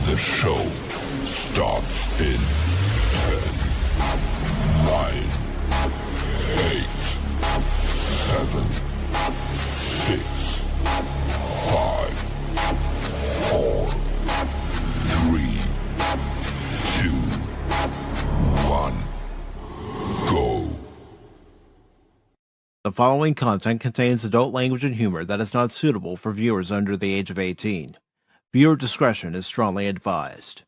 The show starts in 10, 9, 8, 7, 6, 5, 4, 3, 2, 1, go. The following content contains adult language and humor that is not suitable for viewers under the age of 18. Viewer discretion is strongly advised.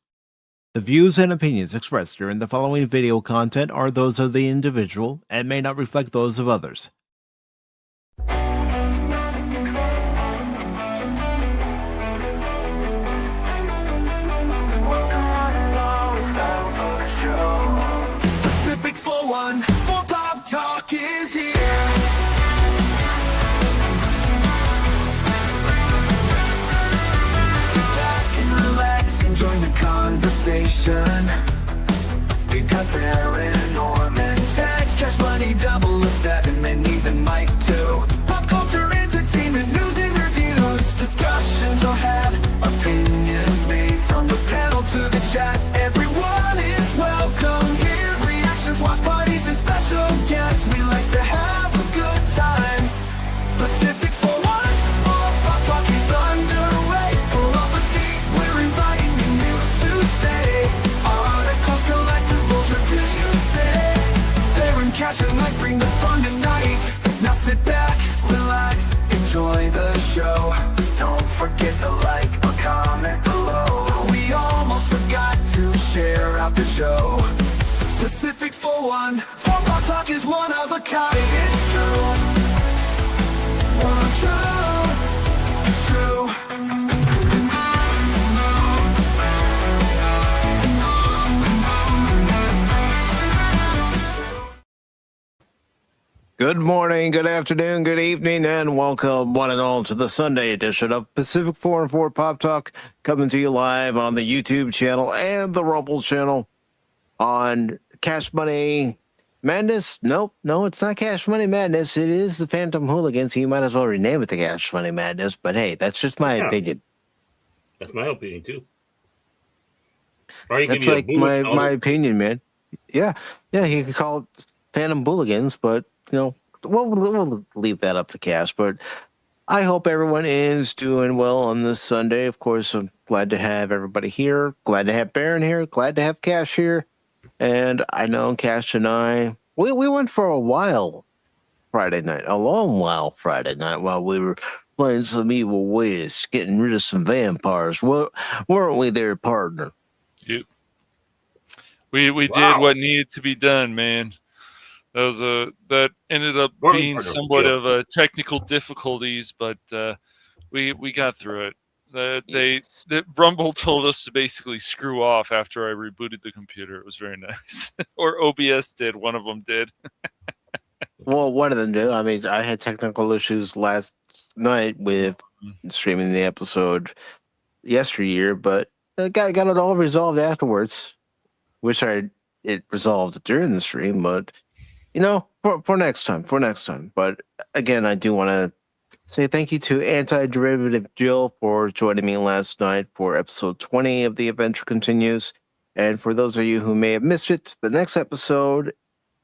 The views and opinions expressed during the following video content are those of the individual and may not reflect those of others. Pacific414 Pop Talk is here. Join the conversation. We got Baron Orman Tagge, Cashmoney007, and even Mike too. Pop culture, entertainment, news and reviews. Discussions will have opinions made from the panel to the chat. Everyone is welcome here. Reactions, watch parties, and special guests. We like to have a good time. Pacific414 Pop Talk is underway. Pull up a seat, we're inviting stay. Articles, collectibles, reviews, you say. Baron, Cash, and Mike bring the fun tonight. Now sit back, relax, enjoy the show. Don't forget to like or comment below. We almost forgot to share out the show. Pacific414 Pop Talk is one of a kind. It's true. It's true. Good morning, good afternoon, good evening, and welcome one and all to the Sunday edition of Pacific414 Pop Talk, coming to you live on the YouTube channel and the Rumble channel on Cash Money Madness. Nope, no, it's not Cash Money Madness. It is the Phantom Hooligans. You might as well rename it the Cash Money Madness, but hey, that's just my opinion. That's my opinion, too. That's like my opinion, man. Yeah, you could call it Phantom Hooligans, but you know, we'll leave that up to Cash. But I hope everyone is doing well on this Sunday. Of course, I'm glad to have everybody here. Glad to have Baron here. Glad to have Cash here. And I know Cash and I, we went for a while Friday night, a long while Friday night, while we were playing some evil ways, getting rid of some vampires. Weren't we there, partner? Yep. We did what needed to be done, man. That ended up being somewhat of technical difficulties, but we got through it. Rumble told us to basically screw off after I rebooted the computer. It was very nice. Or OBS did. One of them did. Well, one of them did. I mean, I had technical issues last night with streaming the episode yesteryear, but I got it all resolved afterwards. Wish it resolved during the stream, but you know, for next time. But again, I do want to say thank you to Anti-Derivative Jill for joining me last night for episode 20 of The Adventure Continues. And for those of you who may have missed it, the next episode,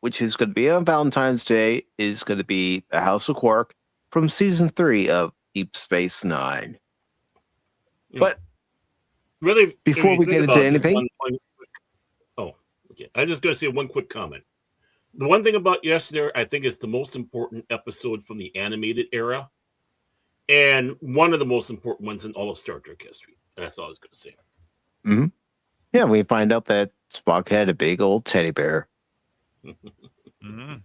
which is going to be on Valentine's Day, is going to be The House of Quark from season 3 of Deep Space Nine. But really, before we get into anything, I'm just going to say one quick comment. The one thing about yesterday, I think, is the most important episode from the animated era, and one of the most important ones in all of Star Trek history. That's all I was going to say. Mm-hmm. Yeah, we find out that Spock had a big old teddy bear. Mm-hmm.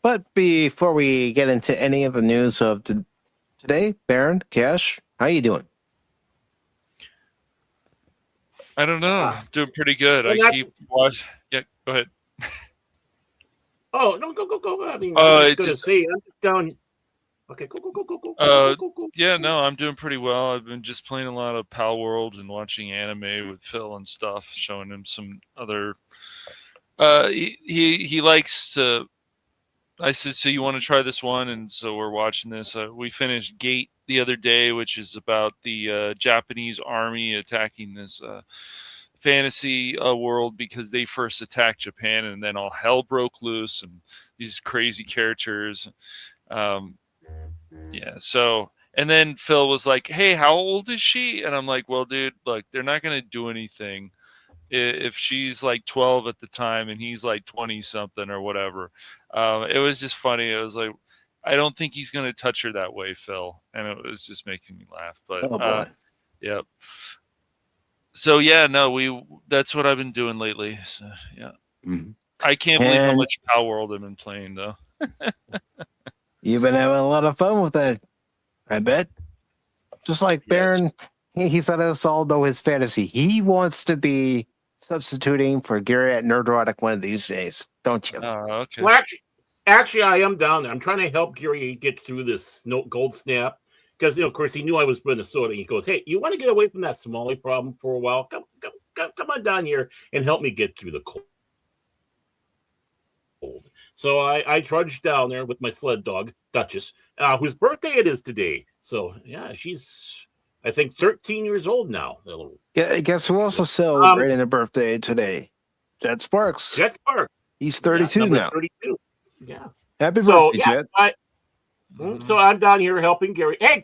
But before we get into any of the news of today, Baron, Cash, how you doing? I don't know. Doing pretty good. I keep watching. Yeah, go ahead. Oh, no, go. I mean, I'm just say, I'm just down. Okay, go. Yeah, no, I'm doing pretty well. I've been just playing a lot of Pal World and watching anime with Phil and stuff, showing him some other. He likes to. I said, so you want to try this one? And so we're watching this. We finished Gate the other day, which is about the Japanese army attacking this fantasy world because they first attacked Japan, and then all hell broke loose, and these crazy characters. Yeah, so, and then Phil was like, hey, how old is she? And I'm like, well, dude, look, they're not going to do anything if she's like 12 at the time and he's like 20 something or whatever. It was just funny. It was like, I don't think he's going to touch her that way, Phil. And it was just making me laugh. But Oh boy. yeah. So yeah, no, that's what I've been doing lately. So yeah. Mm-hmm. I can't believe how much Power World I've been playing though. You've been having a lot of fun with that, I bet. Just like Baron, he said us all know his fantasy. He wants to be substituting for Gary at Nerdrotic one of these days, don't you? Oh, okay. Well, actually, I am down there. I'm trying to help Gary get through this gold snap because, of course, he knew I was Minnesota. He goes, "Hey, you want to get away from that Somali problem for a while? Come on down here and help me get through the cold." So I trudged down there with my sled dog, Duchess, whose birthday it is today. So yeah, she's, I think, 13 years old now. Yeah, guess who also celebrating a birthday today? Jet Sparks. Jet Sparks. He's 32 now. 32. Yeah. Happy birthday, yeah, Jet. So I'm down here helping Gary. Hey,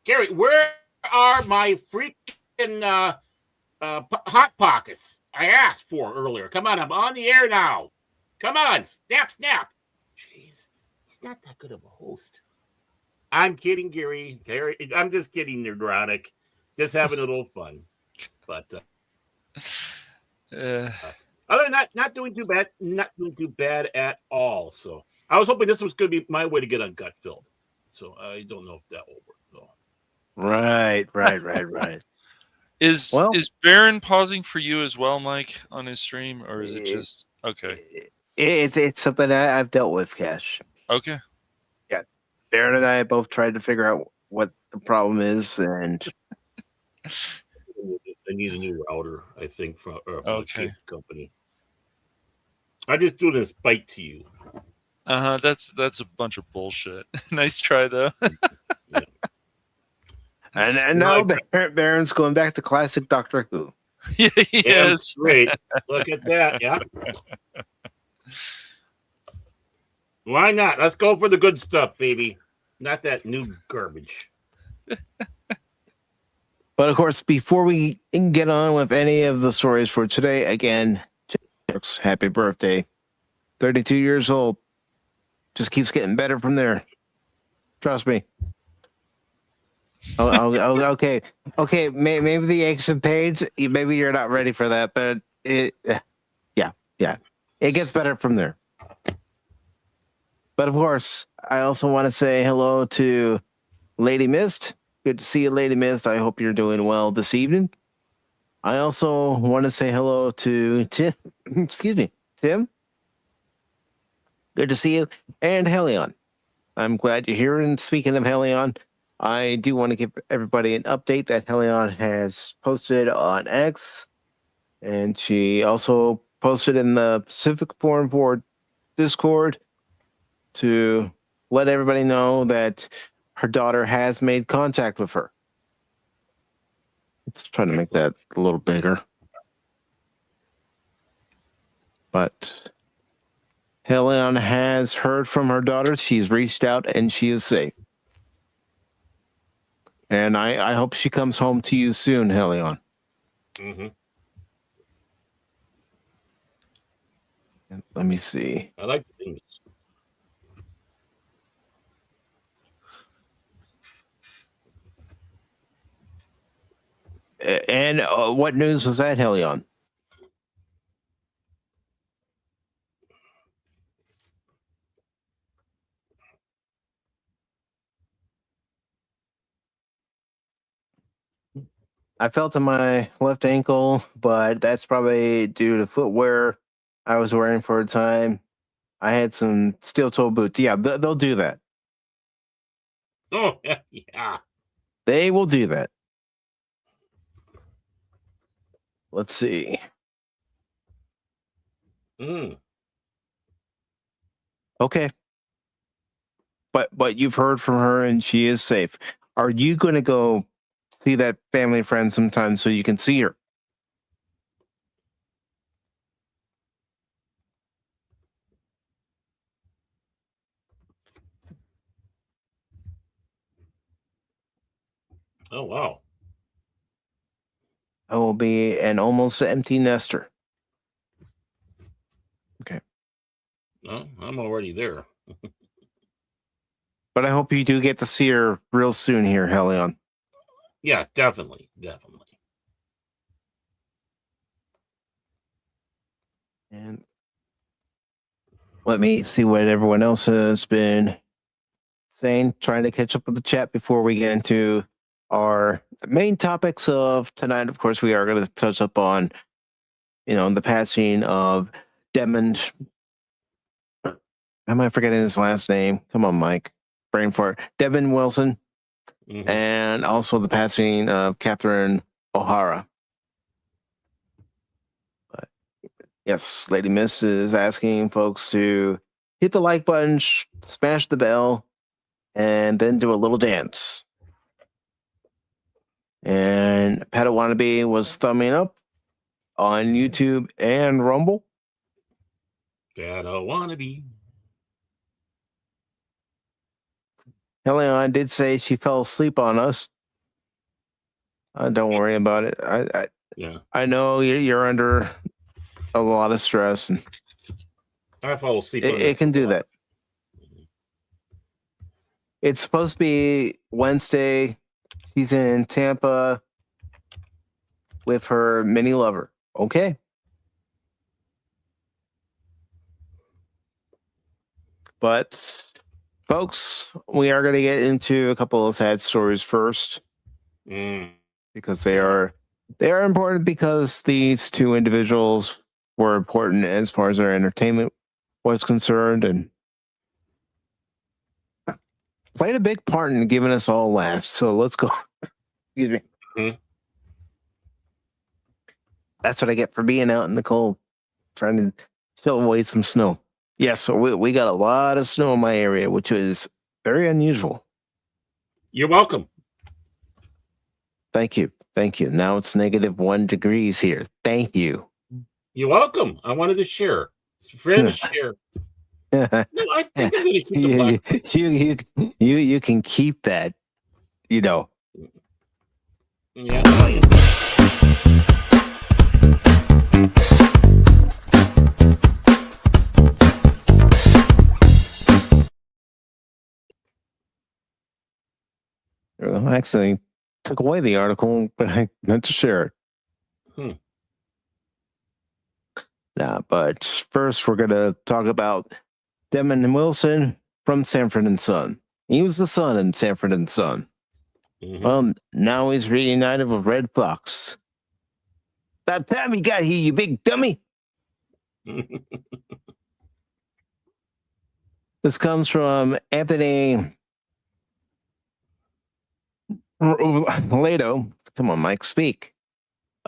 Gary, where are my freaking hot pockets I asked for earlier? Come on, I'm on the air now. Come on, snap. Jeez, he's not that good of a host. I'm kidding, Gary. I'm just kidding, Nerdrotic. Just having a little fun. But other than that, not doing too bad. Not doing too bad at all. So I was hoping this was going to be my way to get ungut filled. So I don't know if that will work though. Right. Is Baron pausing for you as well, Mike, on his stream, or is it just okay? It's something I've dealt with, Cash. Okay. Yeah, Baron and I both tried to figure out what the problem is, and I need a new router, I think, from a cable company. I just do this bite to you. That's a bunch of bullshit. Nice try though. Yeah. And now Baron's going back to classic Doctor Who. Yes. Great. Look at that. Yeah. Why not? Let's go for the good stuff, baby. Not that new garbage. But of course, before we get on with any of the stories for today, again, happy birthday. 32 years old. Just keeps getting better from there. Trust me. Okay. Maybe the aches and pains, maybe you're not ready for that, but yeah. It gets better from there. But of course, I also want to say hello to Lady Mist. Good to see you, Lady Mist. I hope you're doing well this evening. I also want to say hello to Tim. Excuse me, Tim. Good to see you. And Helion. I'm glad you're here. And speaking of Helion, I do want to give everybody an update that Helion has posted on X. And she also posted in the Pacific414 Discord to let everybody know that her daughter has made contact with her. Let's try to make that a little bigger. But Helion has heard from her daughter. She's reached out and she is safe. And I hope she comes home to you soon, Helion. Mm-hmm. Let me see. I like the things. And what news was that, Helion? I felt in my left ankle, but that's probably due to footwear I was wearing for a time. I had some steel toe boots. Yeah, they'll do that. Oh, yeah. They will do that. Let's see. Okay. But you've heard from her and she is safe. are you going to go see that family friend sometime so you can see her? Oh, wow. I will be an almost empty nester. Okay. No, I'm already there. But I hope you do get to see her real soon here, Helion. Yeah, definitely. And let me see what everyone else has been saying, trying to catch up with the chat before we get into our main topics of tonight. Of course, we are going to touch up on, the passing of Demond. Am I forgetting his last name? Come on, Mike. Brain fart. Devin Wilson. Mm-hmm. And also the passing of Catherine O'Hara. But yes, Lady Miss is asking folks to hit the like button, smash the bell, and then do a little dance. And Padawannabe was thumbing up on YouTube and Rumble. Padawannabe. Helion did say she fell asleep on us. Don't worry about it. I know you're under a lot of stress, and I fall asleep. It can do that. It's supposed to be Wednesday. She's in Tampa with her mini lover. Okay. But folks, we are going to get into a couple of sad stories first. Because they are important, because these two individuals were important as far as their entertainment was concerned, and played a big part in giving us all laughs. So let's go. Excuse me. Mm-hmm. That's what I get for being out in the cold, trying to chill away some snow. Yes, so we got a lot of snow in my area, which is very unusual. You're welcome. Thank you. Now it's -1 degrees here. Thank you. You're welcome. I wanted to share. Friends share. No, I think I'm going to keep the you can keep that. Yeah. I actually took away the article, but I meant to share it. But first we're going to talk about Demond Wilson from Sanford and Son. He was the son in Sanford and Son. Mm-hmm. Now he's reunited with Red Fox. About time you got here, you big dummy. This comes from Anthony Lato. Come on, Mike, speak.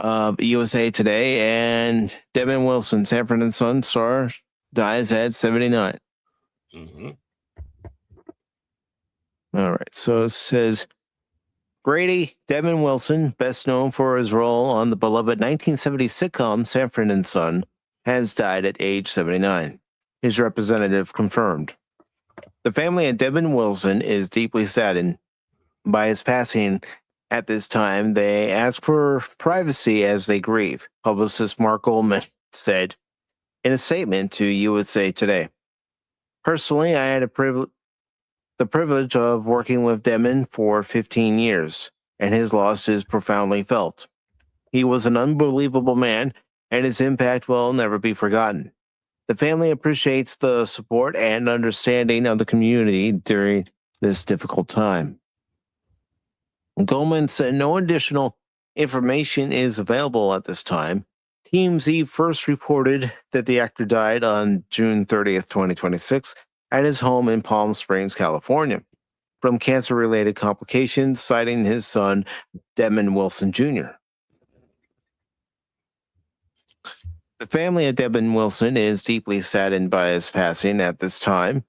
USA Today, and Devin Wilson, Sanford and Son star, dies at 79. Mm-hmm. All right, so it says Grady Devin Wilson, best known for his role on the beloved 1970 sitcom Sanford and Son, has died at age 79. His representative confirmed. The family of Devin Wilson is deeply saddened by his passing. At this time, they ask for privacy as they grieve, publicist Mark Goldman said in a statement to USA Today. Personally, I had the privilege of working with Demond for 15 years, and his loss is profoundly felt. He was an unbelievable man, and his impact will never be forgotten. The family appreciates the support and understanding of the community during this difficult time. Goldman said no additional information is available at this time. TMZ first reported that the actor died on June 30th, 2026, at his home in Palm Springs, California, from cancer-related complications, citing his son, Demond Wilson Jr. The family of Demond Wilson is deeply saddened by his passing at this time.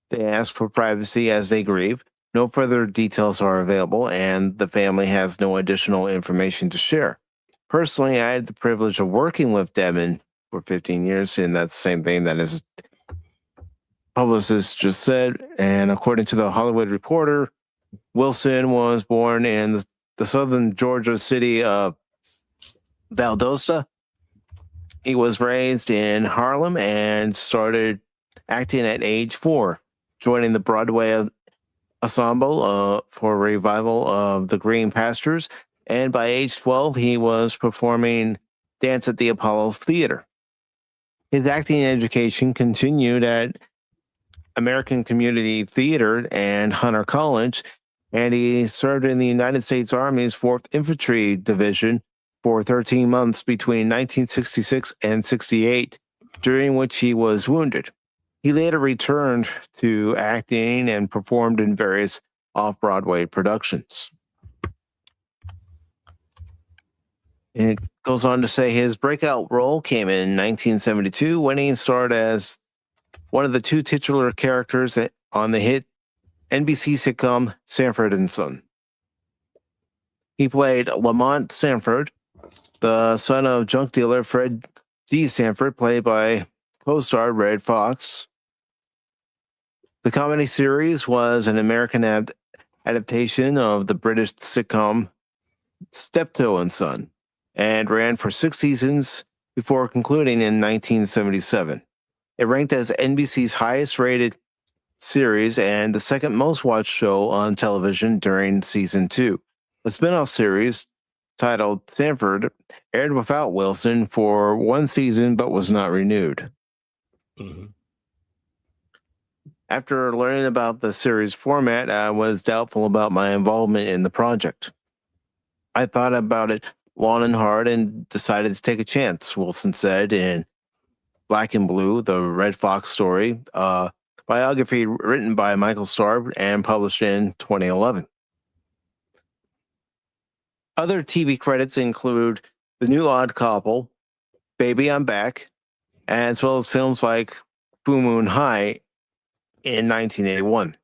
They ask for privacy as they grieve. No further details are available, and the family has no additional information to share. Personally, I had the privilege of working with Devin for 15 years, and that's the same thing that his publicist just said. And according to the Hollywood Reporter, Wilson was born in the southern Georgia city of Valdosta. He was raised in Harlem and started acting at age 4, joining the Broadway ensemble for a revival of The Green Pastures. And by age 12, he was performing dance at the Apollo Theater. His acting education continued at American Community Theater and Hunter College, and he served in the United States Army's 4th Infantry Division for 13 months between 1966 and 68, during which he was wounded. He later returned to acting and performed in various off-Broadway productions. It goes on to say his breakout role came in 1972 when he starred as one of the 2 titular characters on the hit NBC sitcom Sanford and Son. He played Lamont Sanford, the son of junk dealer Fred D. Sanford, played by co-star Red Fox. The comedy series was an American adaptation of the British sitcom Steptoe and Son, and ran for 6 seasons before concluding in 1977. It ranked as NBC's highest rated series and the second most watched show on television during season 2. The spin-off series, titled Sanford, aired without Wilson for 1 season but was not renewed. Mm-hmm. After learning about the series format, I was doubtful about my involvement in the project. I thought about it long and hard and decided to take a chance, Wilson said in Black and Blue, the Red Fox story, biography written by Michael Starr and published in 2011. Other TV credits include The New Odd Couple, Baby I'm Back, as well as films like Full Moon High in 1981.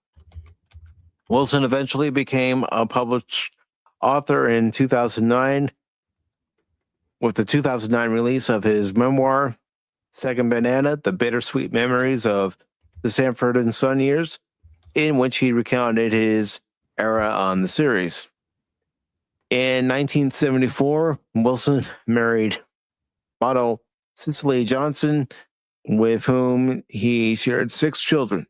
Wilson eventually became a published author in 2009 with the 2009 release of his memoir, Second Banana, The Bittersweet Memories of the Sanford and Son Years, in which he recounted his era on the series. In 1974, Wilson married model Cicely Johnson, with whom he shared 6 children.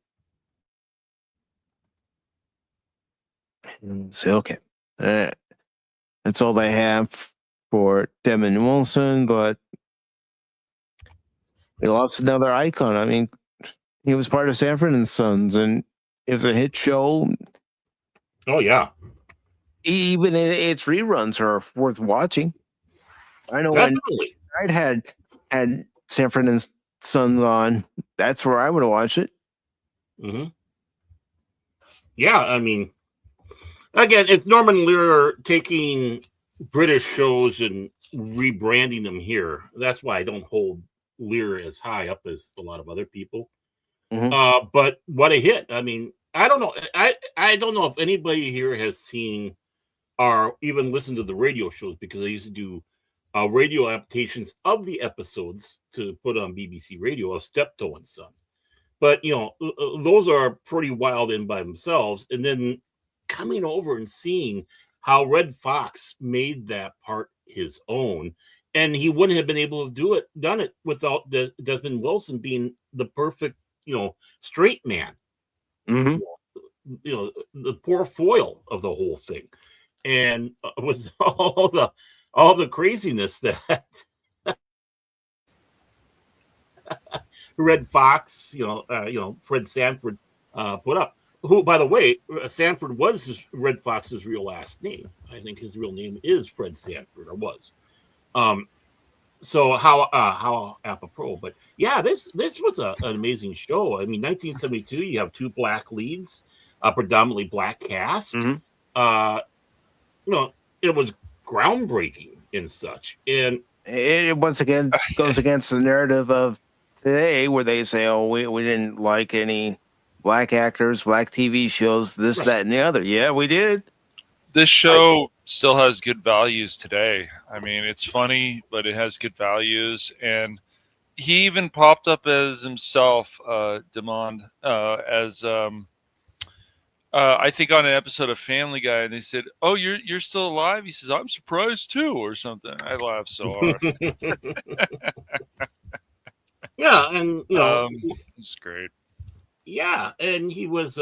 So, okay. That's all they have for Devin Wilson, but we lost another icon. I mean, he was part of Sanford and Sons, and it was a hit show. Oh, yeah. Even its reruns are worth watching. I know Definitely. when I had Sanford and Sons on, that's where I would watch it. Mm-hmm. Yeah, I mean, again, it's Norman Lear taking British shows and rebranding them here. That's why I don't hold Lear as high up as a lot of other people. Mm-hmm. But what a hit. I mean, I don't know. I don't know if anybody here has seen or even listened to the radio shows, because I used to do radio adaptations of the episodes to put on BBC Radio of Steptoe and Son. But, you know, those are pretty wild in by themselves. And then coming over and seeing how Red Fox made that part his own, and he wouldn't have been able to done it without Desmond Wilson being the perfect, you know, straight man. Mm-hmm. You know, the poor foil of the whole thing. And with all the craziness that Red Fox, Fred Sanford put up. Who, by the way, Sanford was Red Fox's real last name. I think his real name is Fred Sanford, or was. So how apropos. But yeah, this was an amazing show. I mean, 1972, you have 2 black leads, a predominantly black cast. Mm-hmm. It was groundbreaking and such. And it once again goes against the narrative of today, where they say, "Oh, we didn't like any black actors, black TV shows, this, that, and the other. Yeah, we did. This show still has good values today. I mean, it's funny, but it has good values. And he even popped up as himself, Demond, as I think on an episode of Family Guy, and they said, "Oh, you're still alive?" He says, "I'm surprised too," or something. I laughed so hard. Yeah, and it's great. Yeah, and he was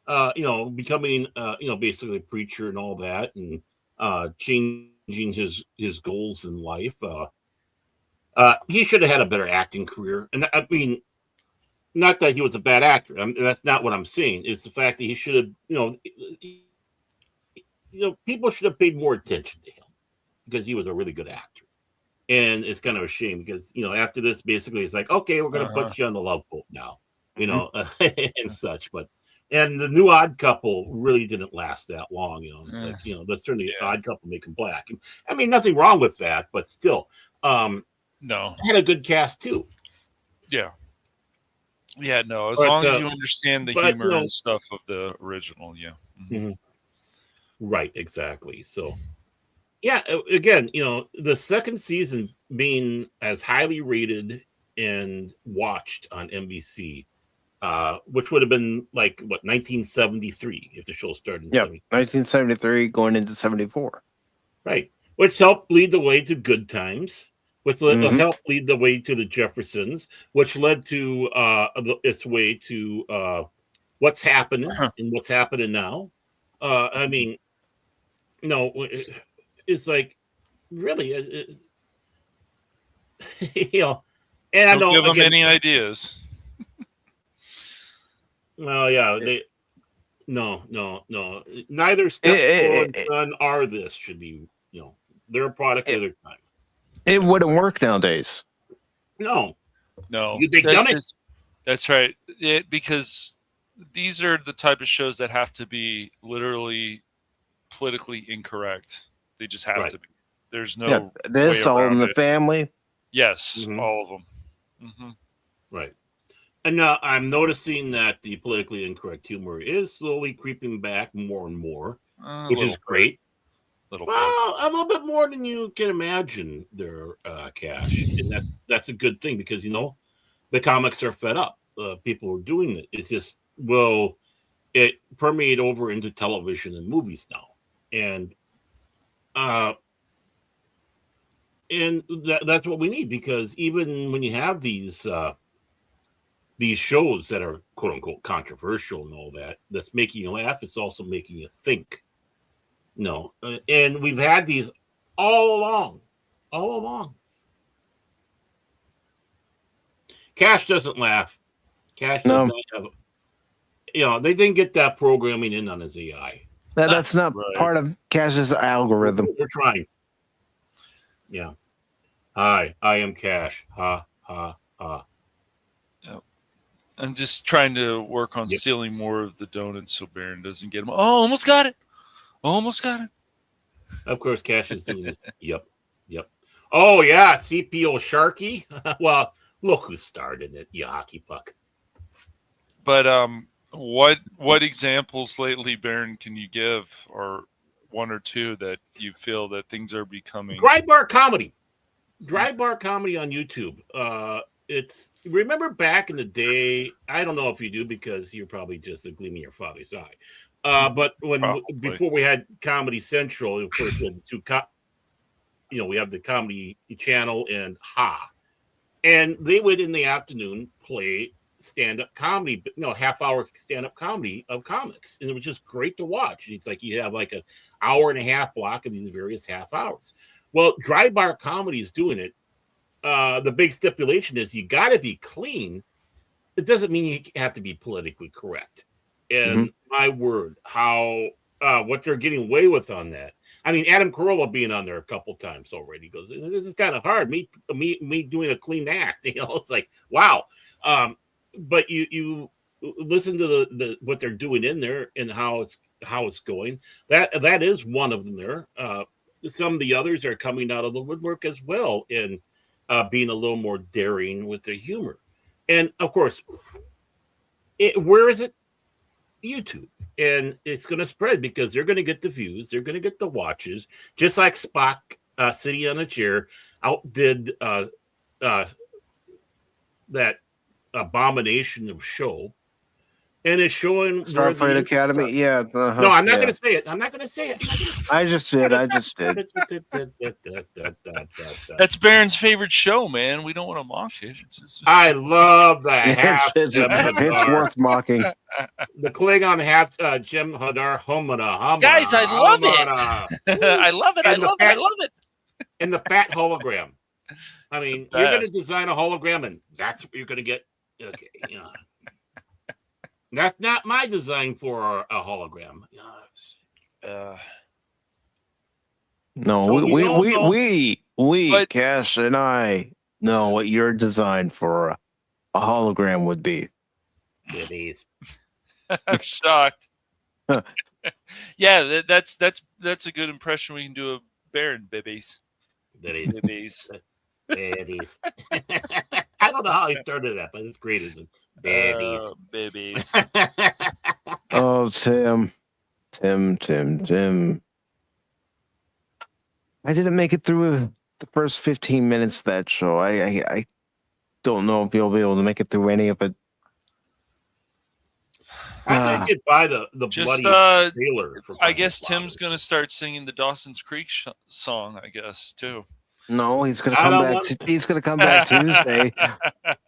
becoming basically a preacher and all that, and changing his goals in life. He should have had a better acting career, and I mean, not that he was a bad actor. That's not what I'm saying. It's the fact that he should have, people should have paid more attention to him because he was a really good actor. And it's kind of a shame because after this, basically, it's like, okay, we're going to put you on the Love Boat now, and such. And the new Odd Couple really didn't last that long. It's like, let's turn the Odd Couple, make him black. And, I mean, nothing wrong with that, but still, no, had a good cast too. Yeah. Yeah, no, as long as you understand the humor and stuff of the original, yeah. Mm-hmm. Right, exactly. So, yeah, again, the second season being as highly rated and watched on NBC, which would have been like, 1973 if the show started in 1973 going into 74. Right, which helped lead the way to Good Times. Which helped lead the way to the Jeffersons, which led to its way to What's Happening and What's Happening Now. I mean, it's like really, and I don't give them any ideas. Well, yeah, no. Neither Steph or Son are this should be. They're a product of their time. It wouldn't work nowadays. No. They've done it. That's right. Because these are the type of shows that have to be literally politically incorrect. They just have to be. There's no this All in the Family. Yes, all of them. Mm-hmm. Right. And now I'm noticing that the politically incorrect humor is slowly creeping back more and more, which is great. A little bit more than you can imagine there, Cash. And that's a good thing because, the comics are fed up. People are doing it. It's just, it permeate over into television and movies now. And that's what we need because even when you have these shows that are quote unquote controversial and all that, that's making you laugh, it's also making you think. No, and we've had these all along. Cash doesn't laugh. Cash does not have. They didn't get that programming in on his AI. That's not part of Cash's algorithm. We're trying. Yeah. Hi, I am Cash. Ha ha ha. Yep. I'm just trying to work on stealing more of the donuts so Baron doesn't get them. Oh, almost got it. Of course, Cash is doing this. Yep. Oh, yeah, CPO Sharky. Well, look who started it, you hockey puck. But what examples lately, Baron, can you give, or one or two that you feel that things are becoming? Dry bar comedy on YouTube. Remember back in the day, I don't know if you do because you're probably just a gleam in your father's eye. But before we had Comedy Central, of course, we had the two we have the Comedy Channel and and they would in the afternoon play stand-up comedy, half-hour stand-up comedy of comics, and it was just great to watch. And it's like you have like an hour and a half block of these various half hours. Well, Dry Bar Comedy is doing it. The big stipulation is you got to be clean. It doesn't mean you have to be politically correct. And my word, how what they're getting away with on that. I mean, Adam Carolla being on there a couple times already. He goes, this is kind of hard. Me doing a clean act. It's like, wow. But you listen to the what they're doing in there and how it's going. That is one of them there. Some of the others are coming out of the woodwork as well and being a little more daring with their humor. And of course, Where is it? YouTube. And it's going to spread because they're going to get the views. They're going to get the watches. Just like Spock sitting on a chair outdid that abomination of show. And it's showing Starfleet Academy. Yeah. Uh-huh, no, I'm not going to say it. I'm not going to say it. I just did. That's Baron's favorite show, man. We don't want to mock it. I love that. It's worth mocking. The Klingon half Jim Hadar Homada. Guys, I love it. I love it. I love it. And the fat hologram. I mean, you're going to design a hologram, and that's what you're going to get. Okay, that's not my design for a hologram. No, So we, Cash and I know what your design for a hologram would be. Bibbies. I'm shocked. Yeah, that's a good impression. We can do a Baron Bibbies. Bibbies. Bibbies. I don't know how he started that, but it's great, isn't it? Bibbies. Bibbies. Oh, Tim. I didn't make it through the first 15 minutes of that show. I don't know if you'll be able to make it through any of it. I did get by the bloody trailer. I guess Tim's going to start singing the Dawson's Creek song, I guess, too. No, he's going to come back. He's going to come back Tuesday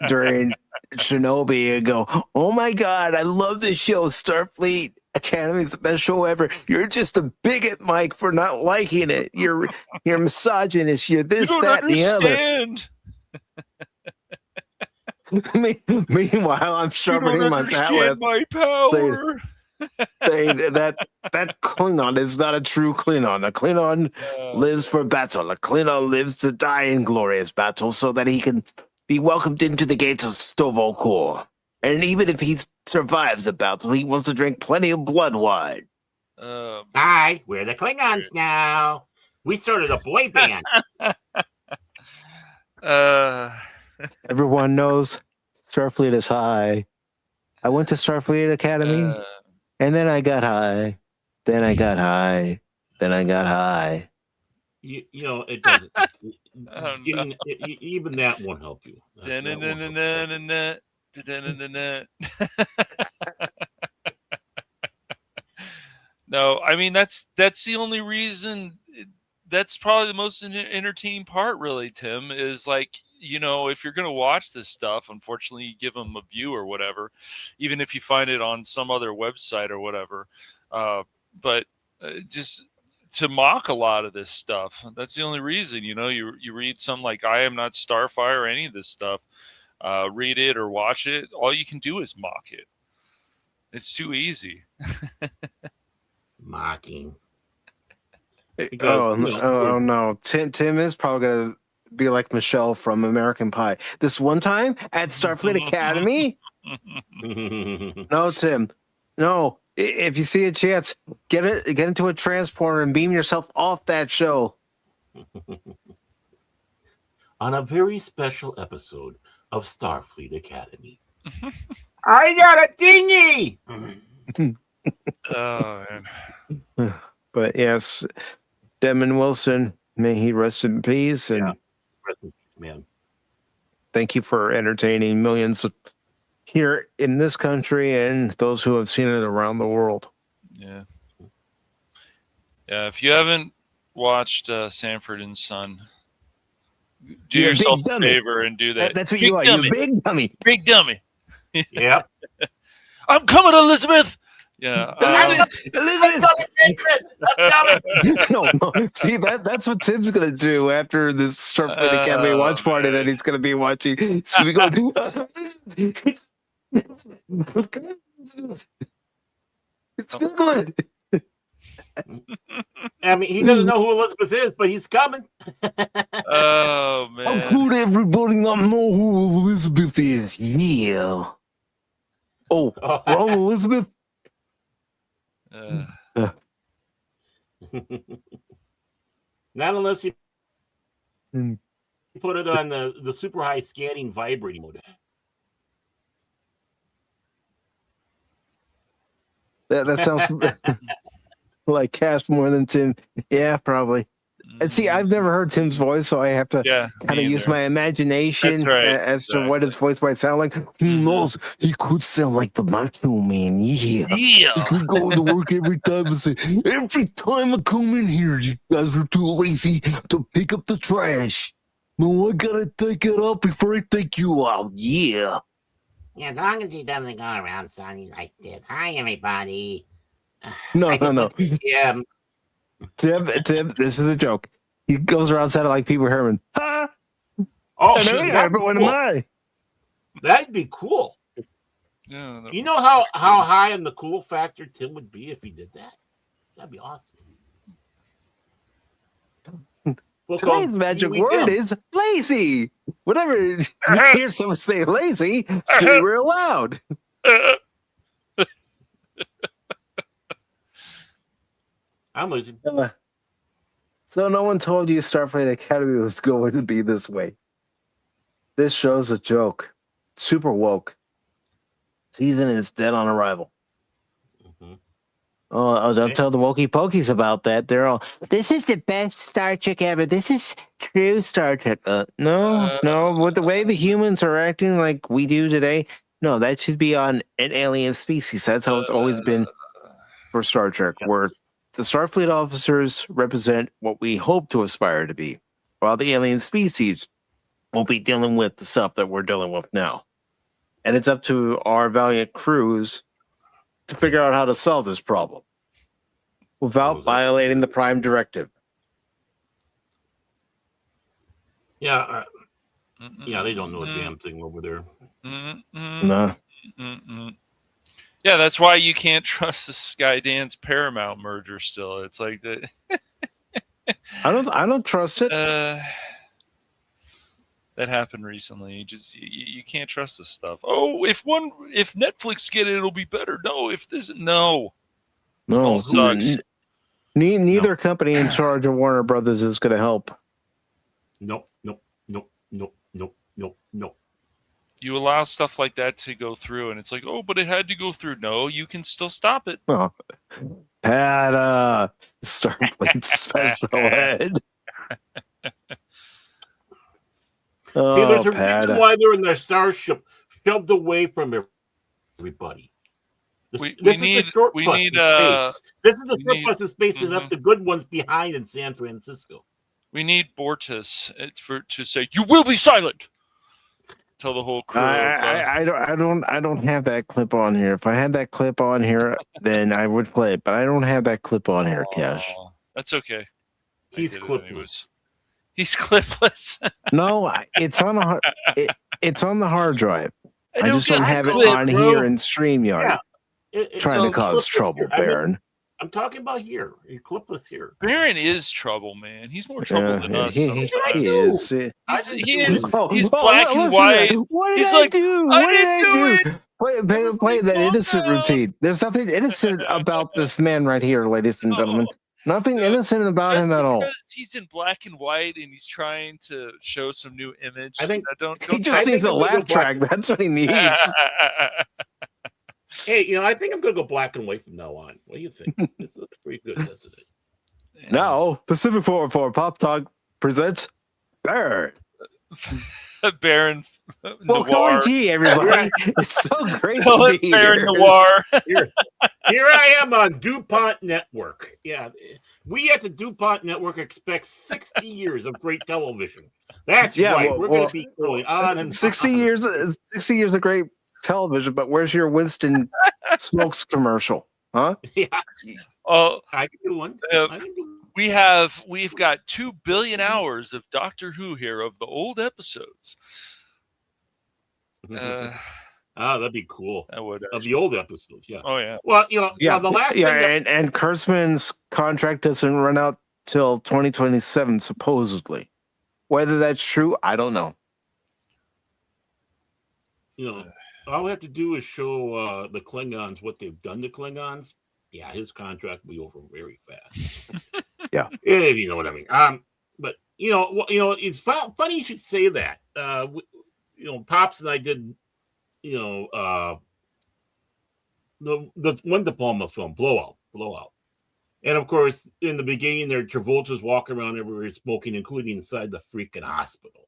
during Shinobi and go, "Oh my God, I love this show. Starfleet Academy's the best show ever. You're just a bigot, Mike, for not liking it. You're misogynist. You're this, that, and the other." Meanwhile, I'm sharpening my palette. My power. That Klingon is not a true Klingon. A Klingon lives for battle. A Klingon lives to die in glorious battle so that he can be welcomed into the gates of Stovall. And even if he survives a battle, he wants to drink plenty of blood wine. Hi, we're the Klingons now. We started a boy band. Everyone knows Starfleet is high. I went to Starfleet Academy, and then I got high. Then I got high. Then I got high. You know, it doesn't. Even that won't help you. No, I mean that's the only reason. That's probably the most entertaining part, really, Tim, is like, if you're going to watch this stuff, unfortunately, you give them a view or whatever, even if you find it on some other website or whatever. But just to mock a lot of this stuff, that's the only reason. You read something like "I Am Not Starfire" or any of this stuff, read it or watch it. All you can do is mock it. It's too easy. Mocking. No. Tim is probably going to be like Michelle from American Pie. This one time at Starfleet Academy? No, Tim. No. If you see a chance, get into a transporter and beam yourself off that show. On a very special episode of Starfleet Academy. I got a dinghy! Oh, man. But yes, Demon Wilson, may he rest in peace. And man, thank you for entertaining millions here in this country and those who have seen it around the world. Yeah. If you haven't watched Sanford and Son, do yourself a favor and do that. That's what you are. You're a big dummy. Big dummy. Yeah. I'm coming, Elizabeth. Yeah. Elizabeth. No. See, that's what Tim's gonna do after this Starfleet Academy watch party that he's gonna be watching. He's gonna be going, it's good. I mean, he doesn't know who Elizabeth is, but he's coming. Oh, man. How could everybody not know who Elizabeth is? Yeah. Oh, wrong Elizabeth? Not unless you put it on the super high scanning vibrating mode. That sounds like Cashmoney007. Yeah, probably. And see, I've never heard Tim's voice, so I have to kind of use my imagination as to what his voice might sound like. Who knows? He could sound like the Macho Man. Yeah. He could go to work every time and say, every time I come in here, you guys are too lazy to pick up the trash. No, I gotta take it out before I take you out. Yeah. Yeah, as long as he doesn't go around sounding like this. Hi, everybody. No. Yeah. Tim, this is a joke. He goes around sounding like Pee Wee Herman. Ha! Oh, everyone am I? That'd be cool. Yeah, You know how high on the cool factor Tim would be if he did that? That'd be awesome. Today's magic word is lazy. Whenever you hear someone say lazy, say real loud. I'm lazy. So no one told you Starfleet Academy was going to be this way. This show's a joke. Super woke. Season is dead on arrival. Oh, don't tell the wokey pokies about that. They're all, this is the best Star Trek ever. This is true Star Trek. No. With the way the humans are acting like we do today, no, that should be on an alien species. That's how it's always been for Star Trek, where the Starfleet officers represent what we hope to aspire to be, while the alien species won't be dealing with the stuff that we're dealing with now. And it's up to our valiant crews to figure out how to solve this problem without violating the Prime Directive. Yeah, they don't know a damn thing over there. No. Yeah, that's why you can't trust the Skydance Paramount merger still. It's like the I don't trust it. That happened recently. You can't trust this stuff. Oh, if Netflix get it, it'll be better. No, no, all sucks. Neither company in charge of Warner Brothers is going to help. Nope. You allow stuff like that to go through, and it's like, oh, but it had to go through. No, you can still stop it. Oh, Starfleet special ed. See, there's a reason why they're in their starship, shoved away from everybody. This is the short bus in space. This is the short bus in space and left the good ones behind in San Francisco. We need Bortus to say, "You will be silent." Tell the whole crew. I don't have that clip on here. If I had that clip on here, then I would play it. But I don't have that clip on here, Cash. That's okay. He's clipless. He's clipless. No, it's on the hard drive. I just don't have it on here in StreamYard. Yeah, trying to cause trouble, Baron. I'm talking about here. You're clipless here. Baron is trouble, man. He's more trouble than us. He is. He's black and white. What did I do? What did I do? Play that innocent routine. There's nothing innocent about this man right here, ladies and gentlemen. Nothing innocent about him at all. Because he's in black and white and he's trying to show some new image. I think he just needs a laugh track. That's what he needs. Hey, I think I'm going to go black and white from now on. What do you think? This looks pretty good, doesn't it? Yeah. Now, Pacific414 Pop Talk presents Baron. Baron Well, Noir. Everybody. It's so great Call to it be Baron here. Noir. Here I am on DuPont Network. Yeah, we at the DuPont Network expect 60 years of great television. That's right. We're going to be going on and 60 years. 60 years of great television. But where's your Winston Smokes commercial? Huh? Yeah. Oh, I can do one. We've got 2 billion hours of Doctor Who here of the old episodes. That'd be cool. That would of the old episodes, yeah. Oh yeah. Well, the last thing and Kurtzman's contract doesn't run out till 2027, supposedly. Whether that's true, I don't know. All we have to do is show the Klingons what they've done to Klingons. Yeah, his contract will be over very fast. Yeah, if you know what I mean. But it's funny you should say that. Pops and I did, the one De Palma film, Blowout. And of course, in the beginning, there Travolta's walking around everywhere smoking, including inside the freaking hospital.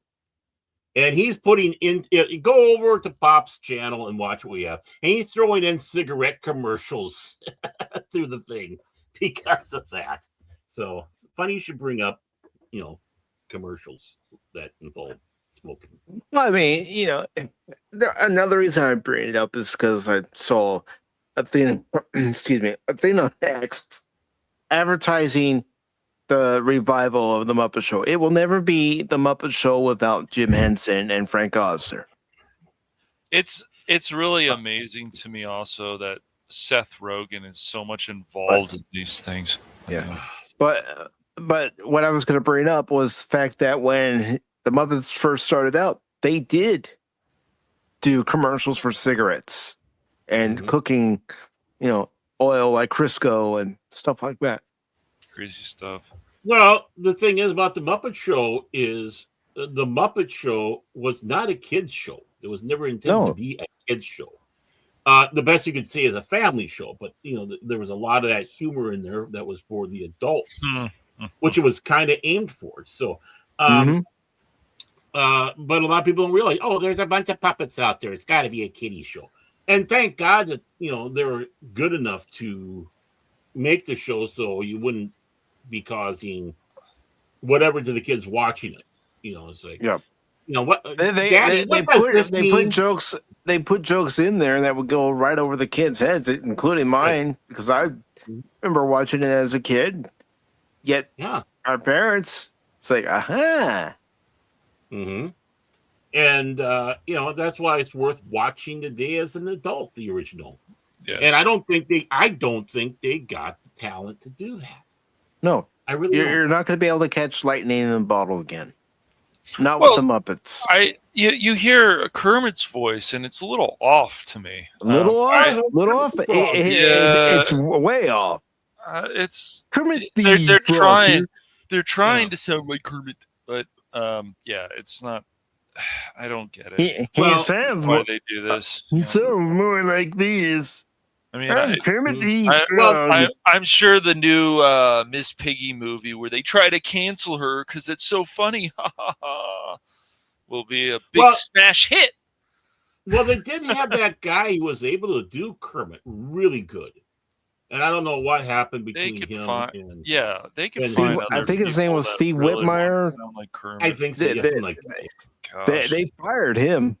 And he's putting in, go over to Pop's channel and watch what we have. And he's throwing in cigarette commercials through the thing because of that. So it's funny you should bring up, commercials that involve smoking. Well, I mean, another reason I bring it up is because I saw a thing, a thing on X advertising the revival of the Muppet Show. It will never be the Muppet Show without Jim Henson and Frank Oster. It's really amazing to me also that Seth Rogen is so much involved in these things. Yeah. But what I was going to bring up was the fact that when the Muppets first started out, they did do commercials for cigarettes and cooking, oil like Crisco and stuff like that. Crazy stuff. Well, the thing is about the Muppet Show is the Muppet Show was not a kid's show. It was never intended to be a kid's show. The best you could say is a family show, but there was a lot of that humor in there that was for the adults, which it was kind of aimed for. So, but a lot of people don't realize, there's a bunch of puppets out there. It's got to be a kiddie show. And thank God that, they were good enough to make the show so you wouldn't be causing whatever to the kids watching it. It's like, what they put jokes in there that would go right over the kids' heads, including mine, because I remember watching it as a kid. Yet our parents, it's like, aha. Mm-hmm. And that's why it's worth watching today as an adult, the original. Yes. And I don't think they got the talent to do that. No, I really you're not going to be able to catch lightning in a bottle again. Not with the Muppets. You hear Kermit's voice, and it's a little off to me. Little off. It's way off. It's Kermit. They're trying. They're trying to sound like Kermit, but it's not. I don't get it. He sounds why they do this. He sounds more like this. I mean, I'm sure the new Miss Piggy movie where they try to cancel her because it's so funny will be a big smash hit. Well, they did have that guy who was able to do Kermit really good. And I don't know what happened between him and... Yeah, they could find I think his name was Steve Whitmire. Like I think so, they fired him.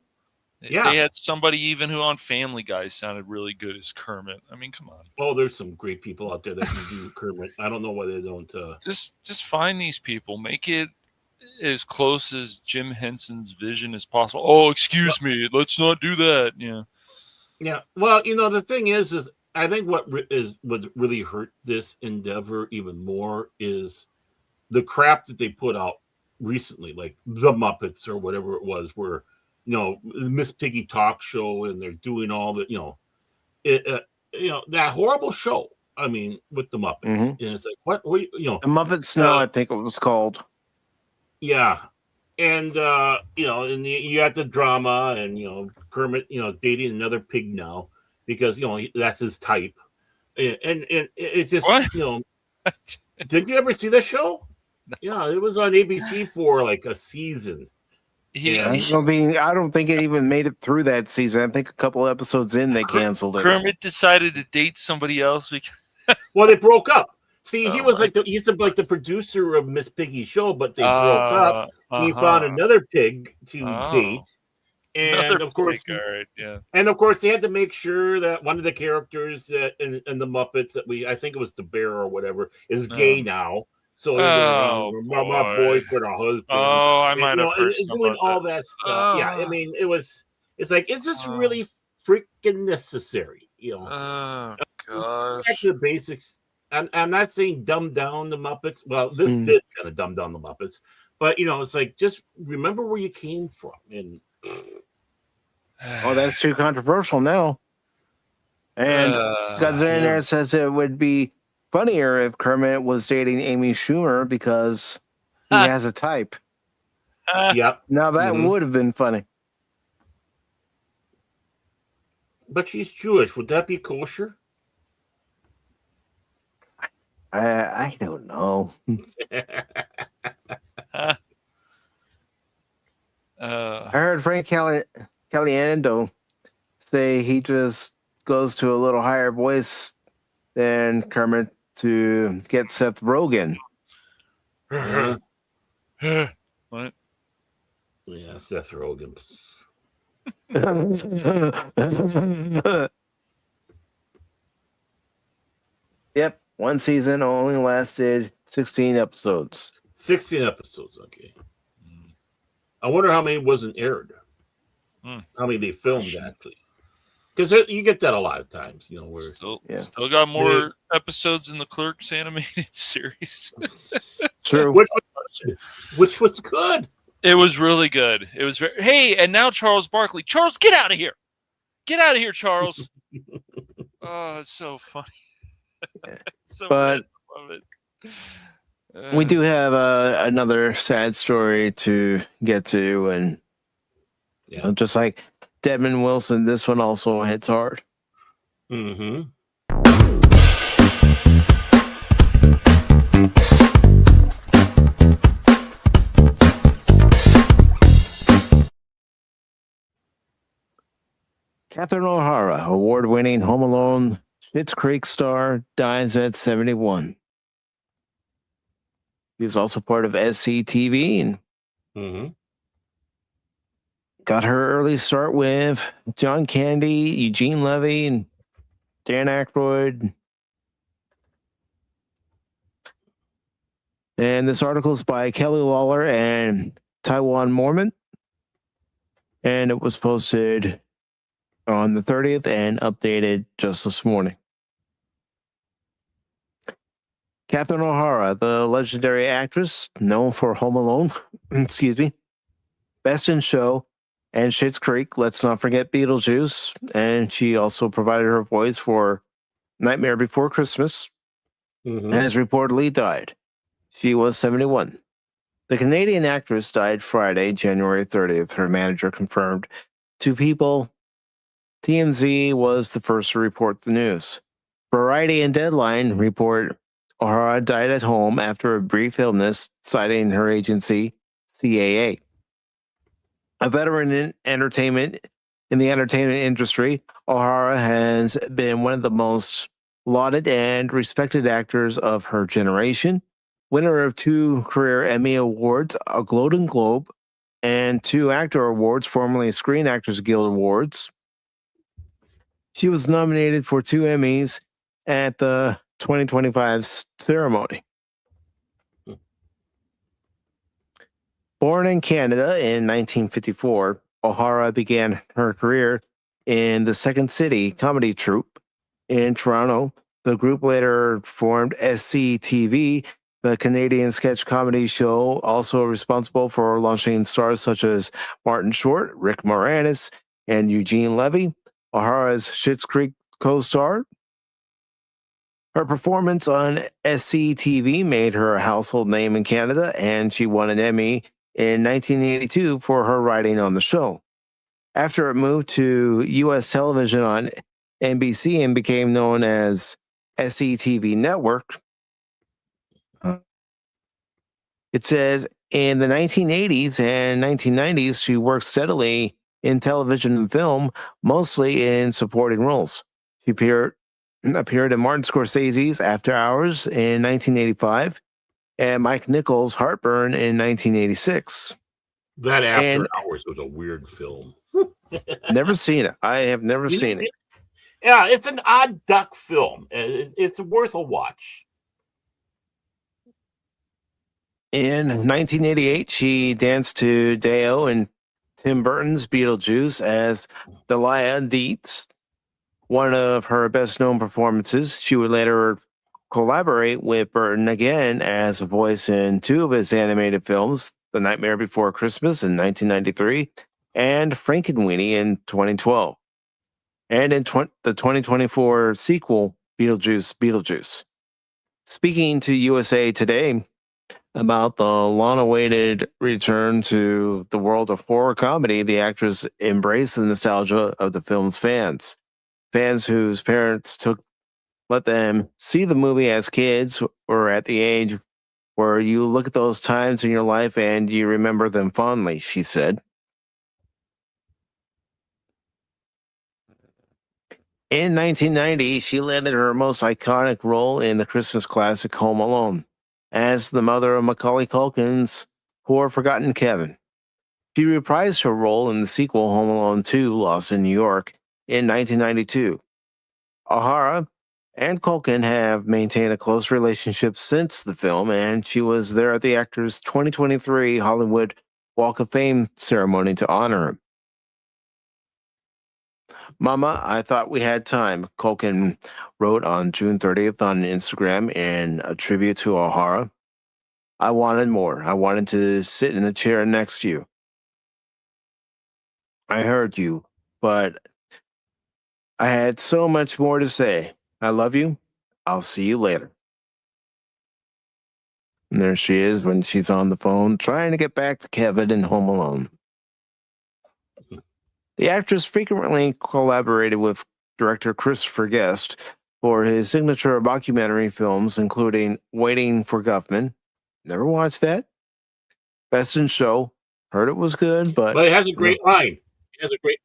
They had somebody even who on Family Guy sounded really good as Kermit. I mean, come on. Oh, there's some great people out there that can do Kermit. I don't know why they don't. Just find these people. Make it as close as Jim Henson's vision as possible. Oh, excuse me. Let's not do that. Yeah. Yeah. Well, the thing is I think what really hurt this endeavor even more is the crap that they put out recently, like the Muppets or whatever it was, where Miss Piggy talk show, and they're doing all the that horrible show. I mean, with the Muppets, and it's like what the Muppet Snow, I think it was called. Yeah, and and you got the drama, and Kermit, dating another pig now because that's his type, and it's just Did you ever see that show? Yeah, it was on ABC for like a season. I don't think it even made it through that season. I think a couple episodes in, they canceled it. Kermit decided to date somebody else. Well, they broke up. See, he was like he's the producer of Miss Piggy's show, but they broke up. He found another pig to date, and of course, and of course, they had to make sure that one of the characters in the Muppets I think it was the bear or whatever is gay now. So my boyfriend or husband. Oh, I might have heard doing all that stuff. Yeah, I mean, it's like, is this really freaking necessary? Oh gosh. Back to the basics. I'm not saying dumb down the Muppets. Well, this did kind of dumb down the Muppets, but it's like just remember where you came from. And that's too controversial now. And Godzilla says it would be funnier if Kermit was dating Amy Schumer because he has a type. Yep. Now that would have been funny. But she's Jewish. Would that be kosher? I don't know. Huh? I heard Frank Caliendo say he just goes to a little higher voice than Kermit to get Seth Rogen. What? Yeah, Seth Rogen. Yep, one season only lasted 16 episodes. 16 episodes, okay. I wonder how many wasn't aired. How many they filmed, actually. Because you get that a lot of times, you know. Where Still got more episodes in the Clerks animated series. True. Which was good. It was really good. It was very. Hey, and now Charles Barkley. Charles, get out of here! Get out of here, Charles! Oh, it's so funny. So but I love it. We do have another sad story to get to, and just like Desmond Wilson, this one also hits hard. Mm-hmm. Catherine O'Hara, award-winning Home Alone Schitt's Creek star, dies at 71. He was also part of SCTV and got her early start with John Candy, Eugene Levy, and Dan Aykroyd. And this article is by Kelly Lawler and Taiwan Mormon. And it was posted on the 30th and updated just this morning. Catherine O'Hara, the legendary actress known for Home Alone, Best in Show, and Schitt's Creek. Let's not forget Beetlejuice. And she also provided her voice for Nightmare Before Christmas, has reportedly died. She was 71. The Canadian actress died Friday, January 30th. Her manager confirmed to People. TMZ was the first to report the news. Variety and Deadline report O'Hara died at home after a brief illness, citing her agency, CAA. A veteran in the entertainment industry, O'Hara has been one of the most lauded and respected actors of her generation, winner of 2 career Emmy Awards, a Golden Globe, and 2 Actor Awards, formerly Screen Actors Guild Awards. She was nominated for 2 Emmys at the 2025 ceremony. Born in Canada in 1954, O'Hara began her career in the Second City comedy troupe in Toronto. The group later formed SCTV, the Canadian sketch comedy show, also responsible for launching stars such as Martin Short, Rick Moranis, and Eugene Levy, O'Hara's Schitt's Creek co-star. Her performance on SCTV made her a household name in Canada, and she won an Emmy in 1982 for her writing on the show. After it moved to U.S. television on NBC and became known as SCTV Network, it says in the 1980s and 1990s, she worked steadily in television and film, mostly in supporting roles. She appeared in Martin Scorsese's After Hours in 1985 and Mike Nichols' Heartburn in 1986. That After Hours was a weird film. Never seen it. I have never seen it. Yeah, it's an odd duck film. It's worth a watch. In 1988, she danced to Deo and Tim Burton's Beetlejuice as Delia Dietz. One of her best-known performances. She would later collaborate with Burton again as a voice in 2 of his animated films, The Nightmare Before Christmas in 1993 and Frankenweenie in 2012. And in the 2024 sequel, Beetlejuice. Speaking to USA Today about the long-awaited return to the world of horror comedy, the actress embraced the nostalgia of the film's fans. fans whose parents let them see the movie as kids or at the age where you look at those times in your life and you remember them fondly, she said. In 1990, she landed her most iconic role in the Christmas classic Home Alone as the mother of Macaulay Culkin's poor forgotten Kevin. She reprised her role in the sequel Home Alone 2, Lost in New York, in 1992. O'Hara and Culkin have maintained a close relationship since the film, and she was there at the actor's 2023 Hollywood Walk of Fame ceremony to honor him. Mama, I thought we had time, Culkin wrote on June 30th on Instagram in a tribute to O'Hara. I wanted more. I wanted to sit in the chair next to you. I heard you, but I had so much more to say. I love you. I'll see you later. And there she is when she's on the phone trying to get back to Kevin in Home Alone. The actress frequently collaborated with director Christopher Guest for his signature mockumentary films, including Waiting for Guffman. Never watched that. Best in Show. Heard it was good, but it has a great line. It has a great.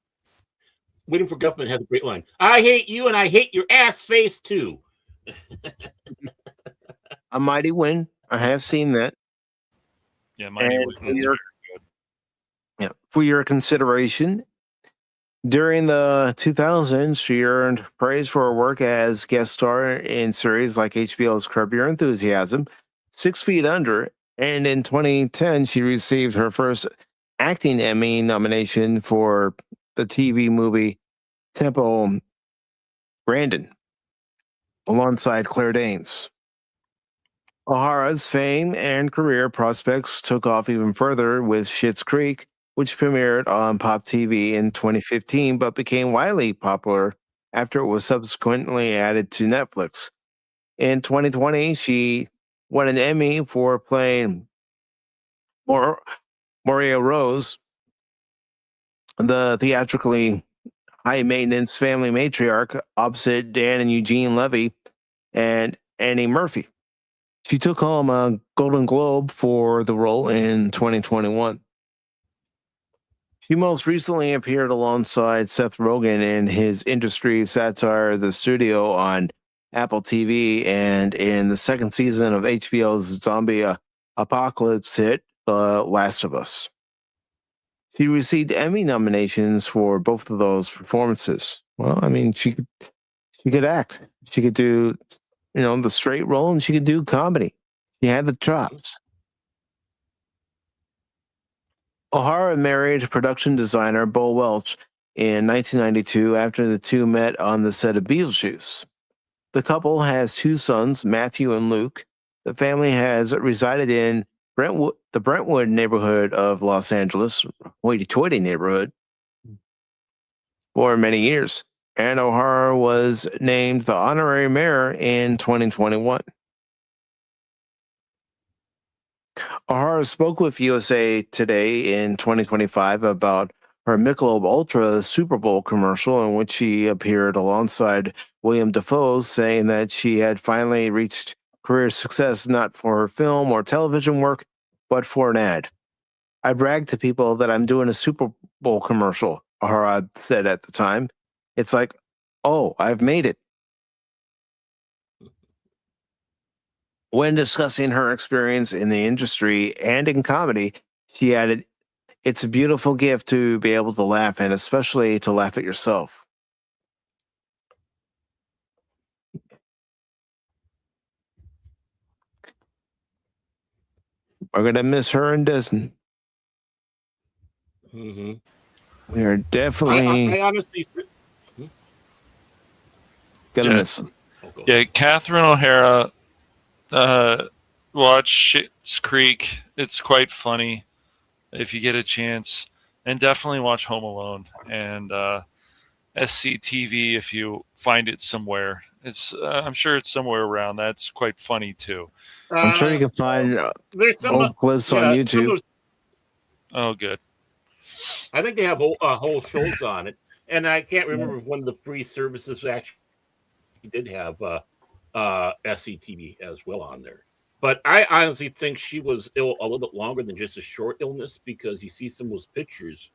Waiting for Guffman has a great line. I hate you and I hate your ass face too. A Mighty Wind. I have seen that. Yeah, Mighty Wind is very good. Yeah, for your consideration, during the 2000s, she earned praise for her work as guest star in series like HBO's Curb Your Enthusiasm, 6 Feet Under, and in 2010, she received her first acting Emmy nomination for the TV movie Temple Grandin, alongside Claire Danes. O'Hara's fame and career prospects took off even further with Schitt's Creek, which premiered on Pop TV in 2015 but became widely popular after it was subsequently added to Netflix. In 2020, she won an Emmy for playing Maria Rose, the theatrically high-maintenance family matriarch opposite Dan and Eugene Levy and Annie Murphy. She took home a Golden Globe for the role in 2021. She most recently appeared alongside Seth Rogen in his industry satire The Studio on Apple TV and in the second season of HBO's zombie apocalypse hit, The Last of Us. She received Emmy nominations for both of those performances. Well, I mean, she could act. She could do, the straight role, and she could do comedy. She had the chops. O'Hara married production designer Bo Welch in 1992 after the two met on the set of Beetlejuice. The couple has 2 sons, Matthew and Luke. The family has resided in the Brentwood neighborhood of Los Angeles, hoity-toity neighborhood, for many years. And O'Hara was named the honorary mayor in 2021. O'Hara spoke with USA Today in 2025 about her Michelob Ultra Super Bowl commercial in which she appeared alongside William Dafoe, saying that she had finally reached career success not for her film or television work, but for an ad. I bragged to people that I'm doing a Super Bowl commercial, O'Hara said at the time. It's like, oh, I've made it. When discussing her experience in the industry and in comedy, she added, "It's a beautiful gift to be able to laugh, and especially to laugh at yourself." We're going to miss her and Desmond. Mm-hmm. We are definitely I honestly going to miss them. Yeah, Catherine O'Hara, watch Schitt's Creek. It's quite funny if you get a chance. And definitely watch Home Alone and SCTV if you find it somewhere. It's I'm sure it's somewhere around. That's quite funny too. I'm sure you can find there's some old clips on YouTube. Oh, good. I think they have whole shows on it. And I can't remember if one of the free services actually did have SCTV as well on there. But I honestly think she was ill a little bit longer than just a short illness, because you see some of those pictures.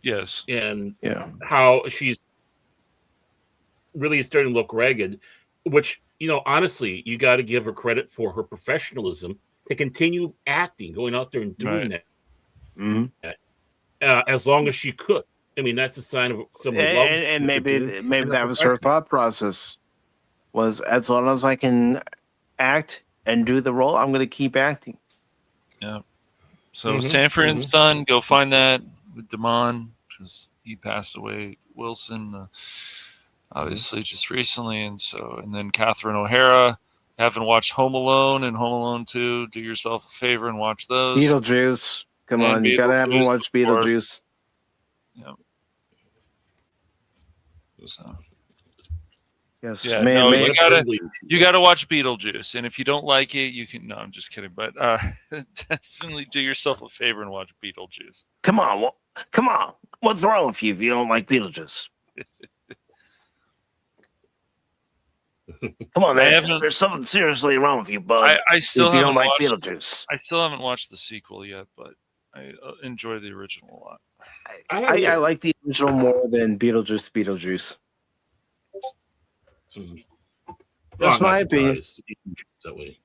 Yes. And how she's really starting to look ragged, which, honestly, you got to give her credit for her professionalism to continue acting, going out there and doing that. As long as she could. I mean, that's a sign of someone who loves. And maybe that was her thought process. Was, as long as I can act and do the role, I'm going to keep acting. Yeah. So Sanford and Son, go find that with Damon, because he passed away. Wilson, obviously, just recently, and then Catherine O'Hara. Haven't watched Home Alone and Home Alone 2. Do yourself a favor and watch those. Beetlejuice. Come on, you gotta have them watch Beetlejuice. Yeah. So. Yes, yeah, man, you gotta watch Beetlejuice, and if you don't like it, you can. No, I'm just kidding, but definitely do yourself a favor and watch Beetlejuice. Come on, what's wrong with you if you don't like Beetlejuice? Come on, there's something seriously wrong with you, bud. I still if you don't like watched, Beetlejuice. I still haven't watched the sequel yet, but I enjoy the original a lot. I like the original more than Beetlejuice. That's my opinion. That way.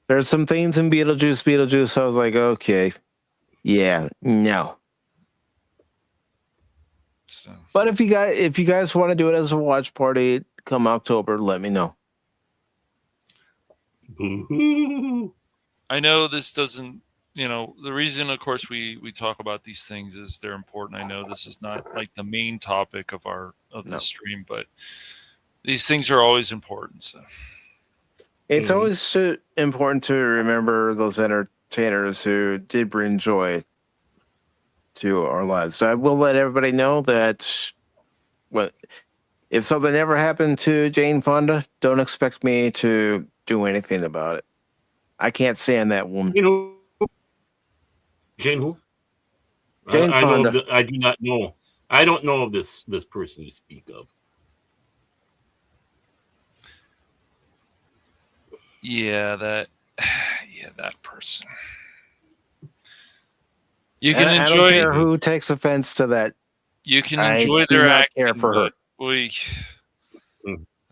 There's some things in Beetlejuice. I was like, okay, yeah, no. So. But if you guys want to do it as a watch party come October, let me know. I know this doesn't. The reason, of course, we talk about these things is they're important. I know this is not like the main topic of the stream, but these things are always important. So it's always important to remember those entertainers who did bring joy to our lives. So I will let everybody know that if something ever happened to Jane Fonda, don't expect me to do anything about it. I can't stand that woman. Jane who? Jane Fonda. I do not know. I don't know of this person you speak of. Yeah, that person. You can enjoy. I don't care who takes offense to that. You can enjoy their acting. Care for her.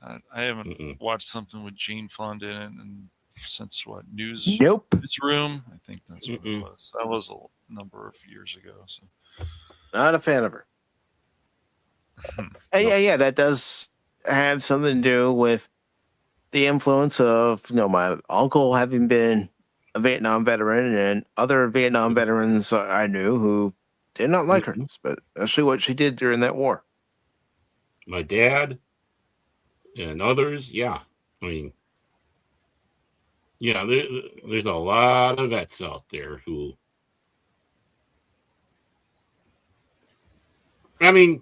I haven't watched something with Jane Fonda in since what Newsroom. I think that's what it was. That was a number of years ago. So, not a fan of her. Yeah, that does have something to do with the influence of my uncle having been a Vietnam veteran and other Vietnam veterans I knew who did not like her, but especially what she did during that war. My dad and others, yeah. I mean, yeah, there's a lot of vets out there who, I mean,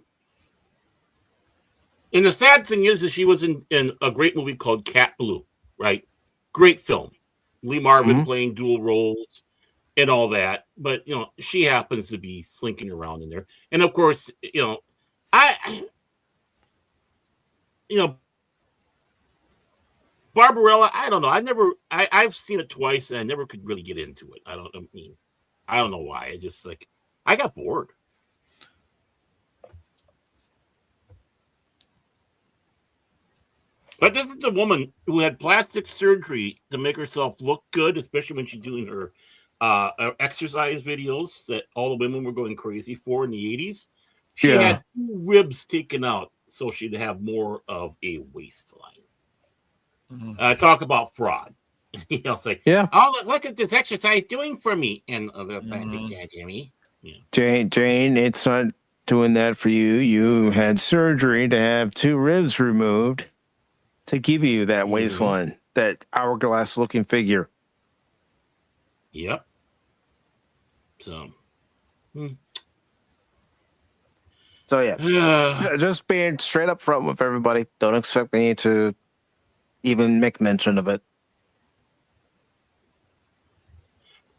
and the sad thing is that she was in a great movie called Cat Blue, right? Great film. Lee Marvin playing dual roles and all that. But, she happens to be slinking around in there. And, of course, Barbarella, I don't know. I've seen it twice and I never could really get into it. I don't know why. I just I got bored. But this is a woman who had plastic surgery to make herself look good, especially when she's doing her exercise videos that all the women were going crazy for in the 80s. She had 2 ribs taken out so she'd have more of a waistline. Talk about fraud. It's like, oh, look at this exercise doing for me. And other plastic surgery. Yeah. Jane, it's not doing that for you. You had surgery to have 2 ribs removed to give you that waistline, that hourglass-looking figure. Yep. So. So yeah, just being straight up front with everybody. Don't expect me to even make mention of it.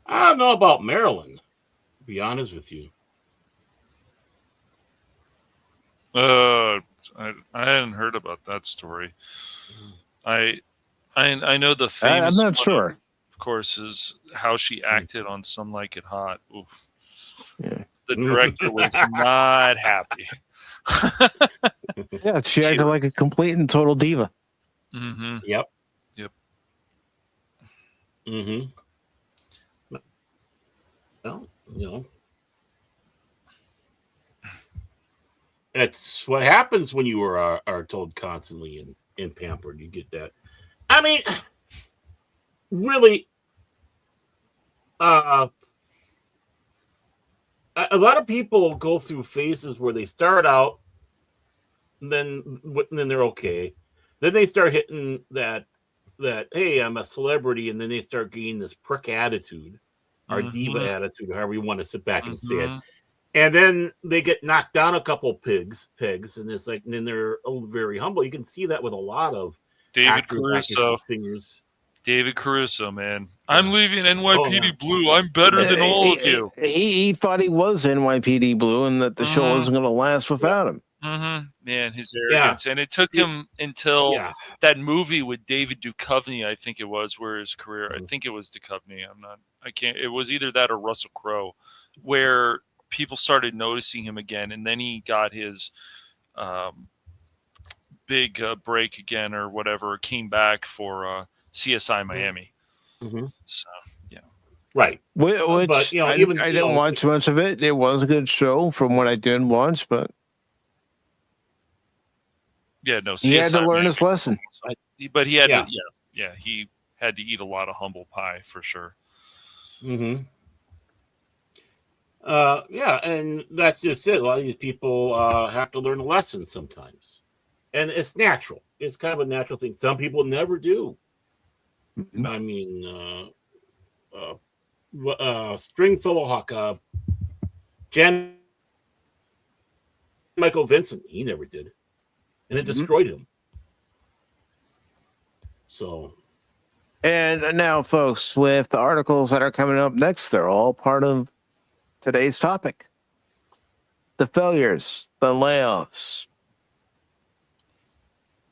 I don't know about Maryland, to be honest with you. I hadn't heard about that story. I know the famous. I'm not sure. Of course, is how she acted on Some Like It Hot. Oof. Yeah. The director was not happy. Yeah, she acted like a complete and total diva. Mm-hmm. Yep. Yep. Mm-hmm. Well, you know, that's what happens when you are told constantly and pampered. You get that. I mean, really, a lot of people go through phases where they start out, and then they're okay. Then they start hitting that hey, I'm a celebrity, and then they start getting this prick attitude, or diva attitude, however you want to sit back and say it. And then they get knocked down a couple pegs, and it's like, and then they're very humble. You can see that with a lot of David Caruso. Singers. David Caruso, man. I'm leaving NYPD Blue. I'm better than all of you. He thought he was NYPD Blue and that the show wasn't going to last without him. Man, his arrogance. And it took him until that movie with David Duchovny, I think it was, where his career, I think it was Duchovny. It was either that or Russell Crowe, where people started noticing him again. And then he got his big break again or whatever, came back for CSI Miami. So, yeah. Right. Which, but, you know, I didn't watch much of it. It was a good show from what I did watch, but yeah, no, CSI he had to learn his lesson. But he had to, he had to eat a lot of humble pie for sure. Yeah, and that's just it. A lot of these people have to learn a lesson sometimes. And it's natural. It's kind of a natural thing. Some people never do. I mean, Stringfellow Hawk, Jan Michael Vincent, he never did. And it destroyed him. So. And now, folks, with the articles that are coming up next, they're all part of today's topic. The failures, the layoffs,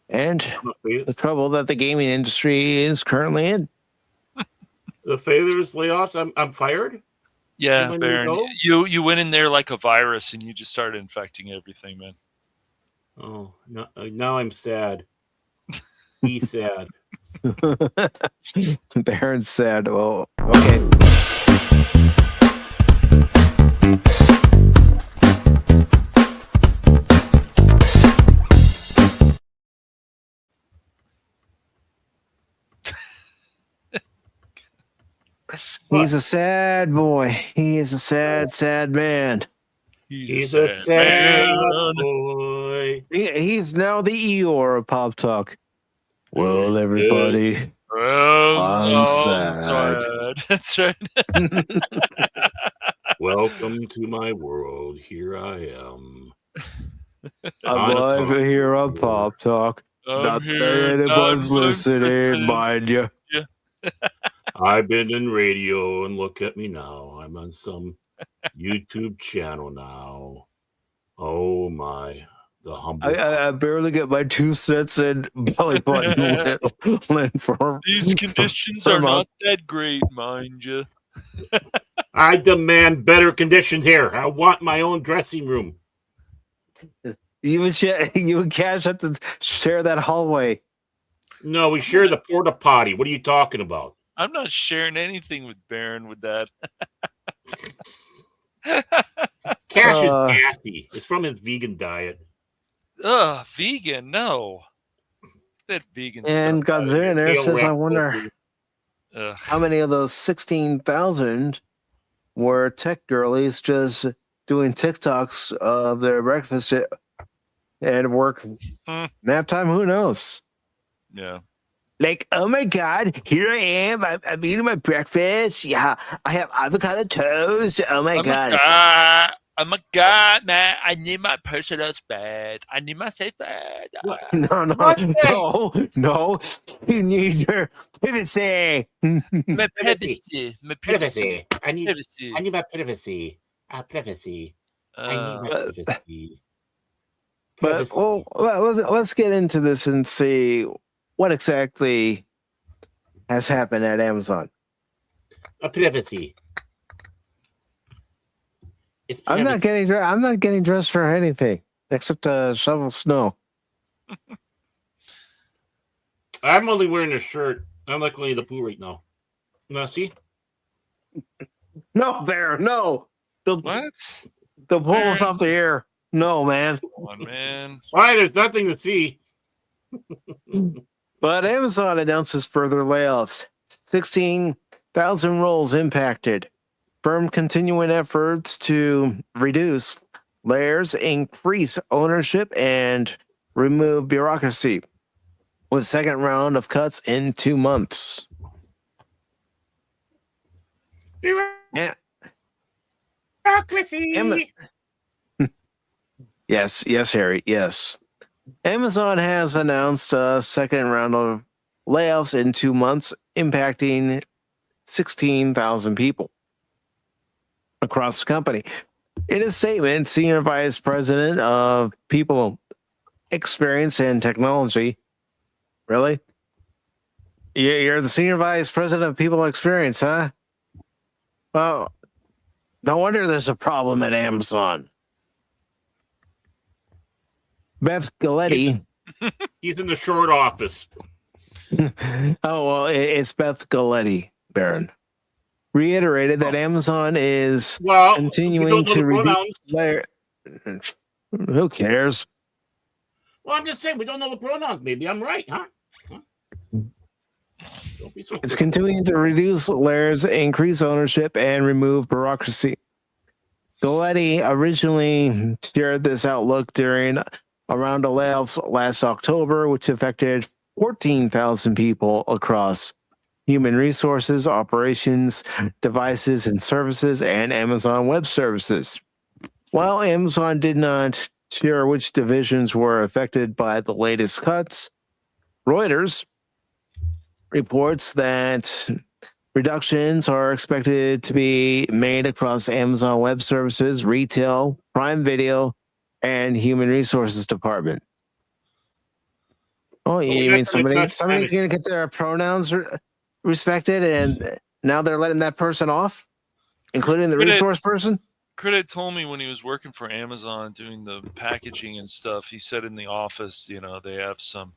and the trouble that the gaming industry is currently in. The failures, layoffs, I'm fired? Yeah, Baron, you went in there like a virus and you just started infecting everything, man. Oh, no, now I'm sad. He's sad. Baron's sad. Well, okay. He's a sad boy. He is a sad, sad man. He's a sad boy. He's now the Eeyore of Pop Talk. Well, everybody, I'm sad. That's right. Welcome to my world. Here I am. I'm live here on Pop Talk. Not that anybody's listening, mind you. I've been in radio, and look at me now. I'm on some YouTube channel now. Oh my, the humble. I barely get my 2 cents in belly button lint for these conditions are not that great, mind you. I demand better conditions here. I want my own dressing room. You and Cash have to share that hallway. No, we share the porta potty. What are you talking about? I'm not sharing anything with Baron with that. Cash is gassy. It's from his vegan diet. Vegan? No. That vegan and stuff. Godzilla there says, I wonder how many of those 16,000 were tech girlies just doing TikToks of their breakfast and work nap time. Who knows? Yeah. Like, oh my God, here I am. I'm eating my breakfast. Yeah, I have avocado toast. Oh my God. Oh my God, man. I need my personal space. I need my safe bed. No. You need your privacy. My privacy. My privacy. I need my privacy. Privacy. I need my privacy. But let's get into this and see what exactly has happened at Amazon. A privacy. I'm not getting dressed for anything except to shovel snow. I'm only wearing a shirt. I'm like Winnie the Pooh right now. Now see? No, Bear, no. What? They'll pull us off the air. No, man. Come on, man. Why? There's nothing to see. But Amazon announces further layoffs. 16,000 roles impacted. Firm continuing efforts to reduce layers, increase ownership, and remove bureaucracy, with second round of cuts in 2 months. Bureaucracy. Yes, Harry, yes. Amazon has announced a second round of layoffs in 2 months, impacting 16,000 people across the company. In a statement, Senior Vice President of People Experience and Technology, really? You're the Senior Vice President of People Experience, huh? Well, no wonder there's a problem at Amazon. Beth Galletti. He's in the short office. Oh, well, it's Beth Galletti, Baron. Reiterated that Amazon is continuing to reduce layer. Who cares? Well, I'm just saying we don't know the pronouns. Maybe I'm right, huh? Don't be so It's continuing to reduce layers, increase ownership, and remove bureaucracy. Galletti originally shared this outlook during a round of layoffs last October, which affected 14,000 people across human resources, operations, devices and services, and Amazon Web Services. While Amazon did not share which divisions were affected by the latest cuts, Reuters reports that reductions are expected to be made across Amazon Web Services, retail, Prime Video, and Human Resources Department. Oh, you mean somebody's going to get their pronouns respected, and now they're letting that person off, including the resource person? Credit told me when he was working for Amazon doing the packaging and stuff, he said in the office, they have some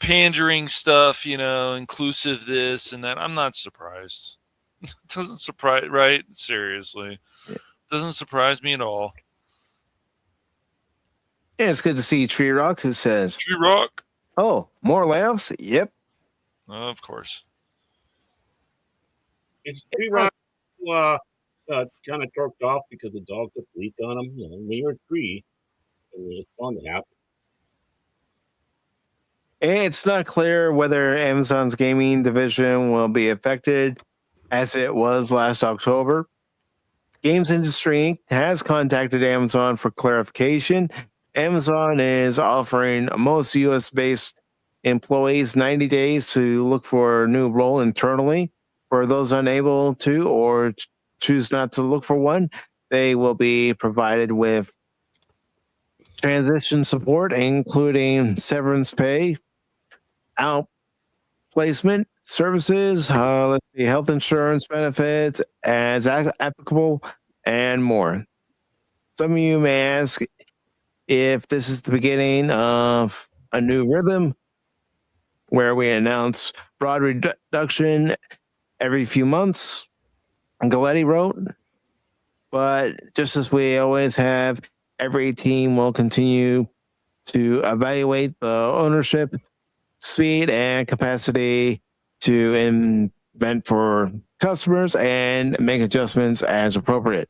pandering stuff, inclusive this and that. I'm not surprised. It doesn't surprise, right? Seriously. It doesn't surprise me at all. Yeah, it's good to see Tree Rock, who says, Tree Rock. Oh, more layoffs? Yep. Of course. Is Tree Rock kind of torqued off because the dog took a leak on him? When you're a tree, it's fun to happen. It's not clear whether Amazon's gaming division will be affected as it was last October. Games Industry has contacted Amazon for clarification. Amazon is offering most U.S.-based employees 90 days to look for a new role internally. For those unable to or choose not to look for one, they will be provided with transition support, including severance pay, outplacement services, health insurance benefits as applicable, and more. Some of you may ask if this is the beginning of a new rhythm where we announce broad reduction every few months, Galletti wrote. But just as we always have, every team will continue to evaluate the ownership, speed, and capacity to invent for customers and make adjustments as appropriate.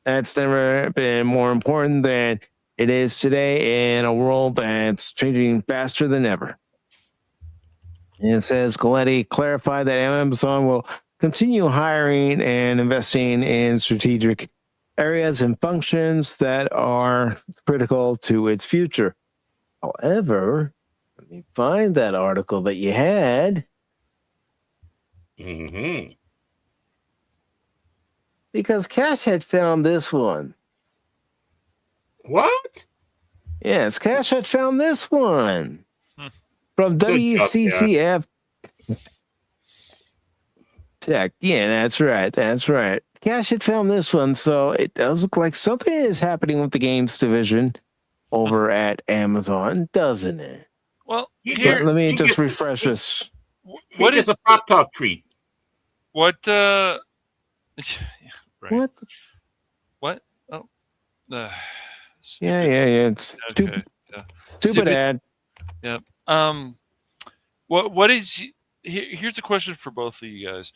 That's never been more important than it is today in a world that's changing faster than ever. And it says Galletti clarified that Amazon will continue hiring and investing in strategic areas and functions that are critical to its future. However, let me find that article that you had. Mm-hmm. Because Cash had found this one. What? Yes, Cash had found this one from Good job, WCCF Tech. Yeah, that's right. That's right. Cash had found this one, so it does look like something is happening with the games division over at Amazon, doesn't it? Well, Let me just refresh this. What is a pop top treat? What? Right. What? What? Oh, Yeah. It's okay. stupid ad. Yeah. What is? Here's a question for both of you guys.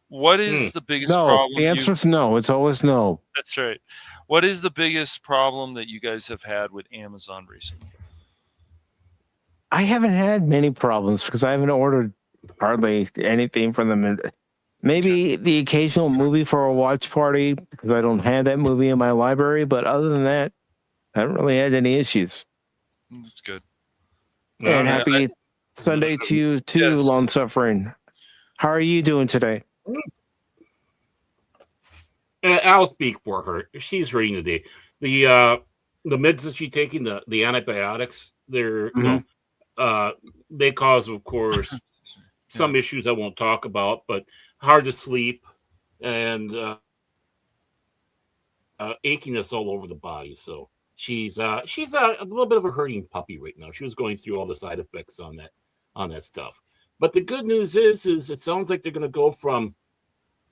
What is the biggest problem? The answer is no. It's always no. That's right. What is the biggest problem that you guys have had with Amazon recently? I haven't had many problems because I haven't ordered hardly anything from them. Maybe the occasional movie for a watch party because I don't have that movie in my library. But other than that, I haven't really had any issues. That's good. And happy Sunday to you too, yes. Long Suffering. How are you doing today? I'll speak for her. She's hurting today. The meds that she's taking, the antibiotics, they're they cause, of course, some issues I won't talk about, but hard to sleep and achiness all over the body. So she's a little bit of a hurting puppy right now. She was going through all the side effects on that stuff. But the good news is it sounds like they're going to go from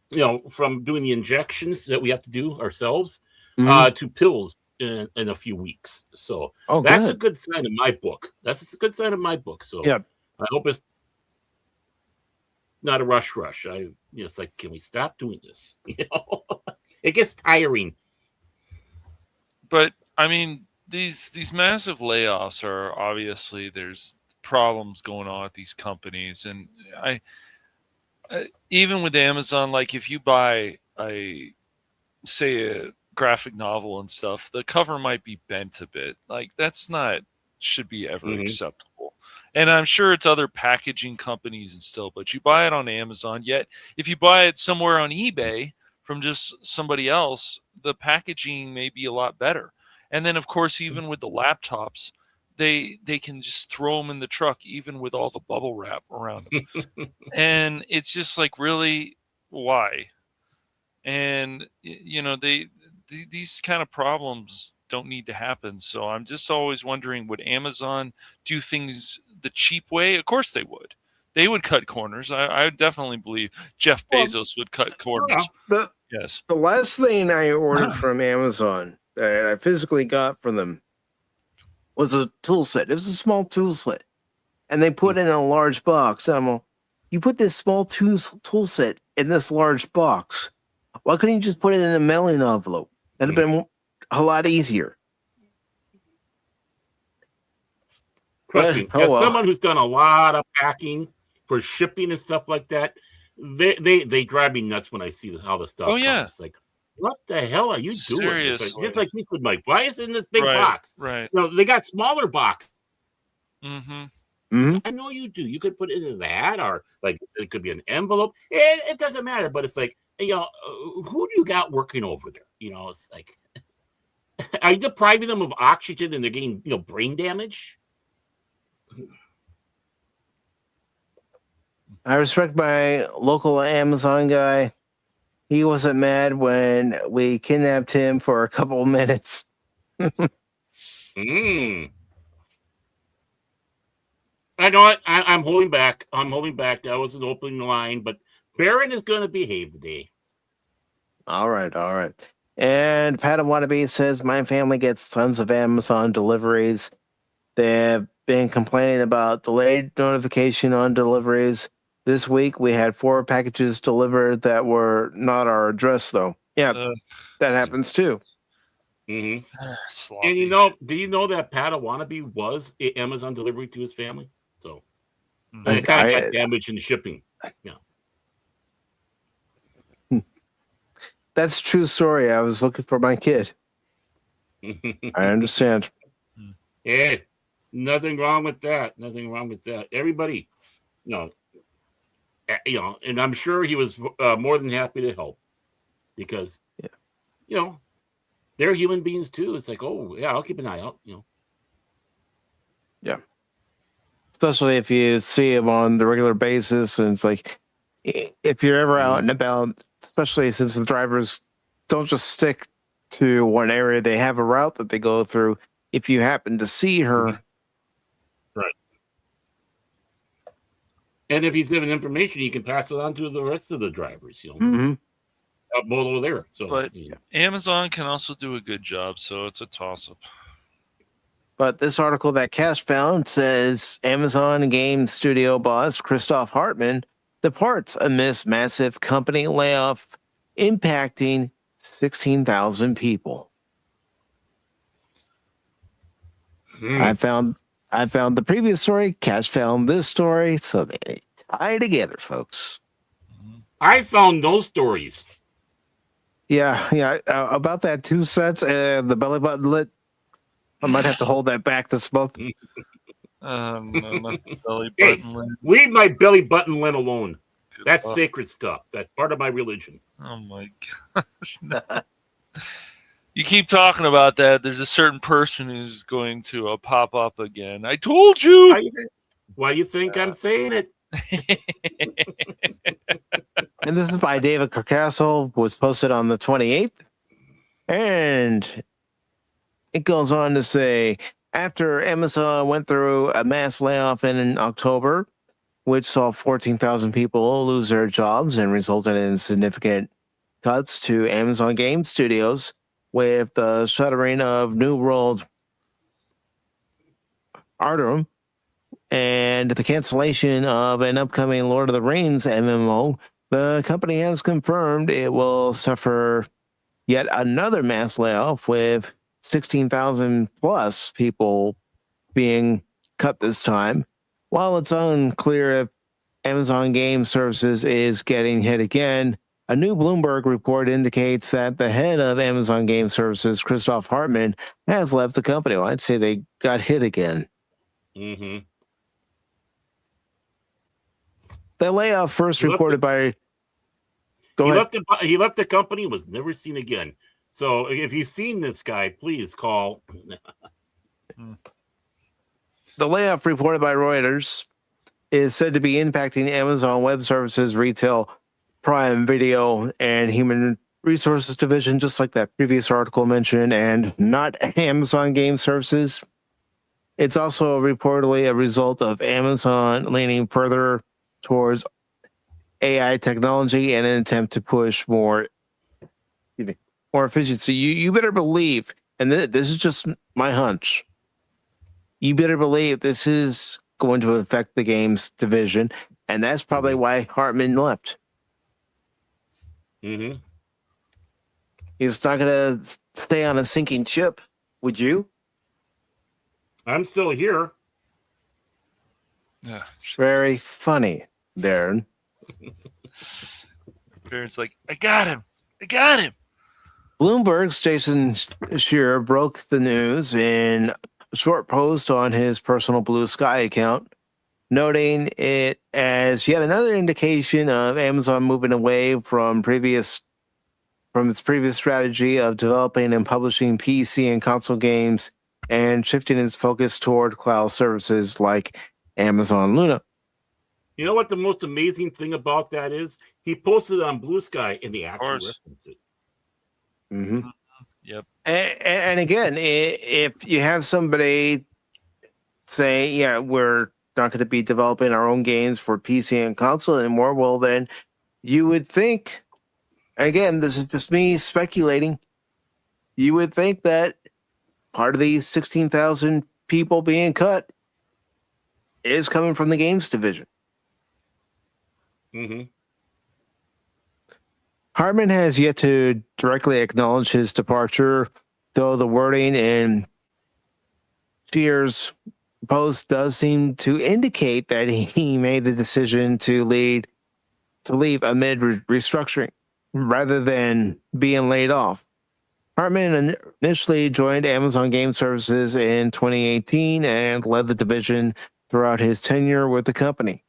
doing the injections that we have to do ourselves to pills in a few weeks. So that's a good sign in my book. That's a good sign in my book. So I hope it's not a rush. It's like, can we stop doing this? It gets tiring. But I mean, these massive layoffs are obviously there's problems going on at these companies, and I even with Amazon, like if you buy a graphic novel and stuff, the cover might be bent a bit. Like that's not should be ever acceptable. And I'm sure it's other packaging companies and still, but you buy it on Amazon. Yet if you buy it somewhere on eBay from just somebody else, the packaging may be a lot better. And then of course, even with the laptops, they can just throw them in the truck, even with all the bubble wrap around them. And it's just like, really, why? And these kind of problems don't need to happen. So I'm just always wondering, would Amazon do things the cheap way? Of course they would. They would cut corners. I would definitely believe Jeff Bezos would cut corners. Yes. The last thing I ordered from Amazon that I physically got from them was a tool set. It was a small tool set. And they put it in a large box. I'm like, you put this small tool set in this large box. Why couldn't you just put it in a mailing envelope? That'd have been a lot easier. As someone who's done a lot of packing for shipping and stuff like that, they drive me nuts when I see how the stuff comes. It's like, what the hell are you doing? Seriously. Just like you said, Mike, why is it in this big box? Right. They got smaller boxes. Mm-hmm. I know you do. You could put it in that, or like it could be an envelope. It doesn't matter. But it's like, who do you got working over there? It's like, are you depriving them of oxygen and they're getting brain damage? I respect my local Amazon guy. He wasn't mad when we kidnapped him for a couple of minutes. I know what? I'm holding back. That was an opening line, but Baron is going to behave today. All right. And Pat Wannabe says, my family gets tons of Amazon deliveries. They have been complaining about delayed notification on deliveries. This week, we had 4 packages delivered that were not our address, though. Yeah, that happens too. And do you know that Pat Wannabe was an Amazon delivery to his family? So it kind of got damaged in shipping. Yeah. That's a true story. I was looking for my kid. I understand. Hey, nothing wrong with that. Everybody, and I'm sure he was more than happy to help because, they're human beings too. It's like, oh yeah, I'll keep an eye out. Yeah. Especially if you see him on the regular basis, and it's like, if you're ever out and about, especially since the drivers don't just stick to one area, they have a route that they go through. If you happen to see her, right. And if he's given information, he can pass it on to the rest of the drivers. Up over there. So, but Amazon can also do a good job, so it's a toss-up. But this article that Cash found says Amazon game studio boss Christoph Hartmann departs amidst massive company layoff impacting 16,000 people. I found the previous story. Cash found this story, so they tie together, folks. I found those stories. Yeah. About that 2 sets and the belly button lit. I might have to hold that back this month. No, not the belly button lint. Leave my belly button lint alone. That's sacred stuff. That's part of my religion. Oh my gosh. No. You keep talking about that. There's a certain person who's going to pop up again. I told you. Why do you think I'm saying it? And this is by David Carcassel, was posted on the 28th. And it goes on to say, after Amazon went through a mass layoff in October, which saw 14,000 people lose their jobs and resulted in significant cuts to Amazon game studios, with the shuttering of New World Artem and the cancellation of an upcoming Lord of the Rings MMO, the company has confirmed it will suffer yet another mass layoff, with 16,000 plus people being cut this time. While it's unclear if Amazon Game Services is getting hit again, a new Bloomberg report indicates that the head of Amazon Game Services, Christoph Hartmann, has left the company. Well, I'd say they got hit again. Mm-hmm. The layoff first reported by... He left the company, was never seen again. So if you've seen this guy, please call. The layoff reported by Reuters is said to be impacting Amazon Web Services, Retail, Prime Video, and Human Resources Division, just like that previous article mentioned, and not Amazon Game Services. It's also reportedly a result of Amazon leaning further towards AI technology in an attempt to push more efficiency. You better believe, and this is just my hunch, you better believe this is going to affect the games division, and that's probably why Hartmann left. Mm-hmm. He's not going to stay on a sinking ship, would you? I'm still here. Yeah. Very funny, Darren. Baron's like, I got him. Bloomberg's Jason Shearer broke the news in a short post on his personal Blue Sky account, noting it as yet another indication of Amazon moving away from its previous strategy of developing and publishing PC and console games and shifting its focus toward cloud services like Amazon Luna. You know what the most amazing thing about that is? He posted it on Blue Sky and the actual reference it. Mm-hmm. Yep. And again, if you have somebody say, yeah, we're not going to be developing our own games for PC and console anymore, well, then you would think, again, this is just me speculating, you would think that part of these 16,000 people being cut is coming from the games division. Mm-hmm. Hartmann has yet to directly acknowledge his departure, though the wording in Shearer's post does seem to indicate that he made the decision to leave amid restructuring rather than being laid off. Hartmann initially joined Amazon Game Services in 2018 and led the division throughout his tenure with the company.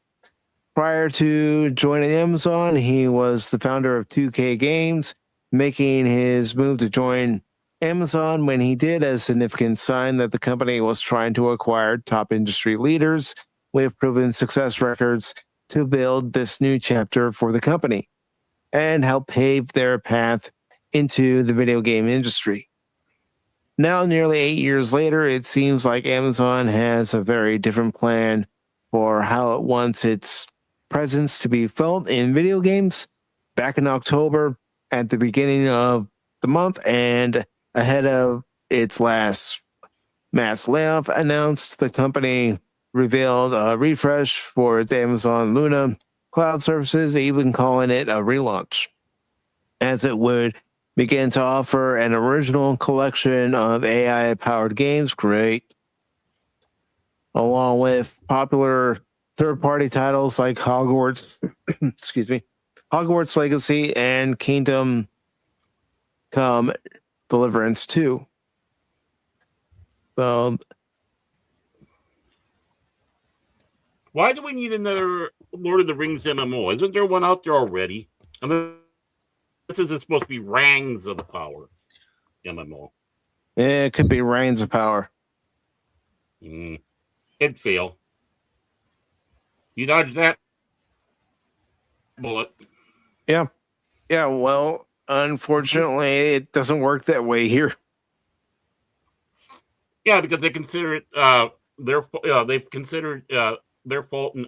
Prior to joining Amazon, he was the founder of 2K Games, making his move to join Amazon when he did, a significant sign that the company was trying to acquire top industry leaders with proven success records to build this new chapter for the company and help pave their path into the video game industry. Now, nearly 8 years later, it seems like Amazon has a very different plan for how it wants its presence to be felt in video games. Back in October, at the beginning of the month, and ahead of its last mass layoff announced, the company revealed a refresh for its Amazon Luna cloud services, even calling it a relaunch, as it would begin to offer an original collection of AI-powered games, great, along with popular third-party titles like Hogwarts, excuse me, Hogwarts Legacy and Kingdom Come Deliverance 2. So, why do we need another Lord of the Rings MMO? Isn't there one out there already? I mean, this is supposed to be Rings of the Power MMO. yeah, it could be Reigns of Power. It'd fail. You dodged that bullet. Yeah. Yeah, well, unfortunately, it doesn't work that way here. Yeah, because they consider it they've considered their fault, and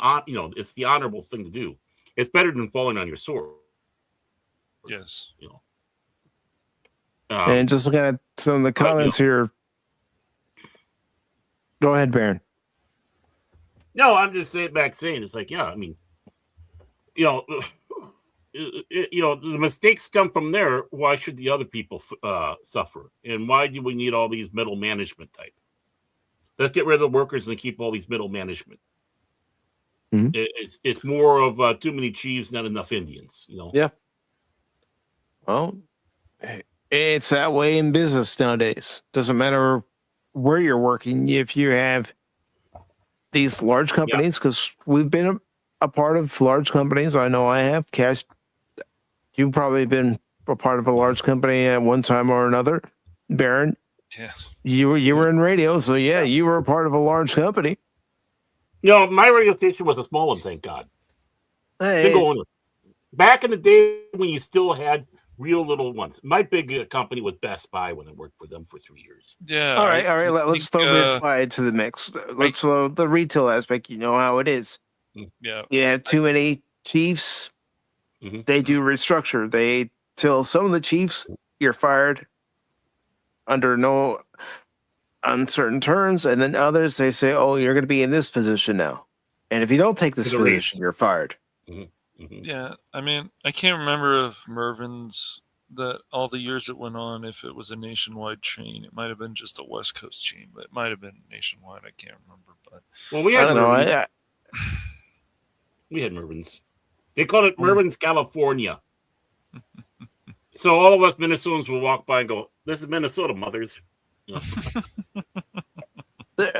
it's the honorable thing to do. It's better than falling on your sword. Yes. And just looking at some of the comments here. Go ahead, Baron. No, I'm just saying it's like, yeah, I mean, the mistakes come from there. Why should the other people suffer? And why do we need all these middle management type? Let's get rid of the workers and keep all these middle management. Mm-hmm. It's more of too many chiefs, not enough Indians. Yeah. Well, it's that way in business nowadays. Doesn't matter where you're working. If you have these large companies, because we've been a part of large companies. I know I have. Cash, you've probably been a part of a large company at one time or another. Baron, yeah, you were in radio, so you were a part of a large company. My radio station was a small one, thank God. Hey. Back in the day when you still had real little ones. My big company was Best Buy when I worked for them for 3 years. Yeah. All right. Let's throw Best Buy into the mix. Let's throw the retail aspect. You know how it is. Yeah. You have too many chiefs. Mm-hmm. They do restructure. They tell some of the chiefs you're fired under no uncertain terms, and then others they say, "Oh, you're going to be in this position now, and if you don't take this position, you're fired." Mm-hmm. Mm-hmm. Yeah, I mean, I can't remember if Mervyn's that all the years it went on, if it was a nationwide chain. It might have been just a West Coast chain, but it might have been nationwide. I can't remember. But we had we had Mervyn's. They called it Mervyn's California. So all of us Minnesotans will walk by and go, "This is Minnesota, mothers."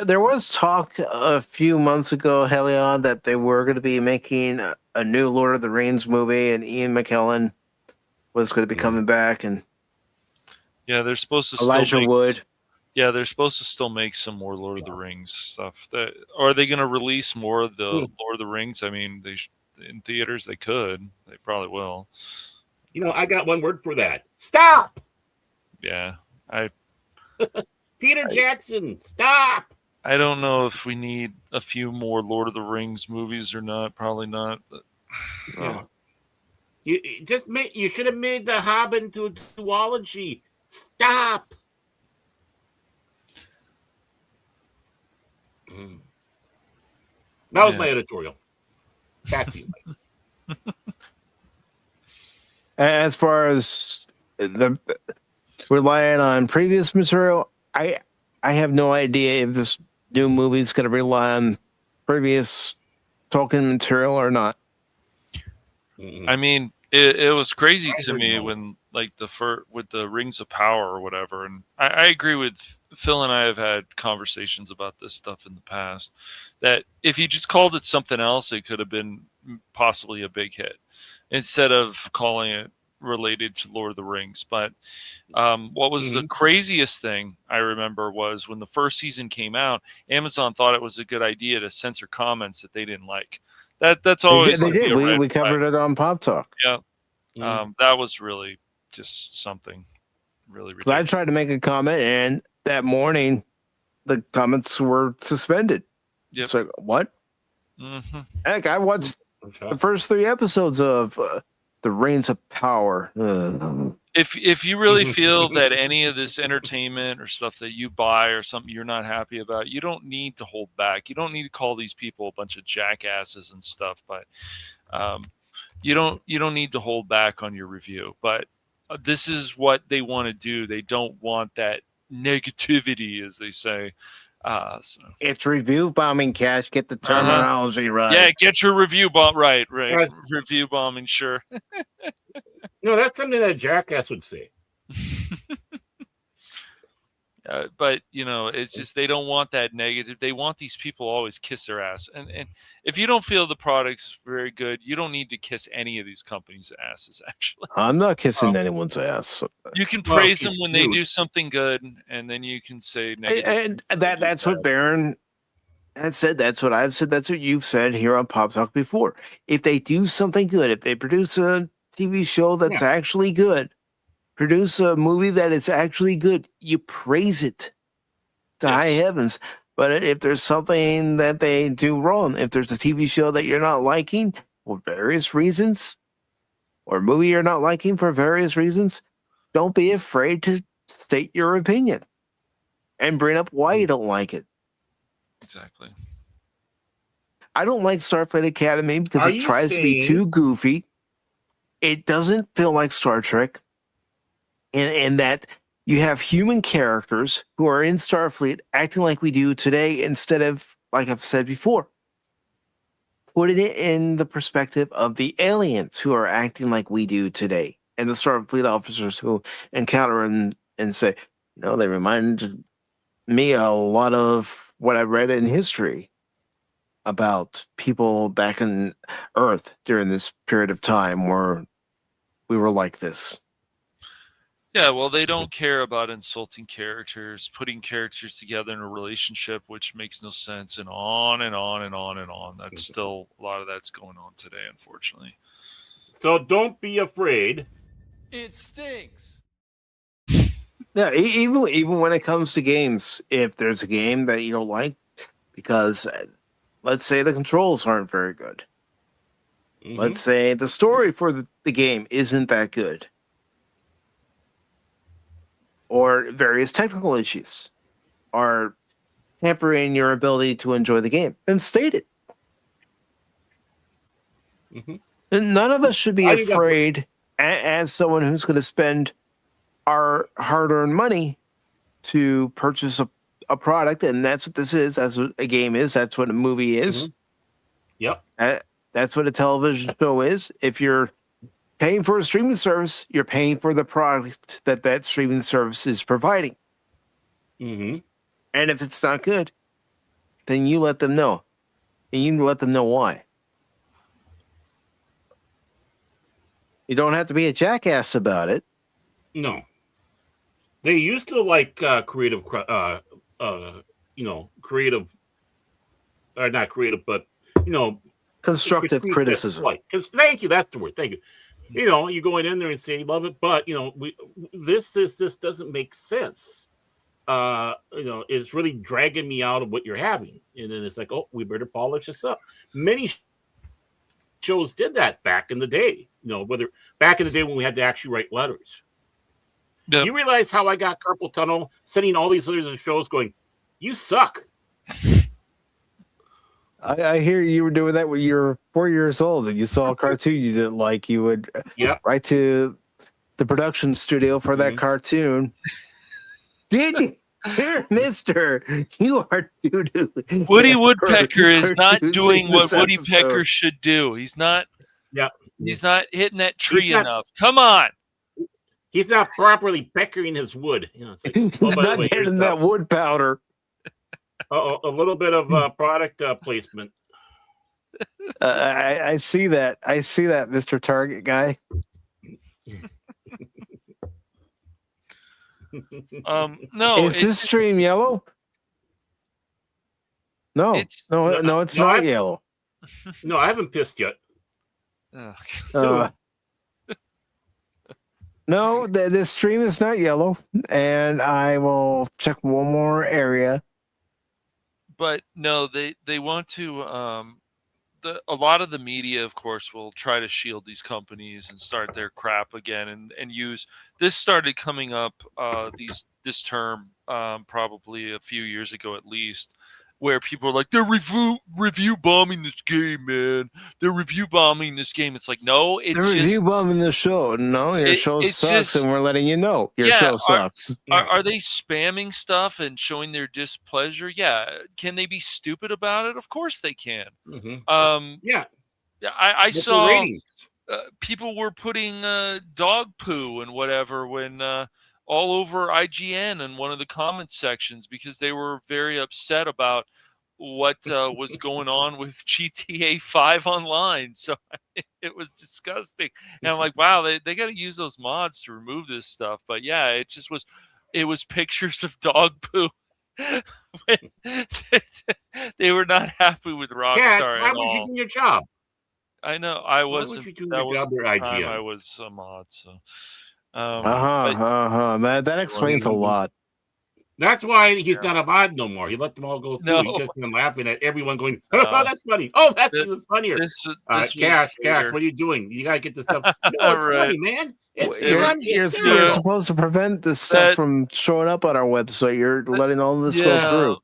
There was talk a few months ago, Helion, that they were going to be making a new Lord of the Rings movie, and Ian McKellen was going to be coming back, and they're supposed to Elijah Wood. Yeah, they're supposed to still make some more Lord of the Rings stuff. Are they going to release more of the Lord of the Rings? I mean, in theaters they could. They probably will. I got one word for that. Stop. Yeah, Peter Jackson, stop. I don't know if we need a few more Lord of the Rings movies or not. Probably not. But, you should have made the Hobbit into a duology. Stop. That was my editorial. Back to you, Mike. As far as the relying on previous material, I have no idea if this new movie is going to rely on previous Tolkien material or not. I mean, it was crazy to me when with the Rings of Power or whatever, and I agree with Phil and I have had conversations about this stuff in the past, that if you just called it something else, it could have been possibly a big hit. Instead of calling it related to Lord of the Rings. But what was the craziest thing I remember was when the first season came out, Amazon thought it was a good idea to censor comments that they didn't like. That's always they did. We covered it on Pop Talk. Yeah. That was really just something really ridiculous. I tried to make a comment, and that morning the comments were suspended. Yep. It's like, what? Heck, I watched the first 3 episodes of The Reigns of Power. If you really feel that any of this entertainment or stuff that you buy or something you're not happy about, you don't need to hold back. You don't need to call these people a bunch of jackasses and stuff, but you don't need to hold back on your review. But this is what they want to do. They don't want that negativity, as they say. So. It's review bombing, Cash. Get the terminology right. Yeah, get your review bomb right. Review bombing, sure. No, that's something that a jackass would say. But it's just they don't want that negative. They want these people always kiss their ass. And if you don't feel the product's very good, you don't need to kiss any of these companies' asses. Actually, I'm not kissing anyone's ass. You can praise them when they do something good, and then you can say negative. And that's what Baron had said. That's what I've said. That's what you've said here on Pop Talk before. If they do something good, if they produce a TV show that's actually good, produce a movie that is actually good, you praise it to high heavens. But if there's something that they do wrong, if there's a TV show that you're not liking for various reasons, or a movie you're not liking for various reasons, don't be afraid to state your opinion and bring up why you don't like it. Exactly. I don't like Starfleet Academy because it tries to be too goofy. It doesn't feel like Star Trek. And that you have human characters who are in Starfleet acting like we do today instead of, like I've said before, putting it in the perspective of the aliens who are acting like we do today, and the Starfleet officers who encounter and say, they remind me a lot of what I read in history about people back in Earth during this period of time where we were like this. Yeah, well, they don't care about insulting characters, putting characters together in a relationship, which makes no sense, and on and on and on and on. That's still a lot of that's going on today, unfortunately. So don't be afraid. It stinks. Yeah, even when it comes to games, if there's a game that you don't like, because let's say the controls aren't very good. Let's say the story for the game isn't that good. Or various technical issues are hampering your ability to enjoy the game, then state it. And none of us should be afraid, as someone who's going to spend our hard-earned money to purchase a product, and that's what this is. That's what a game is. That's what a movie is. Yep. That's what a television show is. If you're paying for a streaming service, you're paying for the product that streaming service is providing. And if it's not good, then you let them know. And you let them know why. You don't have to be a jackass about it. No. They used to like creative, not creative, but, constructive criticism. Thank you. That's the word. Thank you. You going in there and say you love it, but this doesn't make sense. It's really dragging me out of what you're having, and then it's like, oh, we better polish this up. Many shows did that back in the day. Whether back in the day when we had to actually write letters. Yep. You realize how I got carpal tunnel sending all these other shows going, you suck. I hear you were doing that when you were 4 years old and you saw a cartoon you didn't like. You would write to the production studio for that cartoon. Did you? Dear mister, you are doo-doo. Woody Woodpecker is not doing what Woody Pecker should do. He's not. Yeah. He's not hitting that tree enough. Come on. He's not properly peckering his wood. It's like, he's not getting that wood powder. A little bit of product placement. I see that. I see that, Mr. Target guy. No, Is this stream yellow? No, It's- no, it's not yellow. No, I haven't pissed yet. No, the stream is not yellow, and I will check one more area. But no, they want to. A lot of the media, of course, will try to shield these companies and start their crap again, and use this started coming up this term probably a few years ago at least, where people are like, they're review bombing this game, man. They're review bombing this game. It's like, no, it's They're review bombing the show. No, your show sucks, and we're letting you know your show sucks. Are they spamming stuff and showing their displeasure? Yeah. Can they be stupid about it? Of course they can. Mm-hmm. Yeah. I saw people were putting dog poo and whatever when all over IGN in one of the comments sections because they were very upset about what was going on with GTA 5 online. So it was disgusting. And I'm like, wow, they got to use those mods to remove this stuff. But yeah, it was pictures of dog poo. They were not happy with Rockstar at all. Why was you doing your job? I know. I wasn't. That was the time I was a mod, so. That explains a lot. That's why he's not a mod no more. He let them all go through. He's just been laughing at everyone going, "Oh, that's funny. Oh, that's even funnier." Cash, what are you doing? You gotta get this stuff. No, it's funny, man. You're supposed to prevent this stuff from showing up on our website. You're letting all this go through.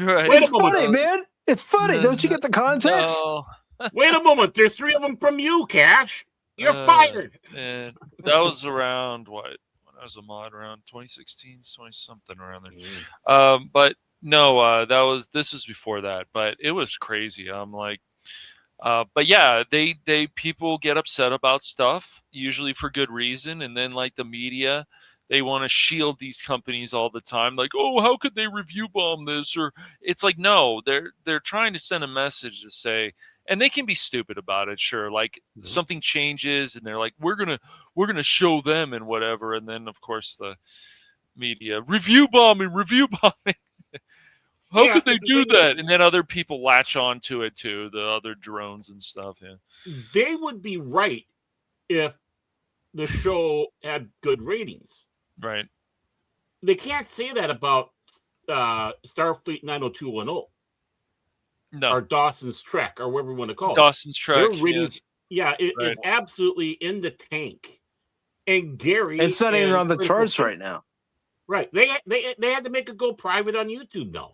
Right. It's funny, man. It's funny. Don't you get the context? No. Wait a moment. There's 3 of them from you, Cash. You're fired. And that was around what? When I was a mod, around 2016, 20 something around there. But no, this was before that. But it was crazy. I'm like, but yeah, they people get upset about stuff usually for good reason, and then like the media, they want to shield these companies all the time. Like, oh, how could they review bomb this? Or it's like, no, they're trying to send a message to say. And they can be stupid about it, sure. Like something changes, and they're like, "We're gonna show them and whatever." And then, of course, the media review bombing. How could they do that? And then other people latch on to it too. The other drones and stuff. Yeah, they would be right if the show had good ratings. Right. They can't say that about Starfleet 90210. No. Or Dawson's Trek, or whatever we want to call it. Dawson's Trek. Ratings, it is absolutely in the tank. And Gary, it's not even on the charts right now. Right? They had to make it go private on YouTube now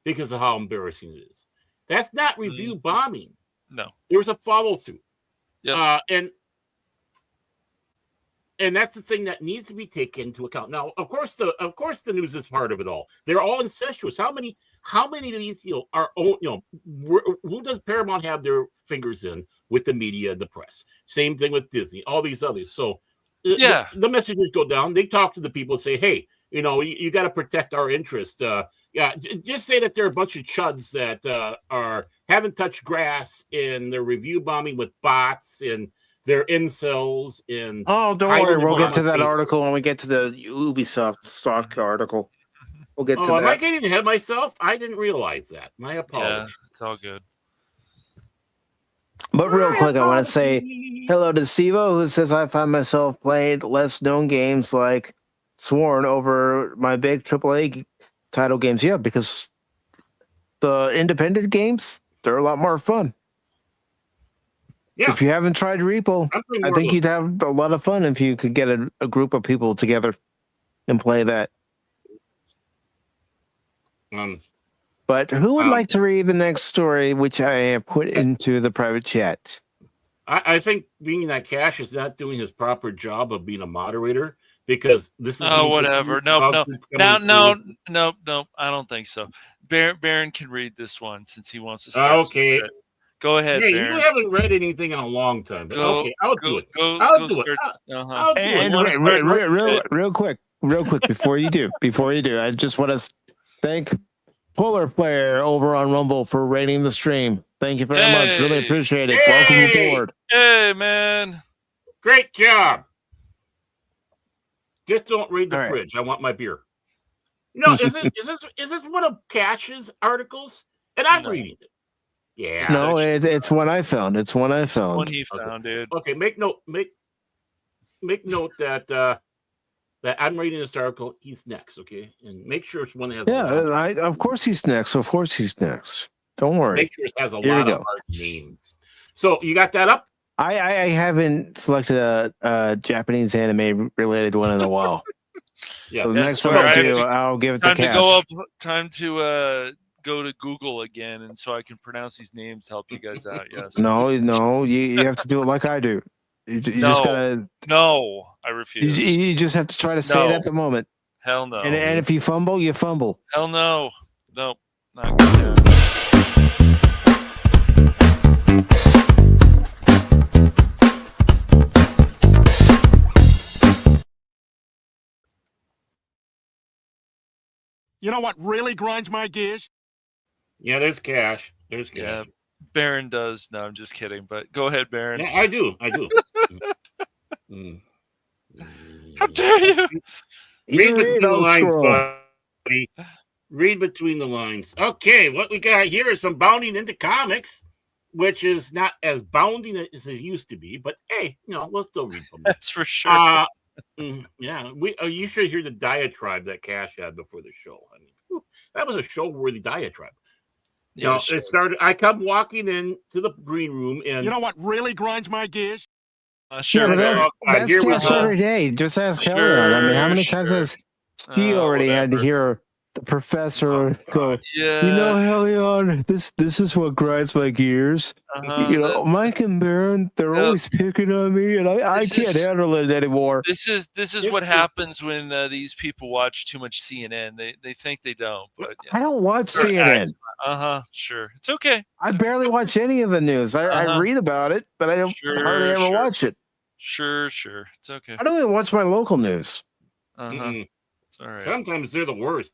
because of how embarrassing it is. That's not review bombing. No, there was a follow through. Yeah, and that's the thing that needs to be taken into account. Now, of course, the news is part of it all. They're all incestuous. How many of these, who does Paramount have their fingers in with the media and the press? Same thing with Disney, all these others. So, the messages go down. They talk to the people, say, hey, you got to protect our interest. Just say that they're a bunch of chuds that haven't touched grass and they're review bombing with bots and they're incels. And don't worry, we'll get to that article when we get to the Ubisoft stock article. We'll get to that. Am I getting ahead of myself? I didn't realize that. My apologies. Yeah, it's all good. But real quick, I want to say hello to Stevo, who says I find myself playing less known games like Sworn over my big AAA title games. Yeah, because the independent games, they're a lot more fun. Yeah. If you haven't tried Repo, I think you'd have a lot of fun if you could get a group of people together and play that. But who would like to read the next story, which I have put into the private chat? I think being that Cash is not doing his proper job of being a moderator because this is whatever. No. I don't think so. Baron can read this one since he wants to start. Okay. Go ahead. Hey, Baron. You haven't read anything in a long time. Okay, I'll do it. I'll do it. Real quick, before you do, I just want to thank Polar Player over on Rumble for rating the stream. Thank you very much. Really appreciate it. Welcome aboard. Hey, man. Great job. Just don't read the All right. fridge. I want my beer. No, is this one of Cash's articles? And I'm reading it. Yeah. No, it's one I found. It's one I One found. he found, dude. Okay, make note that that I'm reading this article. He's next, okay? And make sure it's one that has Yeah, of course he's next. Of course he's next. Don't worry. make sure it has a Here we lot go. of hard names. So you got that up? I haven't selected a Japanese anime related one in a while. Yeah. So the That's next one where I I have do, to- I'll give it to Time to Cash. go up. Time to go to Google again, and so I can pronounce these names to help you guys out. Yes. No, you have to do it like I do. You just No. gotta. No, I You, refuse. you just have to try to say it No. at the moment. Hell no. And if you fumble, you fumble. Hell no. Nope. Not good. You know what really grinds my gears? Yeah, there's Cash. There's Cash. Yeah. Baron does. No, I'm just kidding. But go ahead, Baron. Yeah, I do. Mm. How dare you? Read between the I'll lines, scroll. buddy. Read between the lines. Okay, what we got here is from Bounding into Comics, which is not as bounding as it used to be, but hey, we'll still read from it. That's for sure. Yeah, you should hear the diatribe that Cash had before the show. I mean, whew, that was a show-worthy diatribe. Sure. It started. I come walking in to the green room, and You know what really grinds my gears? Sure. Yeah, but Baron. that's here we Cash go. every day. Just ask Helion. I mean, how many times Sure. has he already had to Whatever. hear the professor go, Yeah. you know, Helion, this is what grinds my gears. uh-huh, Mike and Baron, they're Yep. always picking on me, and I This can't is- handle it anymore. This is what happens when these people watch too much CNN. They think they don't, but I don't watch CNN. sure, it's okay. I barely watch any of the news. I Uh-huh. read about it, but I don't hardly ever Sure. watch it. Sure, it's okay. I don't even watch my local news. mm-mm. It's all right. Sometimes they're the worst,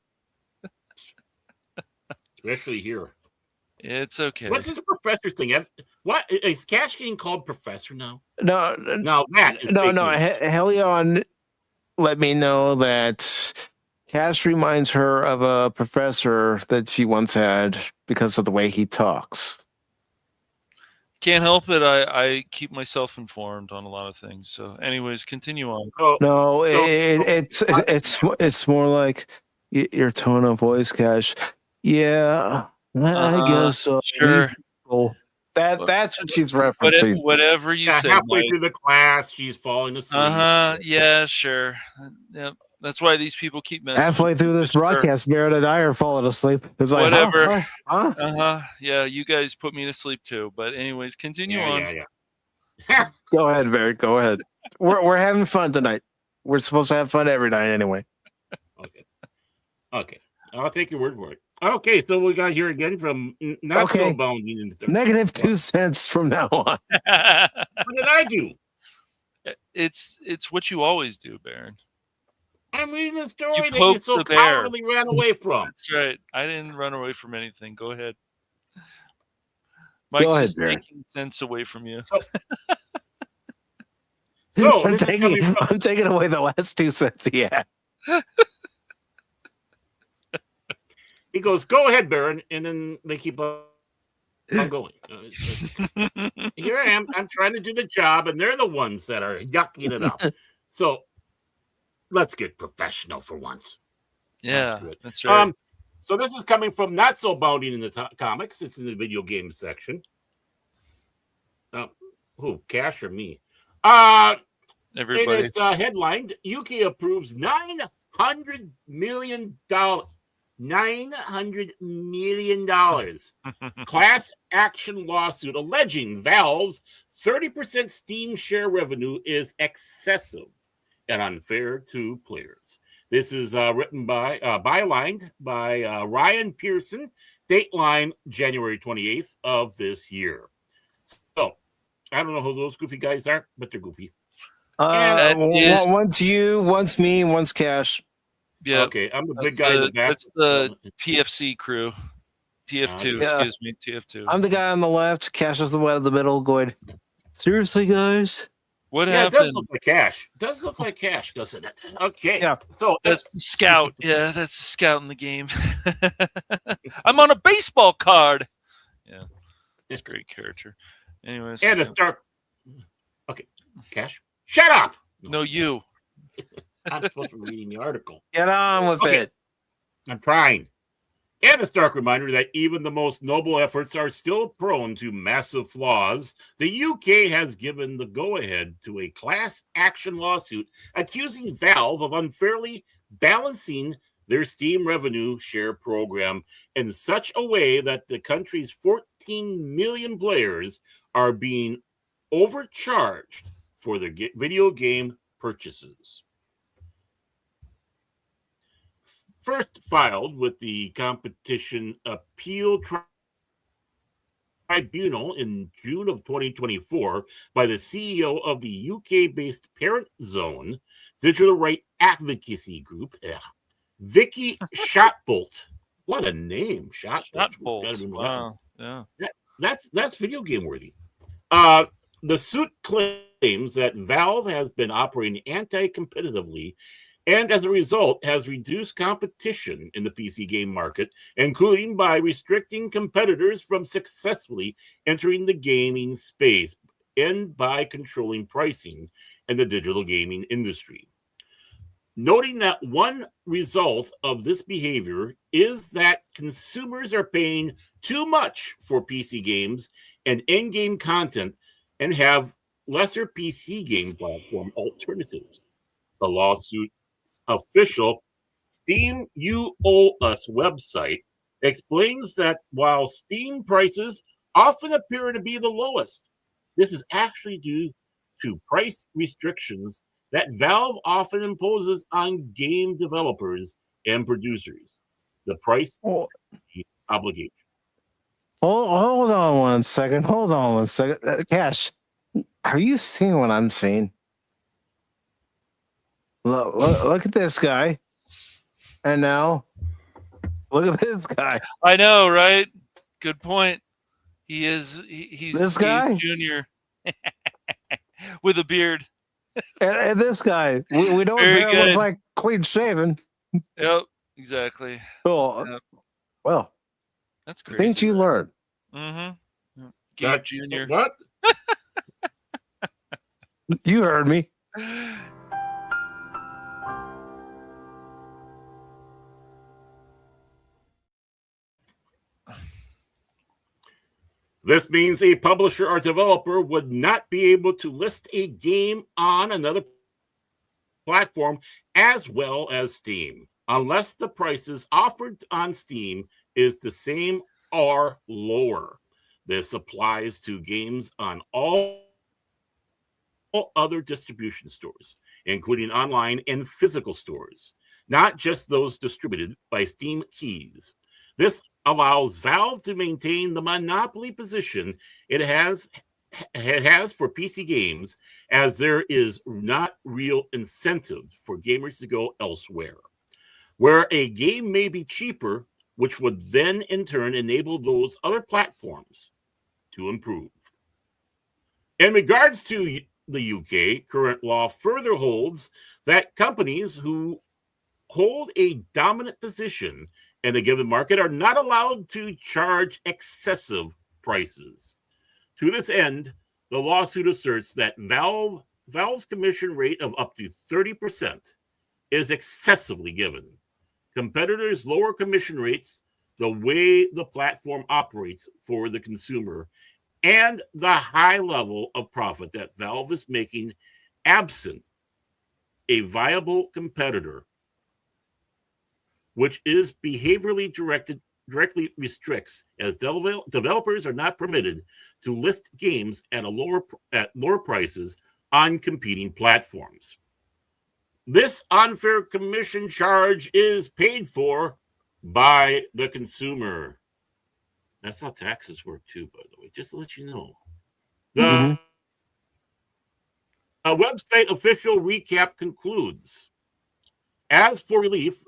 especially here. It's okay. What's this professor thing? What is Cash getting called professor now? No, Now that is no. fake news. Helion let me know that Cash reminds her of a professor that she once had because of the way he talks. Can't help it. I keep myself informed on a lot of things. So, anyways, continue on. So, No, So- it's more like your tone of voice, Cash. Yeah, I guess so. Sure. That's what she's referencing. Whatever you yeah, say. halfway Mike. through the class, she's falling asleep. Yeah, sure. Yep. That's why these people keep messaging. Halfway through this Sure. broadcast, Baron and I are falling asleep. It's like, Whatever. huh? Yeah, you guys put me to sleep too. But anyways, continue on. Yeah. Go ahead, Barry. Go ahead. We're having fun tonight. We're supposed to have fun every night anyway. Okay. I'll take your word for it. Okay, so we got here again from not so Okay. bounding in the Negative 2 cents from now on. What did I do? It's what you always do, Baron. I'm reading a story You that you poked so the bear. cowardly ran away from. That's right. I didn't run away from anything. Go ahead. Mike's ahead, just Barry. taking sense away from you. So I'm this is coming from, taking away the last 2 cents he had. he goes, "Go ahead, Baron," and then they keep on going. Here I am. I'm trying to do the job, and they're the ones that are yucking it up. So let's get professional for once. Yeah, good. that's right. So this is coming from not so bounding in the comics. It's in the video game section. Who, Cash or me? It Everybody. is headlined: UK approves $900 million. $900 million class action lawsuit alleging Valve's 30% Steam share revenue is excessive and unfair to players. This is written by, bylined by Ryan Pearson, Dateline, January 28th of this year. So, I don't know who those goofy guys are, but they're goofy. Once you, once me, once Cash. Yeah. Okay, I'm the big guy in the back. That's the TFC crew. TF2, Yeah. excuse me. TF2. I'm the guy on the left. Cash is the one in the middle going, seriously, guys? What Yeah, it happened? does look like cash. It does look like cash, doesn't it? Okay. Yeah. So That's the scout. Yeah, that's the scout in the game. I'm on a baseball card. Yeah, it's a great character. Anyways, and a start. Okay, cash. Shut up. no, you. I'm supposed to be reading the article. Get on with Okay. it. I'm trying. And a stark reminder that even the most noble efforts are still prone to massive flaws. The UK has given the go-ahead to a class action lawsuit accusing Valve of unfairly balancing their Steam revenue share program in such a way that the country's 14 million players are being overcharged for their video game purchases. First filed with the Competition Appeal Tribunal in June of 2024 by the CEO of the UK-based Parent Zone digital right advocacy group, Vicky Shotbolt. What a name, Shotbolt. Shotbolt. Wow. Yeah. That's video game worthy. The suit claims that Valve has been operating anti-competitively and as a result has reduced competition in the PC game market, including by restricting competitors from successfully entering the gaming space and by controlling pricing in the digital gaming industry. Noting that one result of this behavior is that consumers are paying too much for PC games and in-game content and have lesser PC game platform alternatives. The lawsuit official Steam You Owe Us website explains that while Steam prices often appear to be the lowest, this is actually due to price restrictions that Valve often imposes on game developers and producers. The price obligation. Hold on one second. Hold on one second. Cash, are you seeing what I'm seeing? Look at this guy. And now, look at this guy. I know, right? Good point. He's This guy? Junior with a beard. And this guy. We don't Very care what's good. like clean shaven. Yep, exactly. Oh, Yep. well, That's crazy. things you learn. Mm-hmm. Gabe Junior. What? You heard me. This means a publisher or developer would not be able to list a game on another platform as well as Steam, unless the prices offered on Steam is the same or lower. This applies to games on all other distribution stores, including online and physical stores, not just those distributed by Steam keys. This allows Valve to maintain the monopoly position it has for PC games, as there is not real incentive for gamers to go elsewhere, where a game may be cheaper, which would then in turn enable those other platforms to improve. In regards to the UK, current law further holds that companies who hold a dominant position in a given market are not allowed to charge excessive prices. To this end, the lawsuit asserts that Valve's commission rate of up to 30% is excessively given. Competitors lower commission rates the way the platform operates for the consumer and the high level of profit that Valve is making absent a viable competitor, which is behaviorally directly restricts, as developers are not permitted to list games at lower prices on competing platforms. This unfair commission charge is paid for by the consumer. That's how taxes work too, by the way, just to let you know. The website official recap concludes. As for relief,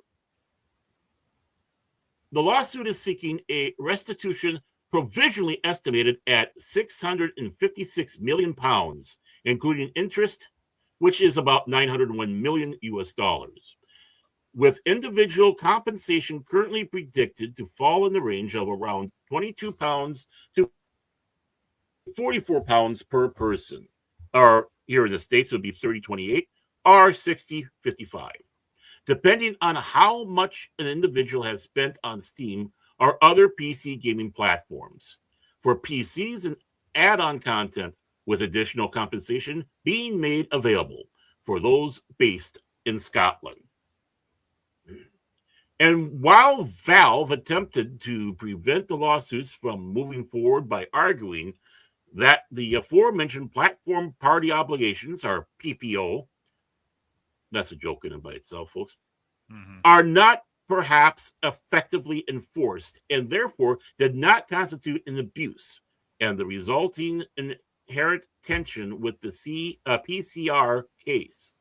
the lawsuit is seeking a restitution provisionally estimated at £656 million including interest, which is about $901 million US, with individual compensation currently predicted to fall in the range of around 22 pounds to 44 pounds per person. Or here in the States, it would be 30-28 or 60-55, depending on how much an individual has spent on Steam or other PC gaming platforms. For PCs and add-on content, with additional compensation being made available for those based in Scotland. And while Valve attempted to prevent the lawsuits from moving forward by arguing that the aforementioned platform party obligations, or PPO, that's a joke in and by itself, folks, are not perhaps effectively enforced and therefore did not constitute an abuse, and the resulting inherent tension with the PCR case.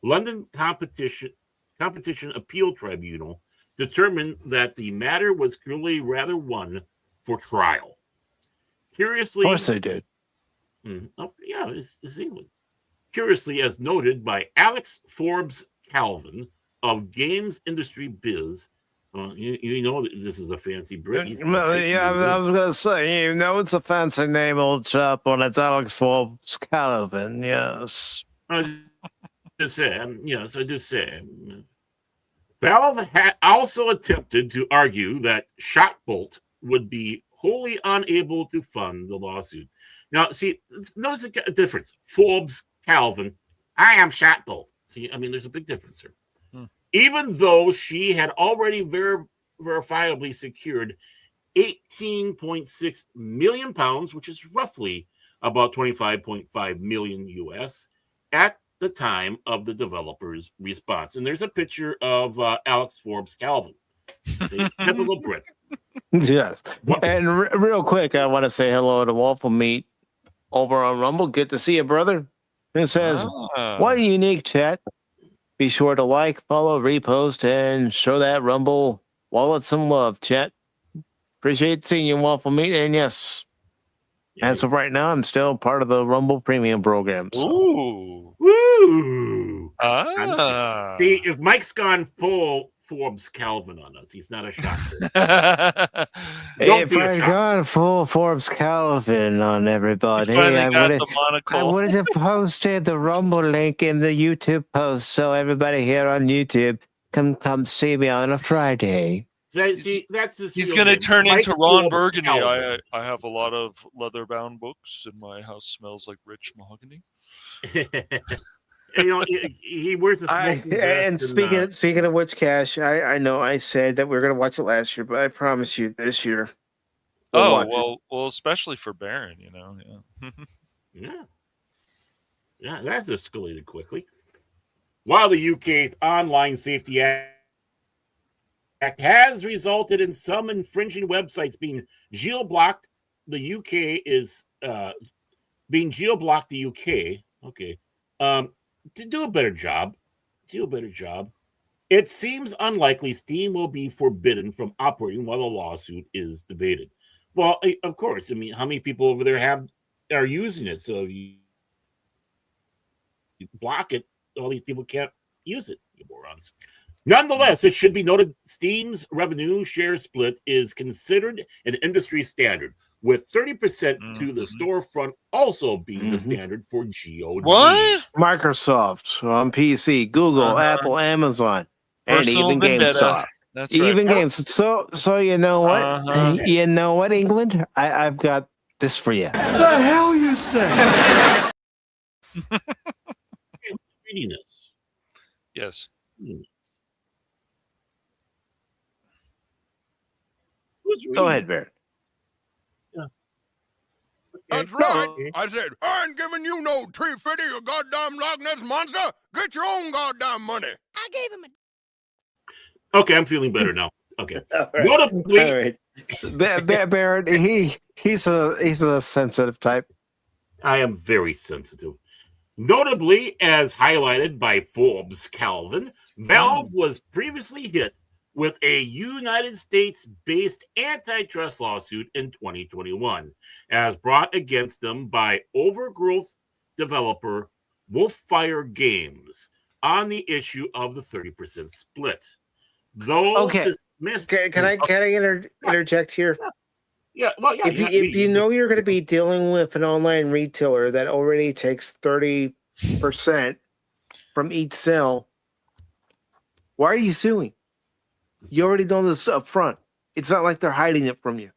London Competition Appeal Tribunal determined that the matter was clearly rather one for trial. Curiously, Of course they did. It's England. Curiously, as noted by Alex Forbes Calvin of Games Industry Biz, you know this is a fancy Brit. I was going to say, it's a fancy name, old chap, when it's Alex Forbes Calvin, yes. I just say. Valve had also attempted to argue that Shotbolt would be wholly unable to fund the lawsuit. Now, see, notice the difference. Forbes, Calvin, I am Shotbolt. See, I mean, there's a big difference here. Even though she had already verifiably secured 18.6 million pounds, which is roughly about 25.5 million US, at the time of the developer's response. And there's a picture of Alex Forbes Calvin. See, typical Brit. Yes. And real quick, I want to say hello to Waffle Meat over on Rumble. Good to see you, brother. It says, what a unique chat. Be sure to like, follow, repost, and show that Rumble wallet some love, chat. Appreciate seeing you, Waffle Meat. And yes, as of right now, I'm still part of the Rumble Premium program. So. Ooh. Woo! Ah. See, if Mike's gone full Forbes Calvin on us, he's not a shotgun. If I got full Forbes Calvin on everybody, I would have posted the Rumble link in the YouTube post so everybody here on YouTube can come see me on a Friday. He's going to turn into Ron Burgundy. I have a lot of leather-bound books, and my house smells like rich mahogany. He wears a smoking vest. And speaking of which, Cash, I know I said that we were going to watch it last year, but I promise you this year. Well, especially for Baron, Yeah, that's escalated quickly. While the UK's Online Safety Act has resulted in some infringing websites being geo-blocked, the UK is being geo-blocked. The UK, okay. To do a better job, it seems unlikely Steam will be forbidden from operating while the lawsuit is debated. Well, of course. I mean, how many people over there are using it? So you block it, all these people can't use it, you morons. Nonetheless, it should be noted Steam's revenue share split is considered an industry standard, with 30% to the storefront also being the standard for GOG. What? Microsoft on PC, Google, Apple, Amazon, and even GameStop. That's right. Even games. So you know what? You know what, England? I've got this for you. The hell you say? Reading this. Yes. Go ahead, Barrett. That's right. I said, I ain't giving you no $350, you goddamn Loch Ness monster. Get your own goddamn money. I gave him a... Okay, I'm feeling better now. Okay. Notably, Barrett, he's a sensitive type. I am very sensitive. Notably, as highlighted by Forbes Calvin, Valve was previously hit with a United States-based antitrust lawsuit in 2021, as brought against them by Overgrowth developer Wolfire Games on the issue of the 30% split. Though dismissed. Can I interject here? Yeah. Well, yeah. If you know you're going to be dealing with an online retailer that already takes 30% from each sale, why are you suing? You already know this up front. It's not like they're hiding it from you.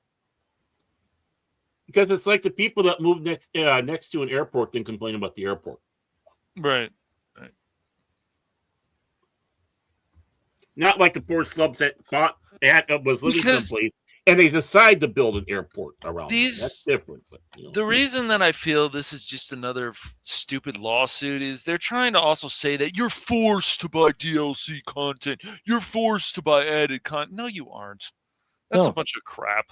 Because it's like the people that move next to an airport then complain about the airport. Right. Not like the poor slubs that was living someplace and they decide to build an airport around them. That's different. But, the reason that I feel this is just another stupid lawsuit is they're trying to also say that you're forced to buy DLC content. You're forced to buy added content. No, you aren't. That's a bunch of crap.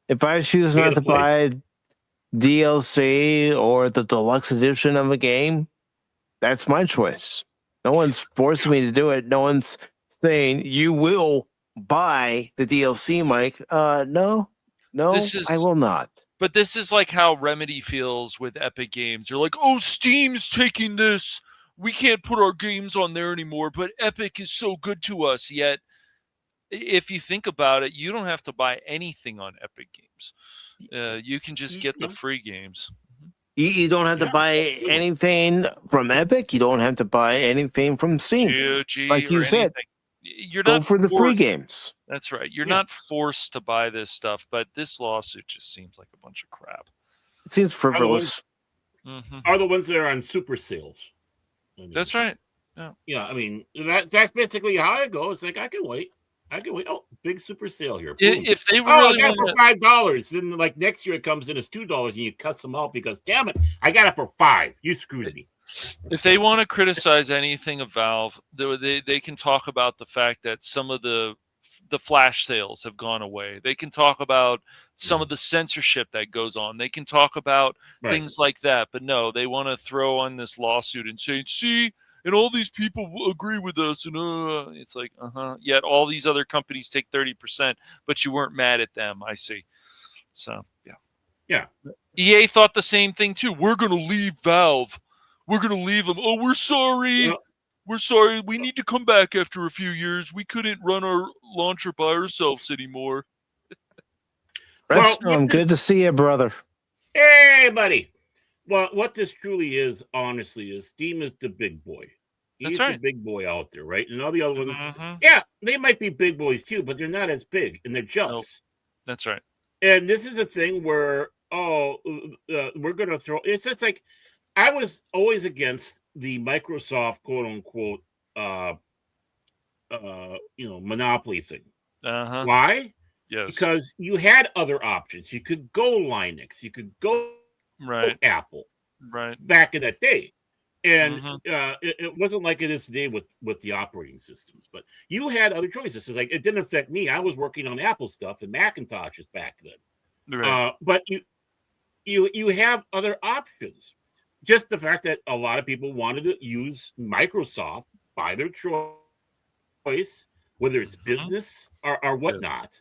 If I choose not to buy DLC or the deluxe edition of a game, that's my choice. No one's forcing me to do it. No one's saying you will buy the DLC, Mike. No, I will not. But this is like how Remedy feels with Epic Games. They're like, oh, Steam's taking this. We can't put our games on there anymore, but Epic is so good to us. Yet, if you think about it, you don't have to buy anything on Epic Games. You can just get the free games. You don't have to buy anything from Epic. You don't have to buy anything from Steam. GOG like you said, you're go not for the free games. That's right. You're not forced to buy this stuff, but this lawsuit just seems like a bunch of crap. It seems frivolous. Are the ones that are on super sales. That's right. Yeah, I mean, that's basically how it goes. Like, I can wait. Oh, big super sale here. If they really I got it for $5, then like next year it comes in as $2, and you cuss them out because damn it, I got it for $5. You screwed me. If they want to criticize anything of Valve, they can talk about the fact that some of the flash sales have gone away. They can talk about some of the censorship that goes on. They can talk about things like that. But no, they want to throw on this lawsuit and say, see, and all these people agree with us. And it's like, yet all these other companies take 30%, but you weren't mad at them. I see. So, yeah. EA thought the same thing, too. We're going to leave Valve. We're going to leave them. Oh, we're sorry. Well, we're sorry. We need to come back after a few years. We couldn't run our launcher by ourselves anymore. Redstone, good to see you, brother. Hey, buddy. Well, what this truly is, honestly, is Steam is the big boy. He's the big boy out there, right? And all the other ones, they might be big boys too, but they're not as big, and they're jealous. Nope. That's right. And this is a thing where, we're going to throw... It's just like, I was always against the Microsoft, quote-unquote, monopoly thing. Why? Yes. Because you had other options. You could go Linux. You could go Apple. Right. Back in that day. And it wasn't like it is today with the operating systems. But you had other choices. So like, it didn't affect me. I was working on Apple stuff and Macintoshes back then. Right. But you have other options. Just the fact that a lot of people wanted to use Microsoft by their choice, whether it's business or whatnot.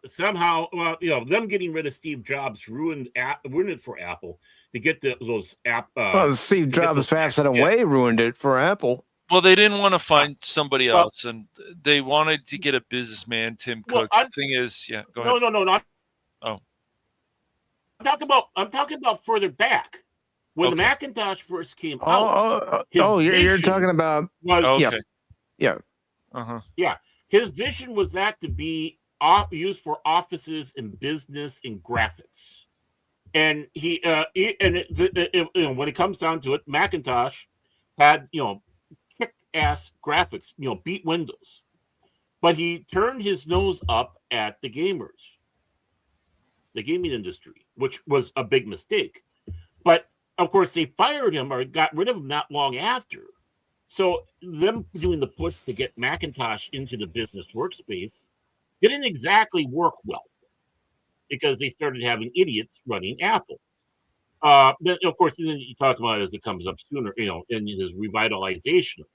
Somehow, them getting rid of Steve Jobs ruined it for Apple to get those app. Steve Jobs passing away ruined it for Apple. Well, they didn't want to find somebody else, and they wanted to get a businessman, Tim Cook. The thing is, go ahead. No. I'm talking about further back when the Macintosh first came out. You're talking about His vision was that to be used for offices and business and graphics, and when it comes down to it, Macintosh had kick-ass graphics, beat Windows, but he turned his nose up at the gaming industry, which was a big mistake. But of course, they fired him or got rid of him not long after. So them doing the push to get Macintosh into the business workspace didn't exactly work well because they started having idiots running Apple. Then of course, then you talk about it as it comes up sooner, in his revitalization.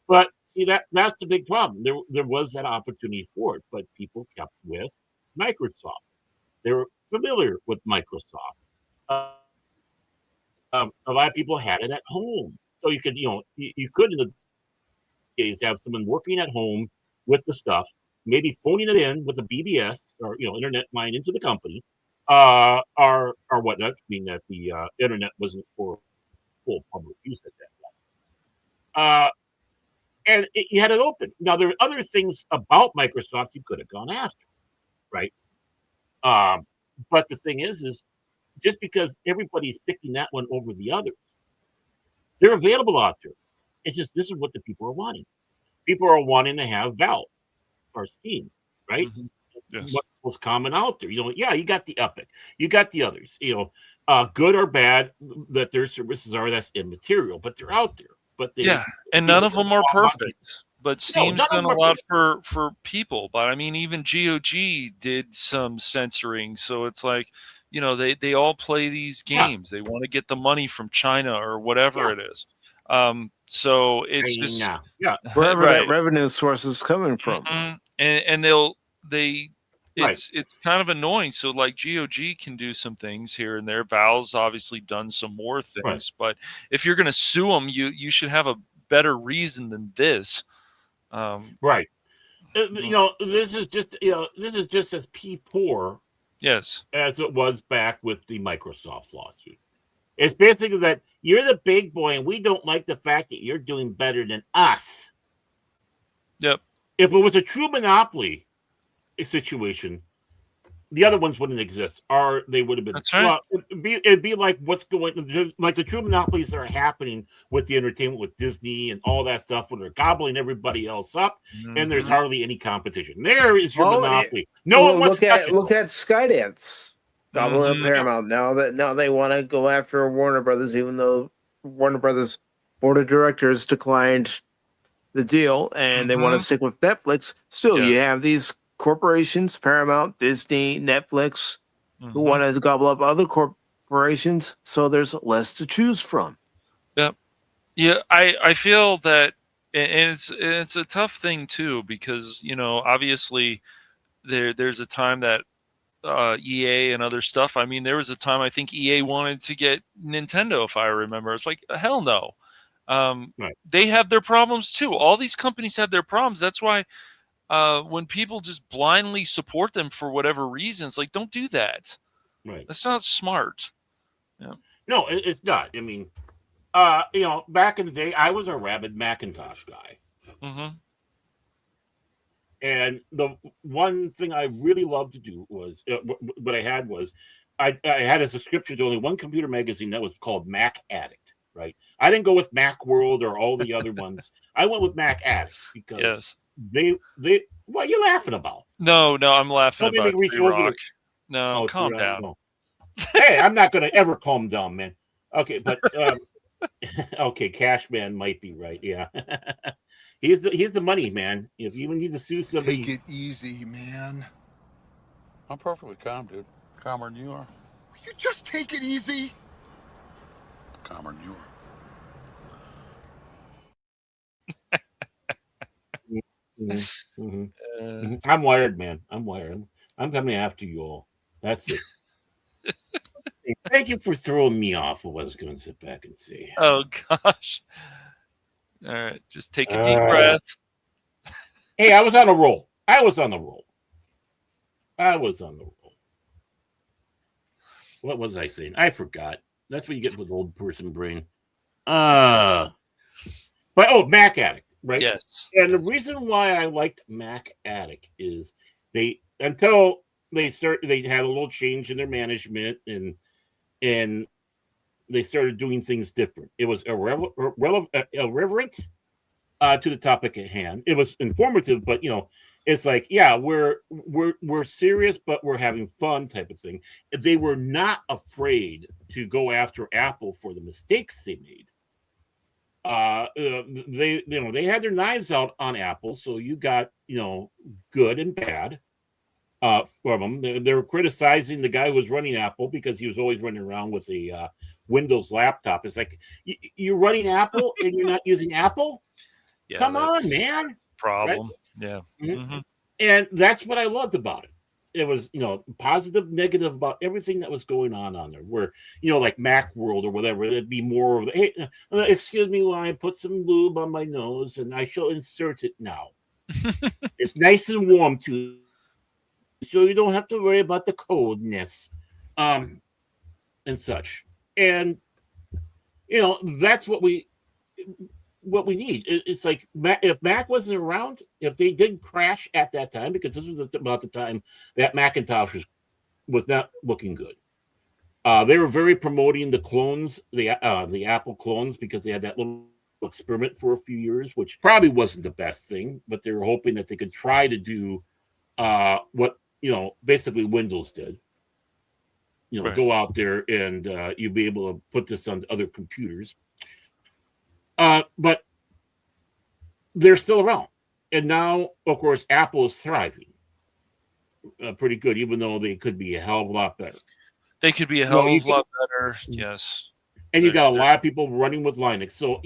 But see, that's the big problem. There was that opportunity for it, but people kept with Microsoft. They were familiar with Microsoft. a lot of people had it at home, so you could, you could in the days have someone working at home with the stuff, maybe phoning it in with a BBS or internet line into the company, or whatnot, being that the internet wasn't for full public use at that time. And you had it open. Now there are other things about Microsoft you could have gone after, right? But the thing is just because everybody's picking that one over the others, they're available out there. It's just this is what the people are wanting. People are wanting to have Valve or Steam, right? Mm-hmm. Yes. What's most common out there? Yeah, you got the Epic, you got the others. Good or bad that their services are, that's immaterial, but they're out there. But and none of them are perfect. But Steam's done a lot perfect. for people. But I mean, even GOG did some censoring, so it's like, they all play these games. They want to get the money from China or whatever it is. So it's just wherever that revenue source is coming from. Mm-hmm. And it's kind of annoying. So like GOG can do some things here and there. Valve's obviously done some more things, but if you're going to sue them, you should have a better reason than this. Right. This is just as poor. Yes. As it was back with the Microsoft lawsuit. It's basically that you're the big boy and we don't like the fact that you're doing better than us. Yep. If it was a true monopoly situation, the other ones wouldn't exist, or they would have been. That's right. Well, it'd be like what's going, like the true monopolies that are happening with the entertainment, with Disney and all that stuff, when they're gobbling everybody else up, and there's hardly any competition. There is your monopoly. No one wants to touch it. Look at Skydance, gobbling up Paramount. Now they want to go after Warner Brothers, even though Warner Brothers board of directors declined the deal, and they want to stick with Netflix. Still, you have these corporations, Paramount, Disney, Netflix, who want to gobble up other corporations, so there's less to choose from. Yep. Yeah, I feel that, and it's a tough thing too, because obviously there's a time that EA and other stuff. I mean, there was a time I think EA wanted to get Nintendo, if I remember. It's like, hell no. They have their problems too. All these companies have their problems. That's why when people just blindly support them for whatever reasons, like, don't do that. Right. That's not smart. Yeah. No, it's not. I mean, back in the day, I was a rabid Macintosh guy. Mm-hmm. And the one thing I really loved to do was, what I had was, I had a subscription to only one computer magazine that was called Mac Addict, right? I didn't go with Mac World or all the other ones. I went with Mac Addict because they what are you laughing about? No, I'm laughing about they reach over No, calm down. No. Hey, I'm not going to ever calm down, man. Okay, but okay, Cashman might be right. Yeah. He's the money man. If you need to sue somebody, take it easy, man. I'm perfectly calm, dude. Calmer than you are. Will you just take it easy? Calmer than you are. I'm wired, man. I'm wired. I'm coming after you all. That's it. Hey, thank you for throwing me off of what I was going to sit back and say. Oh gosh. All right, just take a deep breath. Hey, I was on a roll. What was I saying? I forgot. That's what you get with old person brain. Mac Addict, right? Yes. And the reason why I liked Mac Addict is they had a little change in their management and they started doing things different. It was irreverent to the topic at hand. It was informative, but it's like, yeah, we're serious, but we're having fun type of thing. They were not afraid to go after Apple for the mistakes they made. They had their knives out on Apple, so you got good and bad from them. They were criticizing the guy who was running Apple because he was always running around with a Windows laptop. It's like, you're running Apple and you're not using Apple? Yeah, come on, man. Problem. Right? Yeah. Mm-hmm. And that's what I loved about it. it was, positive, negative about everything that was going on there. Where, like Macworld or whatever, it'd be more of the, hey, excuse me while I put some lube on my nose and I shall insert it now. It's nice and warm too, so you don't have to worry about the coldness, and such. And that's what we need. It's like if Mac wasn't around, if they did crash at that time, because this was about the time that Macintosh was not looking good. They were very promoting the clones, the Apple clones, because they had that little experiment for a few years, which probably wasn't the best thing, but they were hoping that they could try to do what basically Windows did. Right. Go out there and you'll be able to put this on other computers. But they're still around. And now, of course, Apple is thriving pretty good, even though they could be a hell of a lot better. They could be a hell of a lot better, yes. And you got a lot of people running with Linux. So,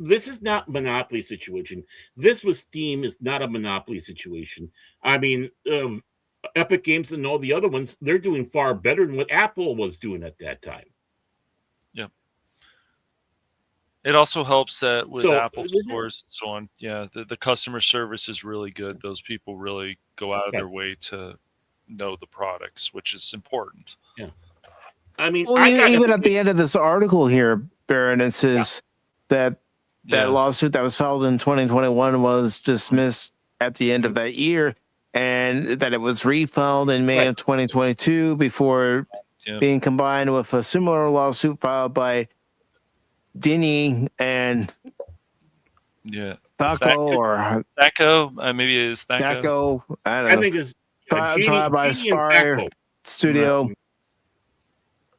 this is not a monopoly situation. This with Steam is not a monopoly situation. I mean, Epic Games and all the other ones, they're doing far better than what Apple was doing at that time. Yep. It also helps that with Apple stores and so on, the customer service is really good. Those people really go out of their way to know the products, which is important. Yeah. I mean, even at the end of this article here, Baron, it says that lawsuit that was filed in 2021 was dismissed at the end of that year, and that it was refiled in May of 2022 before being combined with a similar lawsuit filed by Denny and Thaco, maybe it is Thaco. I don't know. I think it's trial by Aspire Studio,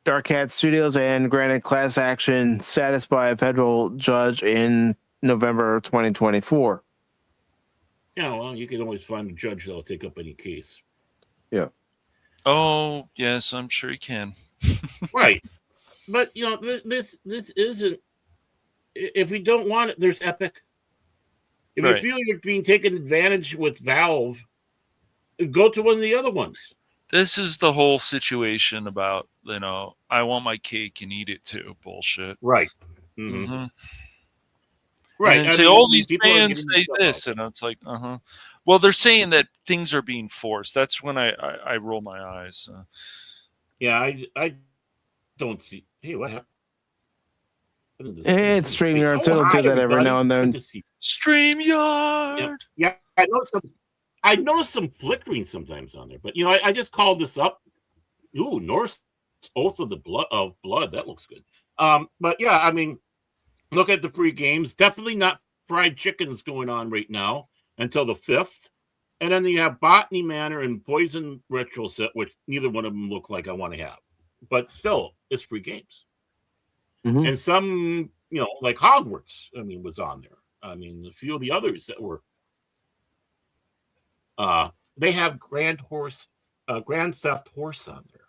Dark Cat Studios, and granted class action status by a federal judge in November 2024. Yeah, well, you can always find a judge that'll take up any case. Yeah. Oh, yes, I'm sure you can. Right. But, this isn't... If you don't want it, there's Epic. If you feel you're being taken advantage with Valve, go to one of the other ones. This is the whole situation about, I want my cake and eat it too bullshit. Right. Mm-hmm. Right. And say, all these fans say this, and it's like, Well, they're saying that things are being forced. That's when I roll my eyes. Yeah, I don't see. Hey, what happened? It's StreamYard, so it'll do that every now and then. StreamYard! Yeah, I noticed some flickering sometimes on there, but I just called this up. Ooh, Norse Oath of the Blood. That looks good. But yeah, I mean, look at the free games. Definitely not fried chickens going on right now until the 5th. And then you have Botany Manor and Poison Retro Set, which neither one of them look like I want to have. But still, it's free games. Mm-hmm. And some, like Hogwarts, was on there. A few of the others that were they have Grand Theft Horse on there.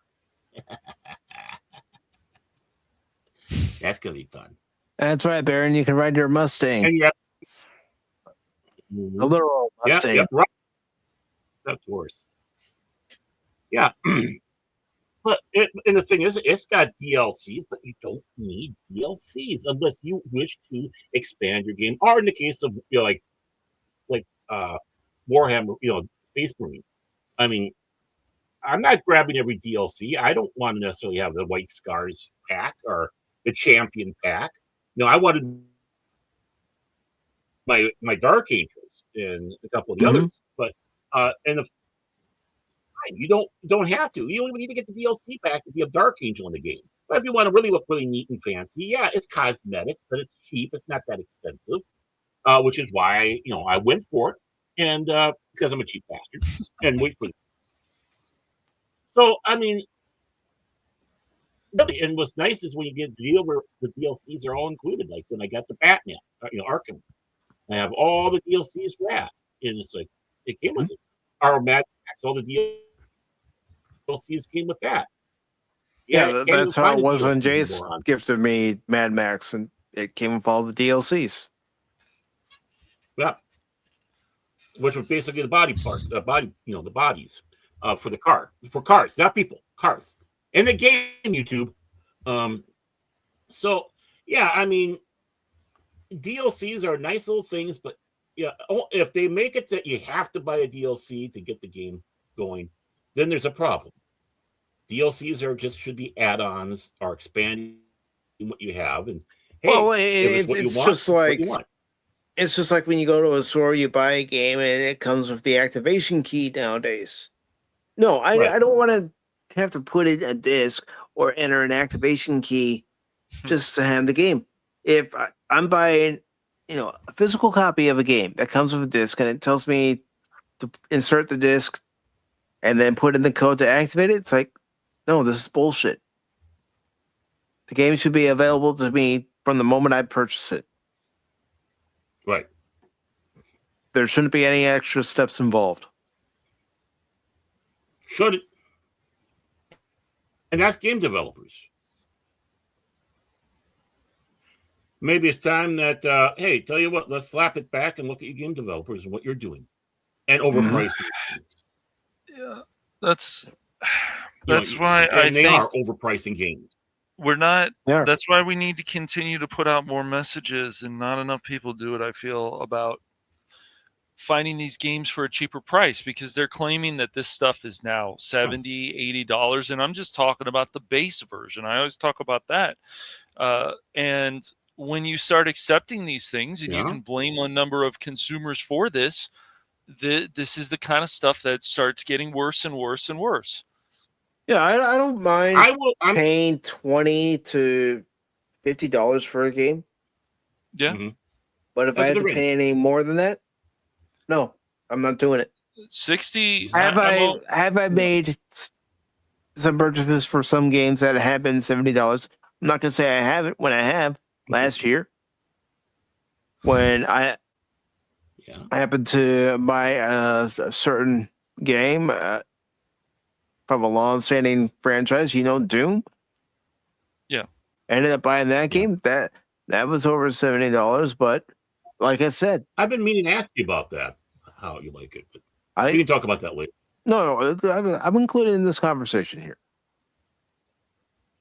That's gonna be fun. That's right, Baron. You can ride your Mustang. And a literal Mustang. Yeah, right. Theft Horse. Yeah. And the thing is, it's got DLCs, but you don't need DLCs unless you wish to expand your game. Or in the case of like Warhammer, Space Marine. I'm not grabbing every DLC. I don't want to necessarily have the White Scars pack or the Champion pack. No, I wanted my Dark Angels and a couple of the others. But you don't have to. You don't even need to get the DLC pack if you have Dark Angel in the game. But if you want to really look really neat and fancy, it's cosmetic, but it's cheap. It's not that expensive, which is why I went for it, and because I'm a cheap bastard, and wait for it. So really, and what's nice is when you get the deal where the DLCs are all included. Like when I got the Batman, Arkham, I have all the DLCs for that, and it's like it came with it. Our Mad Max, all the DLCs came with that. Yeah, that's how it was when Jace gifted me Mad Max, and it came with all the DLCs. Yeah, which was basically the body parts, the bodies. for cars, not people, cars, and the game YouTube. So yeah, I mean, DLCs are nice little things, but yeah, if they make it that you have to buy a DLC to get the game going, then there's a problem. DLCs should be add-ons or expanding what you have, and hey, Well, if it's what you want, just like what you want. it's just like when you go to a store, you buy a game, and it comes with the activation key nowadays. No, I don't want to have to put in a disc or enter an activation key just to have the game. If I'm buying, a physical copy of a game that comes with a disc, and it tells me to insert the disc and then put in the code to activate it, it's like, no, this is bullshit. The game should be available to me from the moment I purchase it. Right. There shouldn't be any extra steps involved. Shouldn't. And that's game developers. Maybe it's time that, hey, tell you what, let's slap it back and look at your game developers and what you're doing. And overpricing. Yeah, that's why I they think are overpricing games. we're not. Yeah. That's why we need to continue to put out more messages, and not enough people do it, I feel, about finding these games for a cheaper price, because they're claiming that this stuff is now $70, $80, and I'm just talking about the base version. I always talk about that. And when you start accepting these things, and you can blame a number of consumers for this, this is the kind of stuff that starts getting worse and worse and worse. Yeah, I don't mind paying $20 to $50 for a game. Yeah. Mm-hmm. But if I had to pay any more than that, no, I'm not doing it. 60. Have I made some purchases for some games that have been $70? I'm not gonna say I haven't. When I have last year, when I happened to buy a certain game from a long-standing franchise, Doom. Yeah, I ended up buying that game. That was over $70, but like I said, I've been meaning to ask you about that, how you like it, but we can talk about that later. No, I'm included in this conversation here.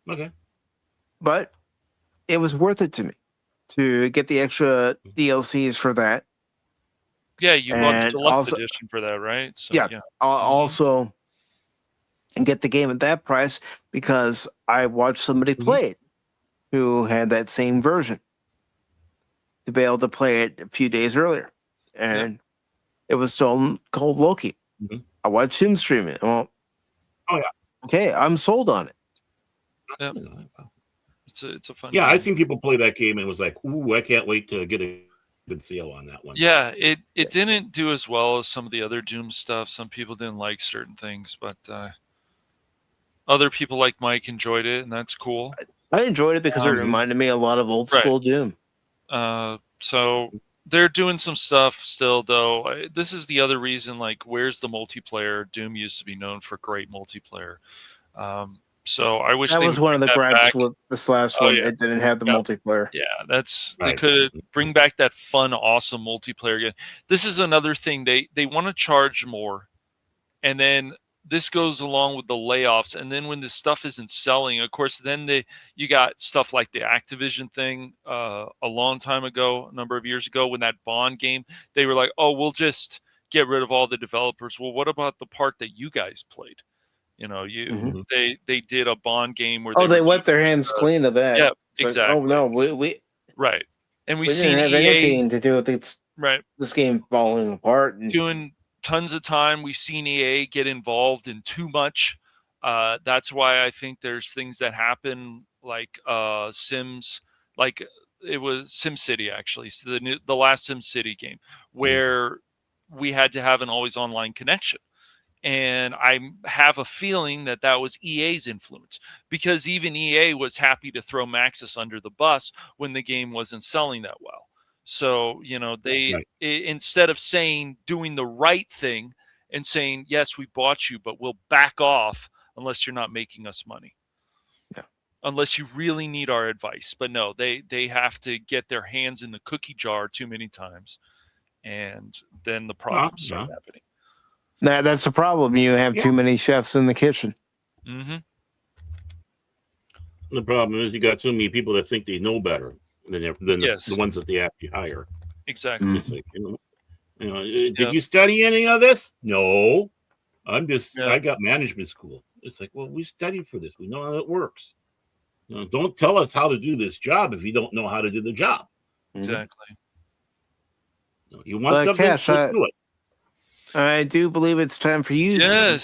Okay. But it was worth it to me to get the extra DLCs for that. Yeah, you bought the deluxe edition for that, right? So, yeah. Also, and get the game at that price because I watched somebody play it who had that same version to be able to play it a few days earlier. And it was Stone Cold Loki. I watched him stream it. Well, okay, I'm sold on it. Yeah. It's a fun game. I've seen people play that game and was like, ooh, I can't wait to get a good sale on that one. Yeah, it didn't do as well as some of the other Doom stuff. Some people didn't like certain things, but other people like Mike enjoyed it, and that's cool. I enjoyed it because it reminded me a lot of old school Doom. So they're doing some stuff still, though. This is the other reason, like, where's the multiplayer? Doom used to be known for great multiplayer. So I wish that was one of the gripes with this last one. Yeah. It didn't have the multiplayer. Yeah, they could bring back that fun, awesome multiplayer again. This is another thing. They want to charge more, and then this goes along with the layoffs. And then when this stuff isn't selling, of course, then you got stuff like the Activision thing a long time ago, a number of years ago, when that Bond game, they were like, oh, we'll just get rid of all the developers. Well, what about the part that you guys played? They did a Bond game where they wiped their hands clean of that. Yeah, it's exactly. Like, oh no, we right, and we didn't have anything to do with this game falling apart and doing tons of time. We've seen EA get involved in too much. That's why I think there's things that happen like Sims, like it was SimCity actually, so the last SimCity game where we had to have an always online connection. And I have a feeling that was EA's influence, because even EA was happy to throw Maxis under the bus when the game wasn't selling that well. So, instead of doing the right thing and saying, yes, we bought you, but we'll back off unless you're not making us money. Yeah. Unless you really need our advice. But no, they have to get their hands in the cookie jar too many times. And then the problems start happening. That's the problem. You have too many chefs in the kitchen. Mm-hmm. The problem is you got so many people that think they know better than the ones that they actually hire. Exactly. It's like, did you study any of this? No. I got management school. It's like, well, we studied for this. We know how it works. Don't tell us how to do this job if you don't know how to do the job. Exactly. You want something, Cash, do it. I do believe it's time for you to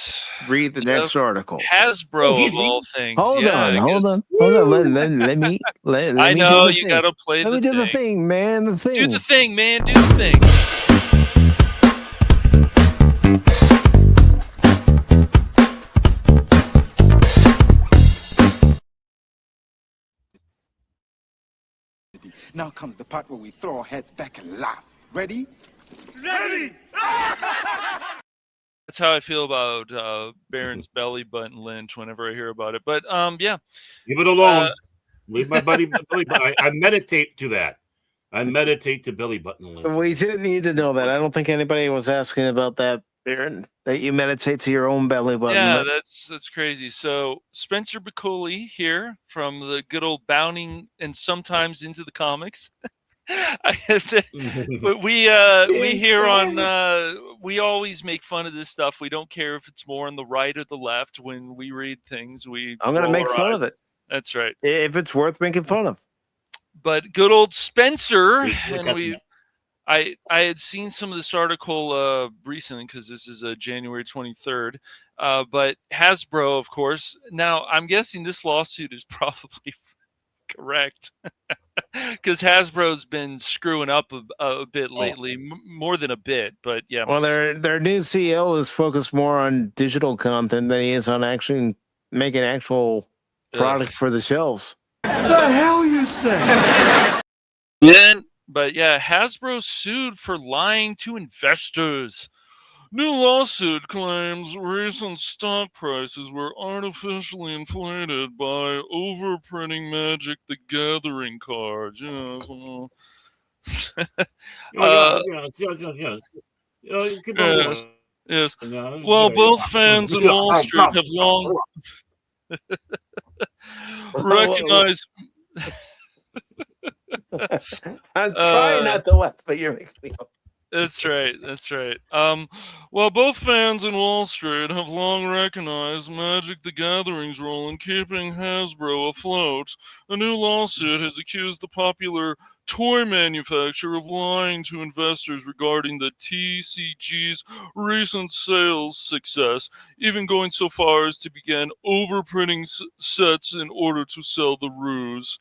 read the next article. Hasbro of all things. Hold on. Let me I know you got to play Let the me do the thing, man. The thing. Do the thing, man. Do the thing. Now comes the part where we throw our heads back and laugh. Ready? Ready! That's how I feel about Baron's belly button lynch whenever I hear about it. But yeah. Leave it alone. Leave my buddy belly button. I meditate to that. I meditate to belly button lynch. We didn't need to know that. I don't think anybody was asking about that, Baron. That you meditate to your own belly button. Yeah, that's crazy. So Spencer Bacoli here from the good old Bounding and sometimes into the comics. But we here on we always make fun of this stuff. We don't care if it's more on the right or the left when we read things. I'm gonna make fun of it. That's right. If it's worth making fun of. But good old Spencer, and I had seen some of this article recently because this is January 23rd. But Hasbro, of course. Now I'm guessing this lawsuit is probably correct. Because Hasbro's been screwing up a bit lately, more than a bit, but yeah. Well, their new CEO is focused more on digital content than he is on actually making actual product for the shelves. The hell you say? But yeah, Hasbro sued for lying to investors. New lawsuit claims recent stock prices were artificially inflated by overprinting Magic the Gathering cards. Yes. Yes. Well, both fans and Wall Street have long recognized. I'm trying not to laugh, but you're making me laugh. That's right. That's right. Well, both fans and Wall Street have long recognized Magic the Gathering's role in keeping Hasbro afloat. A new lawsuit has accused the popular toy manufacturer of lying to investors regarding the TCG's recent sales success, even going so far as to begin overprinting sets in order to sell the ruse.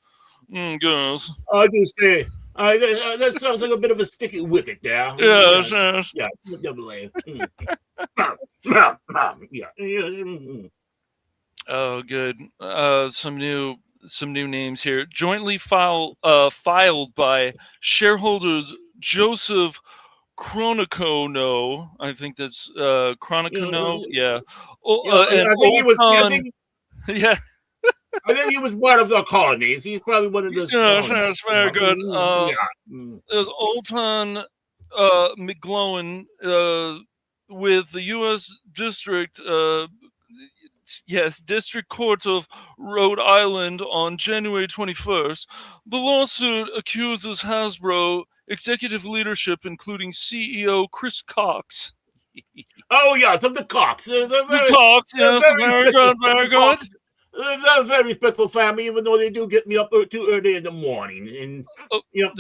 Guys. I just say. That sounds like a bit of a sticky wicket there. Yes. Yeah, double A. Oh, good. Some new names here. Jointly filed by shareholders Joseph Chronicono. I think that's Chronicono. Yeah. Yeah. I think he was one of the colonies. He's probably one of those. Yes, that's very good. There's Olton McGlowan with the U.S. District Court of Rhode Island on January 21st. The lawsuit accuses Hasbro executive leadership, including CEO Chris Cox. Oh, yes, of the Cox. The Cox, yes, very good, very good. They're a very respectful family, even though they do get me up too early in the morning. And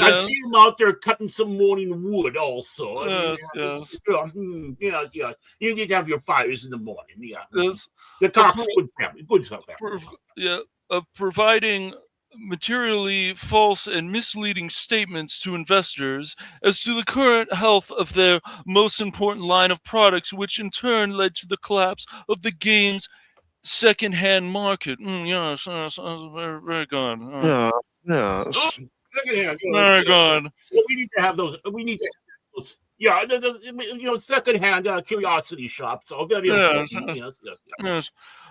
I see them out there cutting some morning wood also. Yes. Yeah. You need to have your fires in the morning. Yeah. Yes. The Cox good family. Good family. Providing materially false and misleading statements to investors as to the current health of their most important line of products, which in turn led to the collapse of the game's second-hand market. Yes, very, very good. Yes. Second-hand. Very good. Well, we need to have those. Yeah, second-hand curiosity shops. So very important. Yes.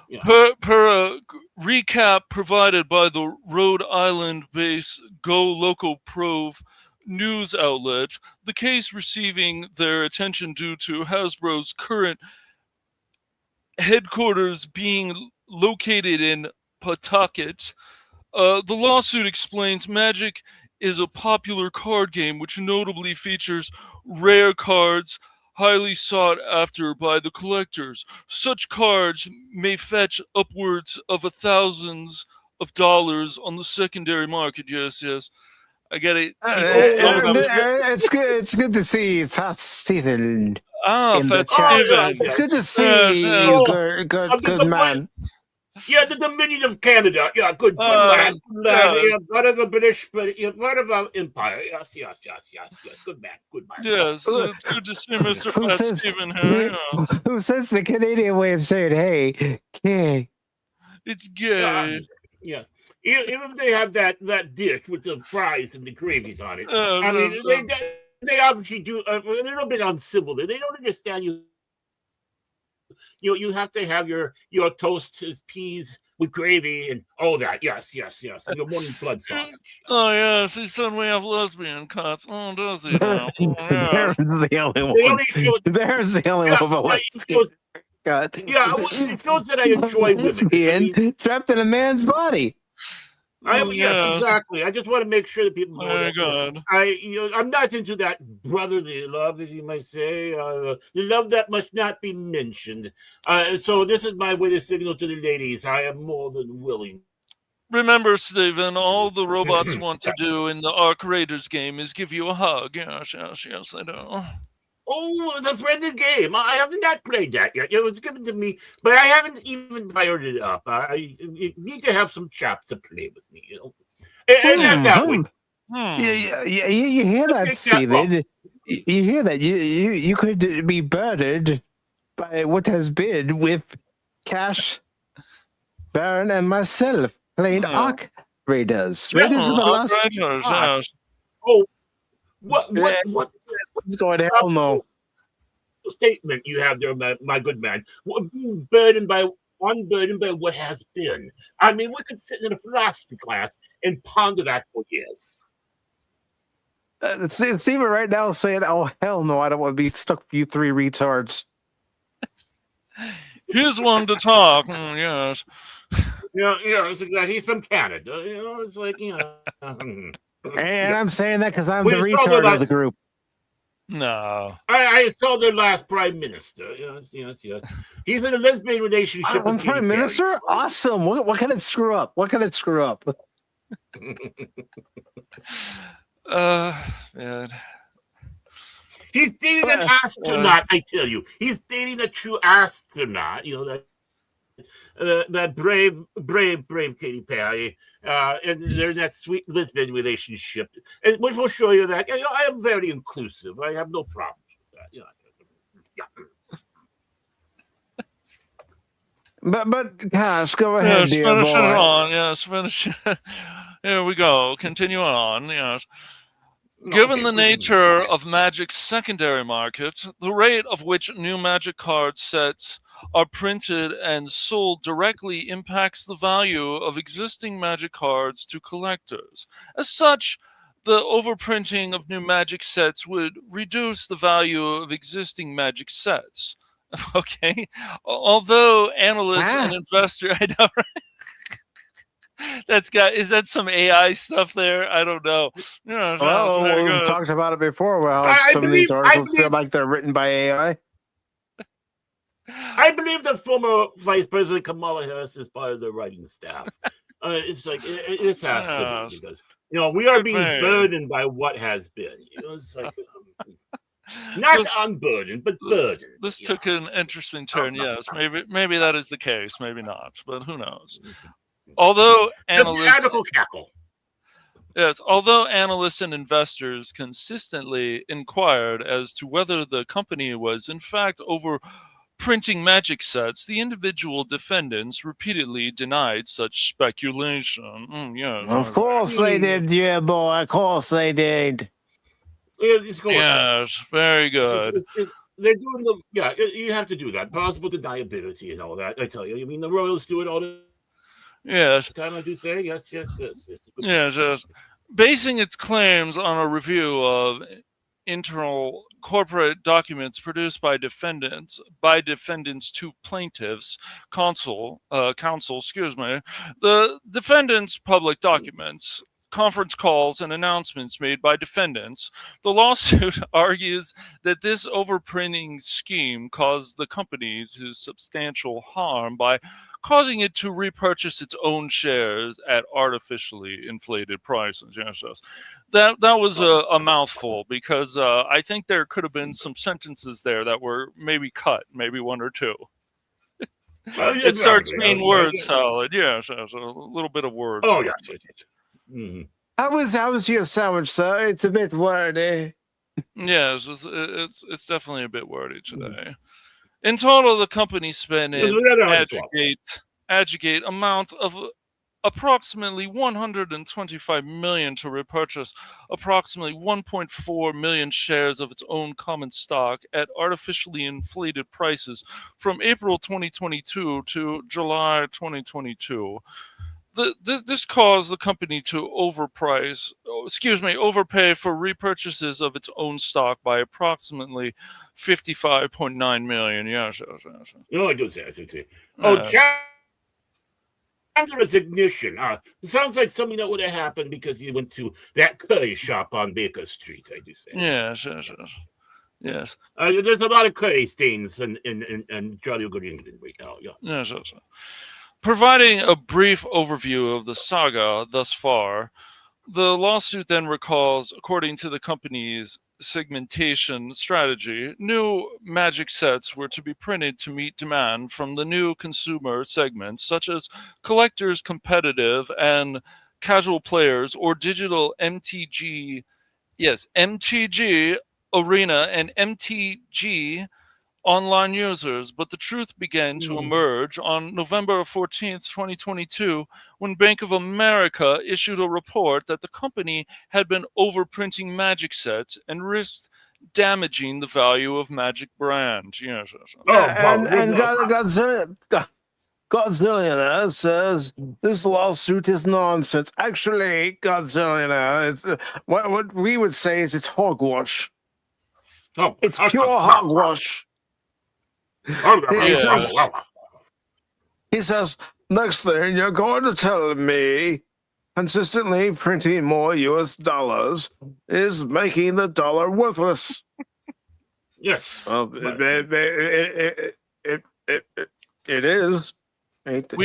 Yeah. Per a recap provided by the Rhode Island-based Go Local Prove news outlet, the case receiving their attention due to Hasbro's current headquarters being located in Pawtucket. The lawsuit explains Magic is a popular card game which notably features rare cards highly sought after by the collectors. Such cards may fetch upwards of thousands of dollars on the secondary market. Yes. I get it. It's good. It's good to see Fat Stephen in the Fat chat. Steven. It's good to see you, good man. Yeah, the Dominion of Canada. Yeah, good man. Good man. Yeah, part of the British, but part of our empire. Yes. Good man. Yes, it's good to see Mr. Fat Steven here. Who says the Canadian way of saying, hey, gay? It's gay. Yeah. Even if they have that dish with the fries and the gravies on it. I mean, they obviously do a little bit uncivil there. They don't understand you. You have to have your toast, peas with gravy and all that. Yes. And your morning blood sausage. Oh, yes. He said we have lesbian cuts. Oh, does he now? There's the only one. There's the only one of a lesbian cut. Yeah, it feels that I enjoy women. Trapped in a man's body. Yes, exactly. I just want to make sure that people know that. God. I'm not into that brotherly love, as you might say, the love that must not be mentioned. So this is my way to signal to the ladies. I am more than willing. Remember, Stephen, all the robots want to do in the Ark Raiders game is give you a hug. Yes, I do. Oh, it's a friendly game. I have not played that yet. It was given to me, but I haven't even fired it up. You need to have some chops to play with me, And not that way. You hear that, Steven? You hear that? You could be burdened by what has been with Cash, Baron, and myself playing Ark Raiders. Raiders of the Lost Ark. Oh, what's going to hell no? Statement you have there, my good man. Burdened by what has been. I mean, we could sit in a philosophy class and ponder that for years. Steven right now is saying, "Oh hell no, I don't want to be stuck with you three retards." Here's one to talk. Yes. It's like, he's from Canada. It's like And I'm saying that because I'm the retard of the group. No. I installed their last prime minister. Yes. He's in a lesbian relationship with prime minister? Perry. Awesome. What can it screw up? Man. He's dating an astronaut, I tell you. He's dating a true astronaut. That brave Katy Perry, and they're in that sweet lesbian relationship, and which will show you that I am very inclusive. I have no problems with that. But Cash, go ahead, dear finish boy. it on. Yes, finish it. Here we go. Continue on. Yes. Given the nature of Magic's secondary market, the rate of which new Magic card sets are printed and sold directly impacts the value of existing Magic cards to collectors. As such, the overprinting of new Magic sets would reduce the value of existing Magic sets. Okay? Although analysts and investors... I know, right? Is that some AI stuff there? I don't know. We've talked about it before. Well, some of these articles feel like they're written by AI. I believe that former Vice President Kamala Harris is part of the writing staff. It's like this has to be because we are being burdened by what has been. It's like not unburdened, but burdened. This took an interesting turn. Yes, maybe that is the case. Maybe not, but who knows? Although analysts and investors consistently inquired as to whether the company was in fact overprinting Magic sets, the individual defendants repeatedly denied such speculation. Of course they did, yeah, boy. Of course they did. Yes, very good. They're doing them. Yeah, you have to do that. Plausible deniability and all that. I tell you. I mean, the Royals do it all the Yes. time. I do say yes. Yes. basing its claims on a review of internal corporate documents produced by defendants to plaintiffs counsel, the defendants' public documents, conference calls, and announcements made by defendants. The lawsuit argues that this overprinting scheme caused the company to substantial harm by causing it to repurchase its own shares at artificially inflated prices. Yes. That was a mouthful, because I think there could have been some sentences there that were maybe cut, maybe one or two. It starts being word salad. Yes, a little bit of words. Oh, yes. Mm-hmm. How was your sandwich, sir? It's a bit wordy. Yeah, it's definitely a bit wordy today. In total, the company spent an aggregate amount of approximately $125 million to repurchase approximately 1.4 million shares of its own common stock at artificially inflated prices from April 2022 to July 2022. This caused the company to overpay for repurchases of its own stock by approximately $55.9 million. Yes. No, I do say. Oh, resignation. It sounds like something that would have happened because you went to that curry shop on Baker Street. I do say. Yes. There's a lot of curry stains in Jolly Good England right now. Yeah. Yes. Providing a brief overview of the saga thus far, the lawsuit then recalls, according to the company's segmentation strategy, new Magic sets were to be printed to meet demand from the new consumer segments, such as collectors, competitive, and casual players, or digital MTG Arena and MTG online users. But the truth began to emerge on November 14th, 2022, when Bank of America issued a report that the company had been overprinting Magic sets and risked damaging the value of Magic brand. Yes. And Godzillionaire says this lawsuit is nonsense. Actually, Godzillionaire, what we would say is it's hogwash. It's pure hogwash. He says, next thing you're going to tell me consistently printing more US dollars is making the dollar worthless. Yes. It is. I hate to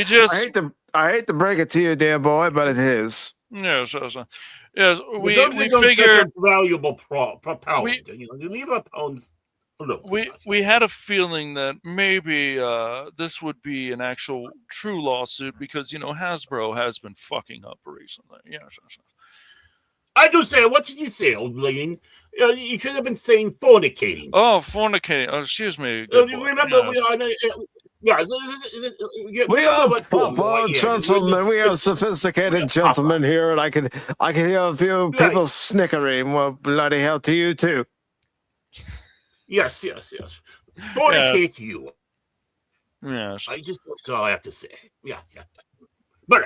break it to you, dear boy, but it is. Yes. Yes, we figured valuable pound. You leave a pound. We had a feeling that maybe this would be an actual true lawsuit because Hasbro has been fucking up recently. Yes. I do say, what did you say, old lady? You should have been saying fornicating. Oh, fornicating. Oh, excuse me. Remember, we are. We are proper gentlemen. We are sophisticated gentlemen here, and I can hear a few people snickering. Well, bloody hell to you too. Yes. Fornicate you. Yes. That's all I have to say. Yes. But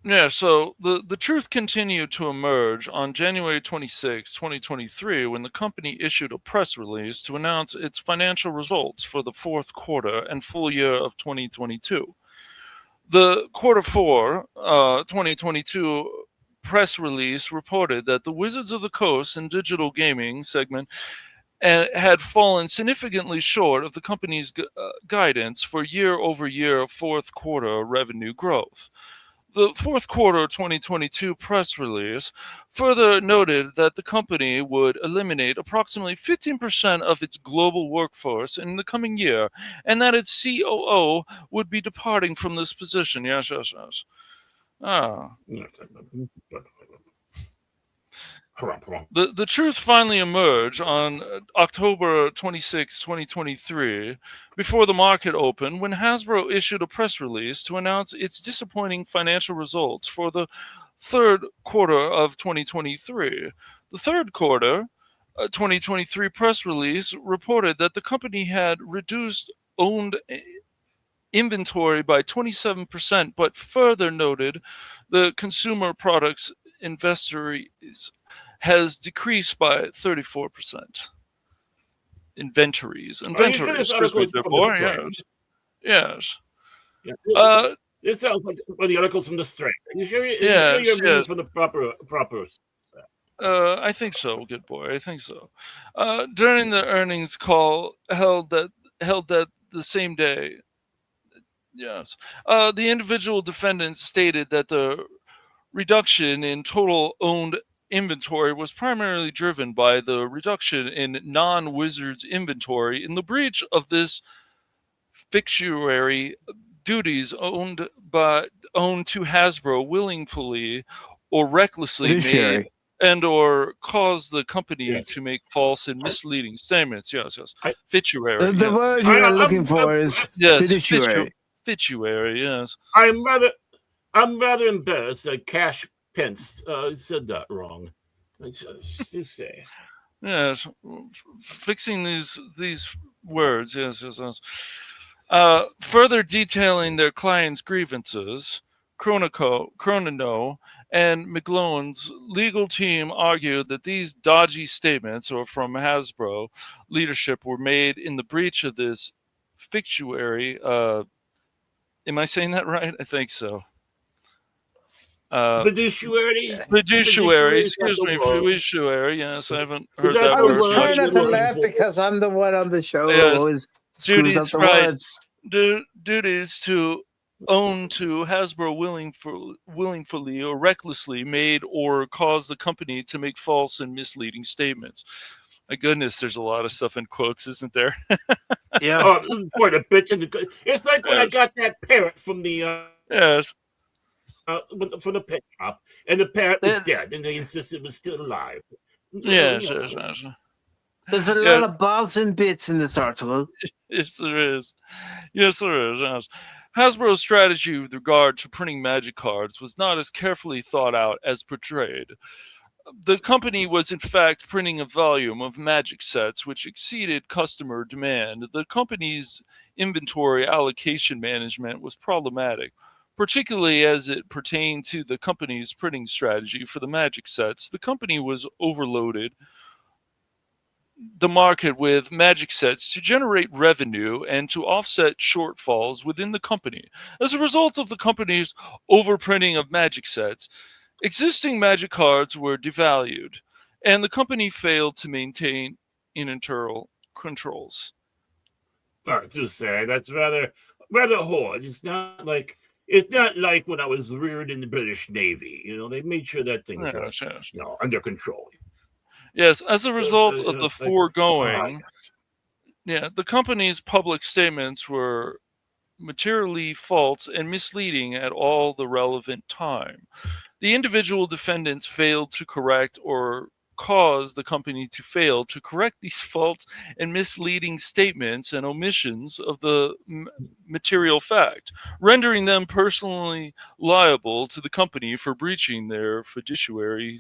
yeah, so the truth continued to emerge on January 26, 2023, when the company issued a press release to announce its financial results for the fourth quarter and full year of 2022. The quarter 4, 2022 press release reported that the Wizards of the Coast and digital gaming segment had fallen significantly short of the company's guidance for year-over-year fourth quarter revenue growth. The fourth quarter 2022 press release further noted that the company would eliminate approximately 15% of its global workforce in the coming year, and that its COO would be departing from this position. Yes. The truth finally emerged on October 26, 2023, before the market opened, when Hasbro issued a press release to announce its disappointing financial results for the third quarter of 2023. The third quarter 2023 press release reported that the company had reduced owned inventory by 27%, but further noted the consumer products inventories has decreased by 34%. Inventories. Excuse me, good boy. Yes. Yeah. This sounds like one of the articles from the Strike. Are you sure you're reading from the proper? I think so, good boy. I think so. During the earnings call held that the same day, yes, the individual defendants stated that the reduction in total owned inventory was primarily driven by the reduction in non-Wizards inventory in the breach of this fiduciary duties owned to Hasbro willingly or recklessly made and or cause the company to make false and misleading statements. Yes. Fiduciary. The word you're looking for is fiduciary. Fiduciary, yes. I'm rather embarrassed that Cash Pence said that wrong. You say. Yes, fixing these words. Yes. Further detailing their clients' grievances, Chrono and McGlone's legal team argued that these dodgy statements from Hasbro leadership were made in the breach of this fiduciary. Am I saying that right? I think so. Fiduciary. Excuse me, fiduciary. Yes, I haven't heard that I word. was trying not to laugh because I'm the one on the show who always screws up the words. Duties to own to Hasbro willingly or recklessly made or caused the company to make false and misleading statements. My goodness, there's a lot of stuff in quotes, isn't there? Yeah. Oh, this is quite a bitch. It's like when I got that parrot from the yes. From the pet shop, and the parrot was dead, and they insisted it was still alive. Yes. There's a lot of bobs and bits in this article. Yes, there is. Yes. Hasbro's strategy with regard to printing Magic cards was not as carefully thought out as portrayed. The company was in fact printing a volume of Magic sets which exceeded customer demand. The company's inventory allocation management was problematic, particularly as it pertained to the company's printing strategy for the Magic sets. The company was overloaded the market with Magic sets to generate revenue and to offset shortfalls within the company. As a result of the company's overprinting of Magic sets, existing Magic cards were devalued, and the company failed to maintain internal controls. To say that's rather hard. It's not like when I was reared in the British Navy. They made sure that things were under control. Yes, as a result of the foregoing, the company's public statements were materially false and misleading at all the relevant time. The individual defendants failed to correct or caused the company to fail to correct these false and misleading statements and omissions of the material fact, rendering them personally liable to the company for breaching their fiduciary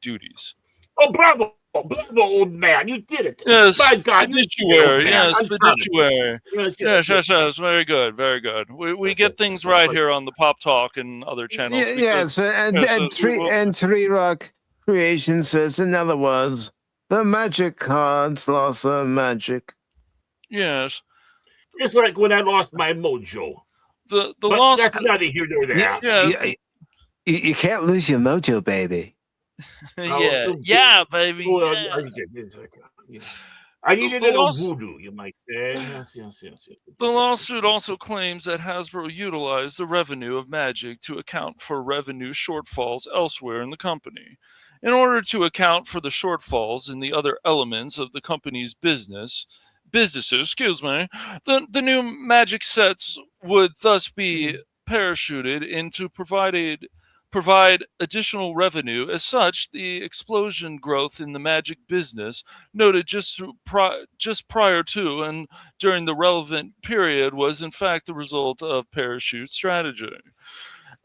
duties. Oh, bravo, old man! You did it. Yes, my God, fiduciary. Yes, fiduciary. Yes. Very good, very good. We get things right here on the Pop Talk and other channels. Yes, and Three Rock Creation says, in other words, the Magic cards lost their magic. Yes, it's like when I lost my mojo. The loss. That's neither here nor there. You can't lose your mojo, baby. Yeah, baby. I needed a little voodoo, you might say. Yes. The lawsuit also claims that Hasbro utilized the revenue of Magic to account for revenue shortfalls elsewhere in the company. In order to account for the shortfalls in the other elements of the company's businesses, the new Magic sets would thus be parachuted into provide additional revenue. As such, the explosion growth in the Magic business noted just prior to and during the relevant period was in fact the result of parachute strategy.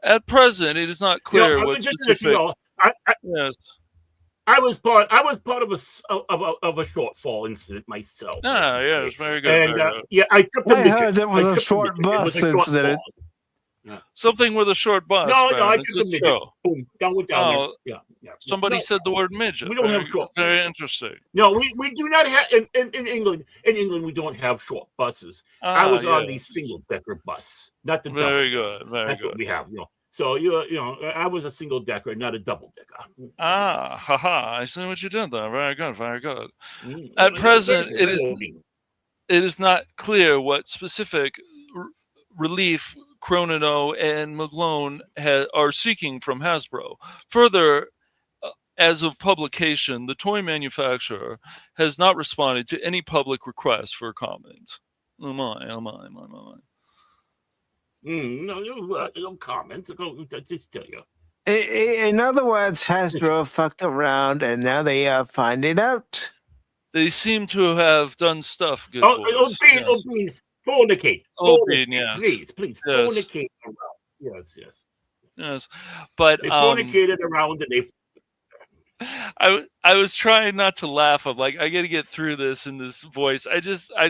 At present, it is not clear what specific. Yes, I was part of a shortfall incident myself. Yes, very good. And very good. I heard it was a short bus incident. Something with a short bus. No, Baron. I It's took the a midget. show. Boom, down went down Oh, there. Yeah. Somebody No, said the word midget. we don't have short. Very interesting. No, we do not have in England. In England, we don't have short buses. I was on the single decker bus, not the very double. good. Very That's good. what we have. So I was a single decker, not a double decker. I see what you did there. Very good. Very good. Mm, At well, present, thank you. it is not clear what specific relief Cronino and McGlone are seeking from Hasbro. Further, as of publication, the toy manufacturer has not responded to any public requests for comment. Oh my. No comment. Just tell you. In other words, Hasbro fucked around, and now they are finding out. They seem to have done stuff. Good Bean, fornicate. Bean, yes. Please, yes. fornicate around. Yes. But they fornicated around, and they. I was trying not to laugh. I'm like, I got to get through this in this voice. I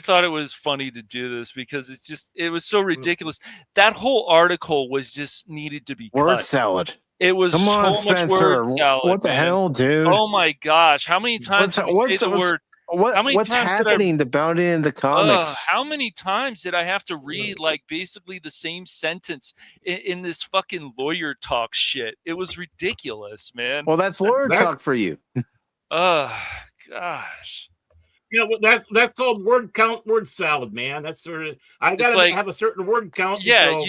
thought it was funny to do this because it was so ridiculous. That whole article was just needed to be word cut. salad. It was Come on, so much Spencer. word salad. What the hell, dude? Oh my gosh! How many times did we say the word? What's happening to Bounty in the comics? How many times did I have to read like basically the same sentence in this fucking lawyer talk shit? It was ridiculous, man. Well, that's lawyer talk for you. Gosh. Yeah, well, that's called word count, word salad, man. That's sort of I gotta have a certain word count. Yeah, so,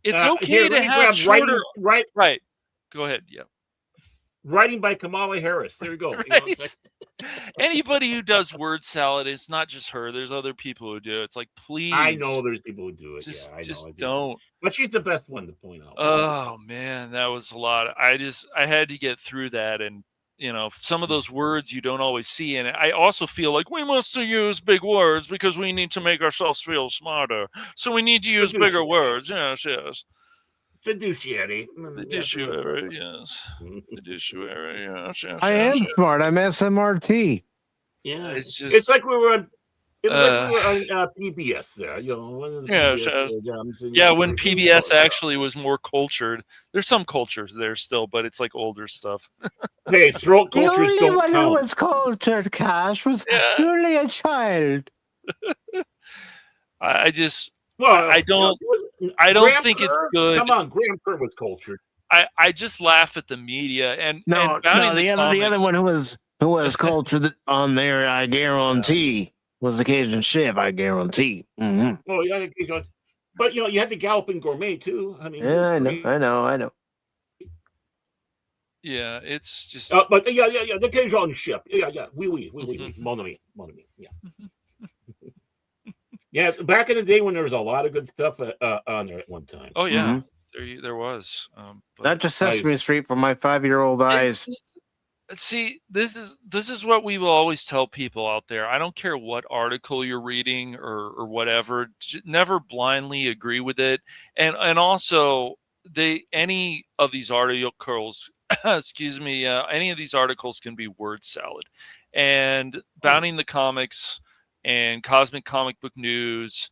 it's okay to have shorter. Right. Go ahead. Yeah. Writing by Kamala Harris. There you go. Right. Anybody who does word salad, it's not just her. There's other people who do it. It's like, please. I know there's people who do it. Just don't. But she's the best one to point out. Oh man, that was a lot. I had to get through that, and some of those words you don't always see. And I also feel like we must use big words because we need to make ourselves feel smarter. So we need to use bigger words. Yes. Fiduciary, yes. Fiduciary, yes. I am smart. I'm SMRT. Yeah, it's like we were on PBS there. When PBS actually was more cultured. There's some cultures there still, but it's like older stuff. Hey, throat cultures don't count. Who was cultured, Cash, was purely a child. I don't think it's good. Come on, Graham Kerr was cultured. I just laugh at the media and the other one who was cultured on there, I guarantee, was the Cajun Chef. I guarantee. Mm-hmm. Well, yeah, but you had the Galloping Gourmet too. I mean, I know. Yeah, it's just. But the Cajun Chef. Yeah. Oui, mon ami, yeah. Yeah, back in the day when there was a lot of good stuff on there at one time. Oh yeah, there was. Not just Sesame Street for my 5-year-old eyes. See, this is what we will always tell people out there. I don't care what article you're reading or whatever. Never blindly agree with it, and also any of these articles. Excuse me. Any of these articles can be word salad, and Bounty in the Comics and Cosmic Comic Book News,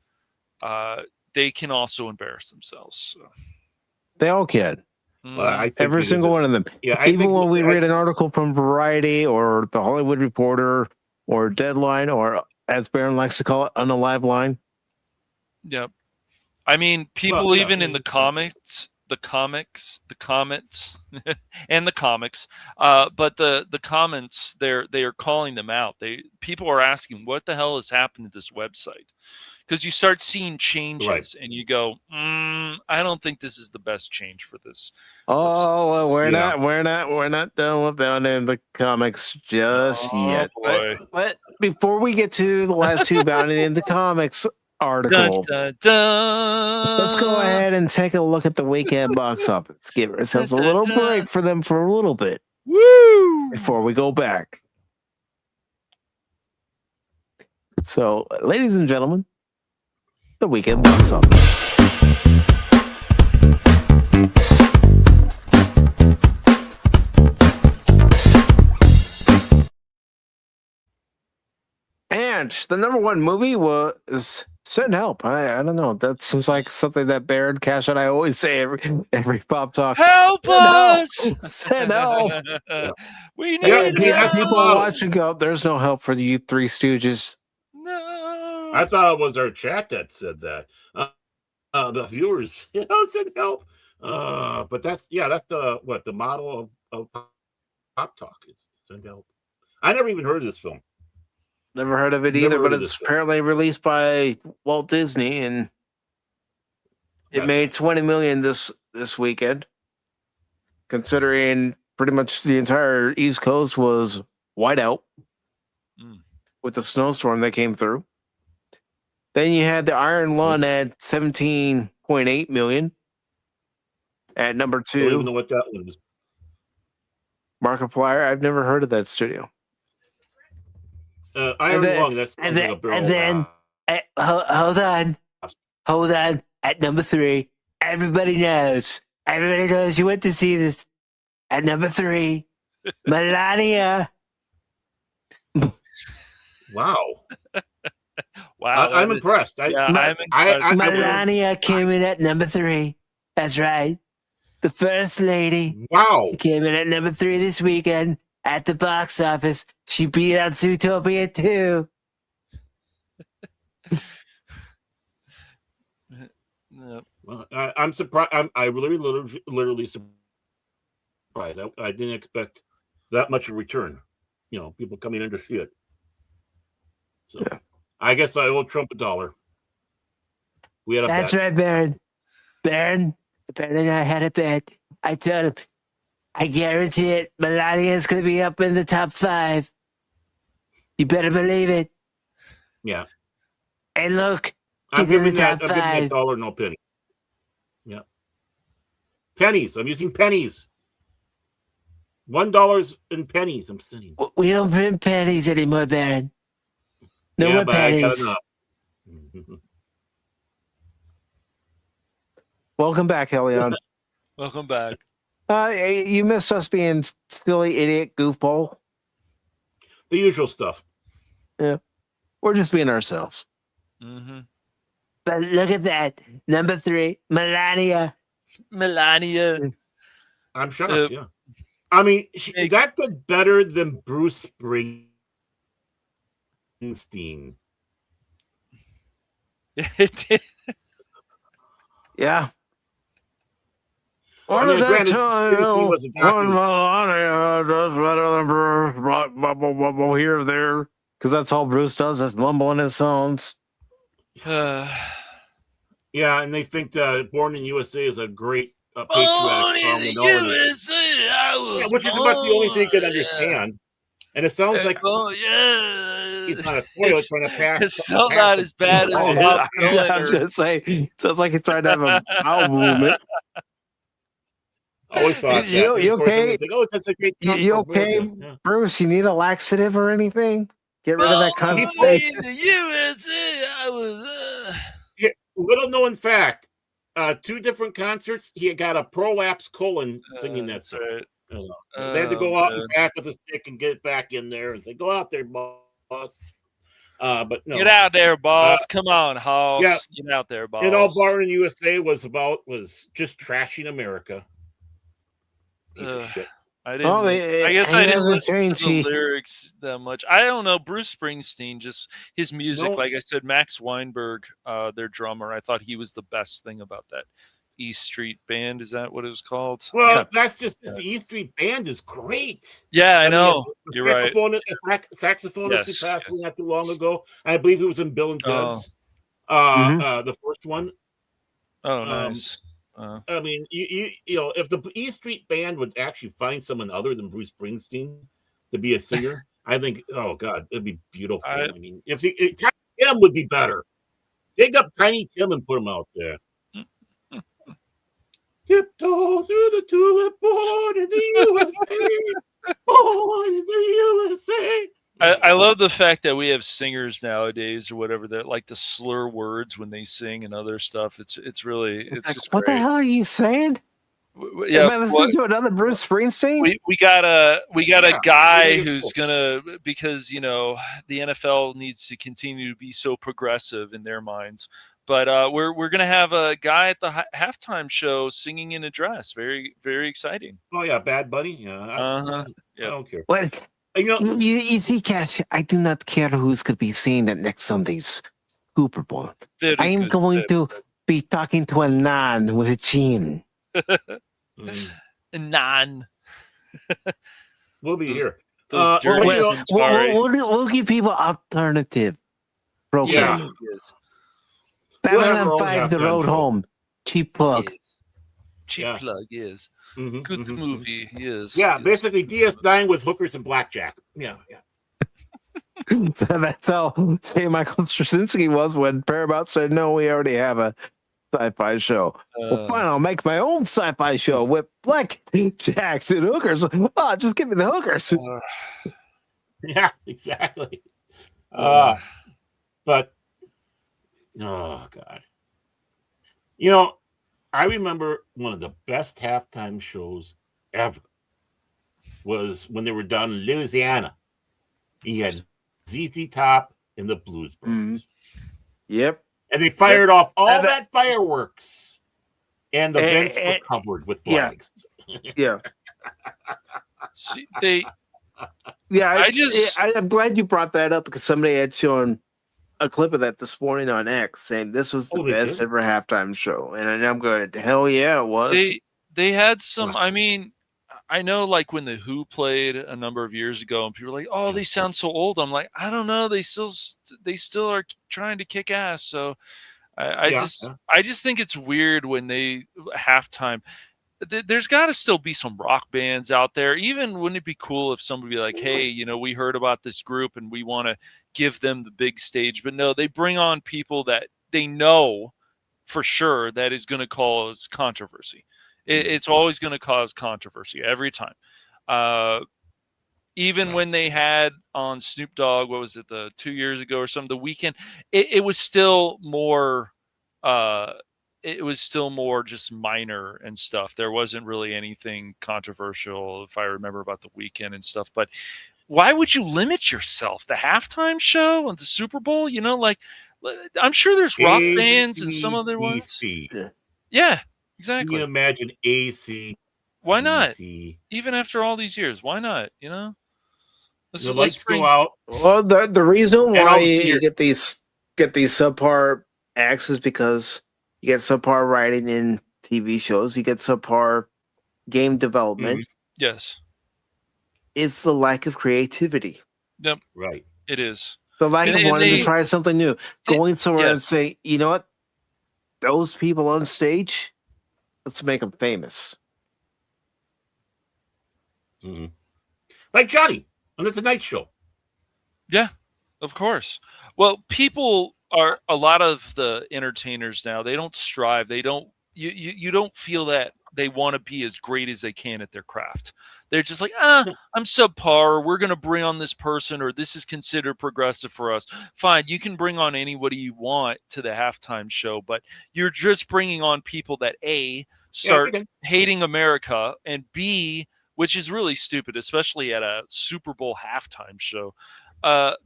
they can also embarrass themselves. So. They all can. Well, every single one of them. Yeah, even when we read an article from Variety or The Hollywood Reporter or Deadline, or as Baron likes to call it, Unalive Line. Yep. I mean, people even in the comments, and the comics, but the comments, they are calling them out. People are asking, what the hell has happened to this website? Because you start seeing changes, and you go, I don't think this is the best change for this. Oh, well, we're not done with Bounty in the Comics just yet. But before we get to the last two Bounty in the Comics article, let's go ahead and take a look at the weekend box office. Give ourselves a little break for them for a little bit. Woo! Before we go back. So, ladies and gentlemen, the weekend box office. And the number one movie was Send help. I don't know. That seems like something that Baron, Cash, and I always say every pop talk. Help us! Send help. We Yeah, need that's the People model. watching go, there's no help for you Three Stooges. No. I thought it was our chat that said that. The viewers, send help. But that's the model of pop talk is send help. I never even heard of this film. Never heard of it Never either, heard but of it's this film. apparently released by Walt Disney, and it Yes. made $20 million this weekend. Considering pretty much the entire East Coast was white out with the snowstorm that came through. Then you had the Iron Lung at $17.8 million at number I don't even 2. know what that one is. Markiplier. I've never heard of that studio. Iron then- Lung. That's and then hold on. At number 3, everybody knows you went to see this. At number 3, Melania. Wow. Wow. I'm impressed. I'm impressed. Melania came in at number 3. That's right. The First Lady. Wow. She came in at number 3 this weekend at the box office. She beat out Zootopia 2. Yep. Well, I'm surprised. I literally surprised. I didn't expect that much of a return. People coming in to see it. So I guess I owe Trump $1. We had a That's bet. right, Baron. Baron and I had a bet. I told him, I guarantee it, Melania's going to be up in the top 5. You better believe it. Yeah. And look, I'm she's in the giving that top 5. $1, no penny. Yeah. Pennies. I'm using pennies. $1 in pennies. I'm sending. We don't print pennies anymore, Baron. No more but I got pennies. enough. Welcome back, Helion. Welcome back. You missed us being silly idiot goofball. The usual stuff. Yeah. We're just being ourselves. Mm-hmm. But look at that. Number 3, Melania. I'm shocked, yeah. I mean, that did better than Bruce Springsteen. Yeah. I What mean, is that granted, telling he you? wasn't talking- Melania does better than Bruce. Blah, here or there. Because that's all Bruce does, is mumbling his songs. Yeah, and they think that Born in USA is a great Born patriotic song. in and the all of it. USA, I was Which is about the only thing you can born, understand. And it sounds like yeah. he's on a toilet trying to pass. It's still not as bad as Oh, Bob I was Dylan. going to say, sounds like he's trying to have a bowel movement. I always thought You that. Of course, okay? everyone's like, oh, it's such a great song You for okay, America. Yeah. Bruce? You need a laxative or anything? Get rid of that Born constipation. in the USA, I was. Here, little known fact: 2 different concerts, he got a prolapse colon singing that That's song. right. They had to go out and man. back with a stick and get it back in there and say, "Go out there, boss." But no, Get out there, boss! Come on, Hoss. yeah. Get out there, boss. Born in USA was just trashing America. Piece of shit. I didn't. I guess he I didn't doesn't listen change. to the lyrics that much. I don't know. Bruce Springsteen, just his music. No. Like I said, Max Weinberg, their drummer. I thought he was the best thing about that East Street Band. Is that what it was called? Well, that's just the E Street Band is great. Yeah, I mean, know. the You're right. Saxophonist Yes, who passed away not too long ago. I believe he was in Bill and Ted's. The first one. Oh, nice. I mean, you know, if the E Street Band would actually find someone other than Bruce Springsteen to be a singer, I think, oh God, it'd be beautiful. I mean, if Tiny Tim would be better. Dig up Tiny Tim and put him out there. Tiptoe through the tulip, born in the USA, born in the USA. I love the fact that we have singers nowadays or whatever that like to slur words when they sing and other stuff. It's really it's Like, just what the great. hell are you saying? Yeah, Am I listening to another Bruce Springsteen? we got a guy Yeah. who's gonna, because the NFL needs to continue to be so progressive in their minds. But we're gonna have a guy at the halftime show singing in a dress. Very, very exciting. Oh yeah, Bad Bunny. Yeah, I don't care. Well, You know, you see, Cash, I do not care who's going to be seeing that next Sunday's Super Bowl. Very I am good, going very to be talking to a non with a chin. Non. we'll be here. Those dirty well, We'll give people alternative programs. Yeah. Yes. We'll have our Babylon own 5, The halftime Road show. Home. Cheap plug. Yes. Cheap Yeah. plug, yes. Mhm, Good mhm, movie, yes. Yeah, yes. basically DS9 with hookers and blackjack. Yeah. That's how St. Michael Straczynski was when Paramount said, no, we already have a sci-fi show. Well, fine, I'll make my own sci-fi show with blackjacks and hookers. Oh, just give me the hookers. Yeah, exactly. But oh god, I remember one of the best halftime shows ever was when they were done in Louisiana. He had ZZ Top and the Blues Brothers, Yep. and they fired off all And that fireworks, and the vents were covered with yeah. flags. Yeah. See, Yeah, I I'm glad you brought that up because somebody had shown a clip of that this morning on X saying this was the Oh, they best did? ever halftime show. And I'm going, hell yeah, it was. they had some, I mean, I know like when the Who played a number of years ago and people were like, oh, they sound so old. I'm like, I don't know. They still are trying to kick ass. So I just think it's weird when they halftime. There's got to still be some rock bands out there. Even wouldn't it be cool if somebody be like, hey, we heard about this group and we want to give them the big stage. But no, they bring on people that they know for sure that is going to cause controversy. It's always going to cause controversy every time. Even when they had on Snoop Dogg, what was it, 2 years ago or something, The Weeknd, it was still more just minor and stuff. There wasn't really anything controversial, if I remember, about The Weeknd and stuff. But why would you limit yourself? The halftime show and the Super Bowl, like I'm sure there's rock bands and some other ones. Yeah, exactly. Can you imagine AC? Why not? Even after all these years, why not? The lights go out. Well, the reason why you here. get these subpar acts is because you get subpar writing in TV shows. You get subpar game development. Yes. It's the lack of creativity. Yep. Right. It is. The lack of wanting to try something new. Going somewhere and say, you know what? Those people on stage, let's make them famous. Mm-hmm. Like Johnny on the Tonight Show. Yeah, of course. Well, people are, a lot of the entertainers now, they don't strive. They don't, you don't feel that they want to be as great as they can at their craft. They're just like, I'm subpar, or we're going to bring on this person, or this is considered progressive for us. Fine, you can bring on anybody you want to the halftime show, but you're just bringing on people that A, start hating America, and B, which is really stupid, especially at a Super Bowl halftime show.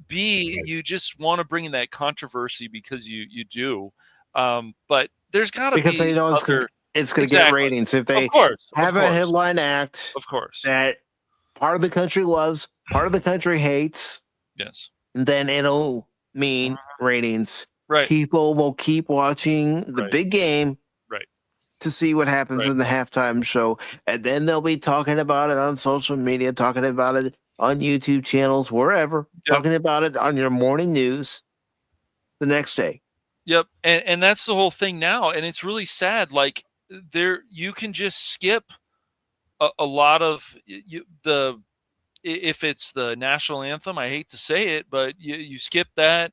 B, you just want to bring in that controversy because you do. But there's got to be because they know it's going to get ratings if they have a headline act. Of course, that part of the country loves, part of the country hates. Yes, and then it'll mean ratings. Right, people will keep watching the big game. To see what happens in the halftime show. And then they'll be talking about it on social media, talking about it on YouTube channels, wherever, talking about it on your morning news the next day. Yep. And that's the whole thing now. And it's really sad. Like you can just skip a lot of if it's the national anthem, I hate to say it, but you skip that.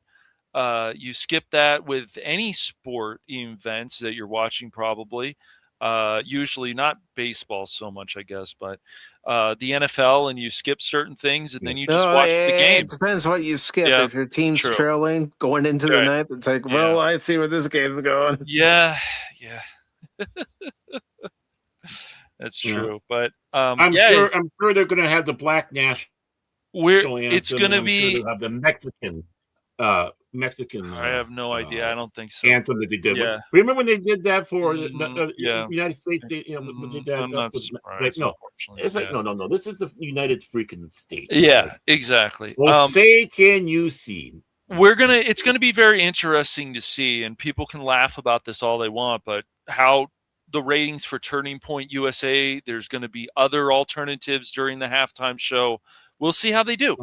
You skip that with any sport events that you're watching, probably. Usually not baseball so much, I guess, but the NFL, and you skip certain things, and then you just watch the game. It depends what you skip. If your team's trailing going into the ninth, it's like, well, I see where this game's going. Yeah. That's Yeah. true. But I'm sure they're going to have the Black National it's anthem, going to and I'm be. sure they'll have the Mexican. I have no idea. I don't think so. Anthem that they did. Yeah. Remember when they did that for yeah. United States? They did that. I'm not surprised. Like, no, unfortunately. it's like no. This is the United freaking States. Yeah, exactly. Well, say, can you see? It's gonna be very interesting to see, and people can laugh about this all they want, but how the ratings for Turning Point USA, there's going to be other alternatives during the halftime show. We'll see how they do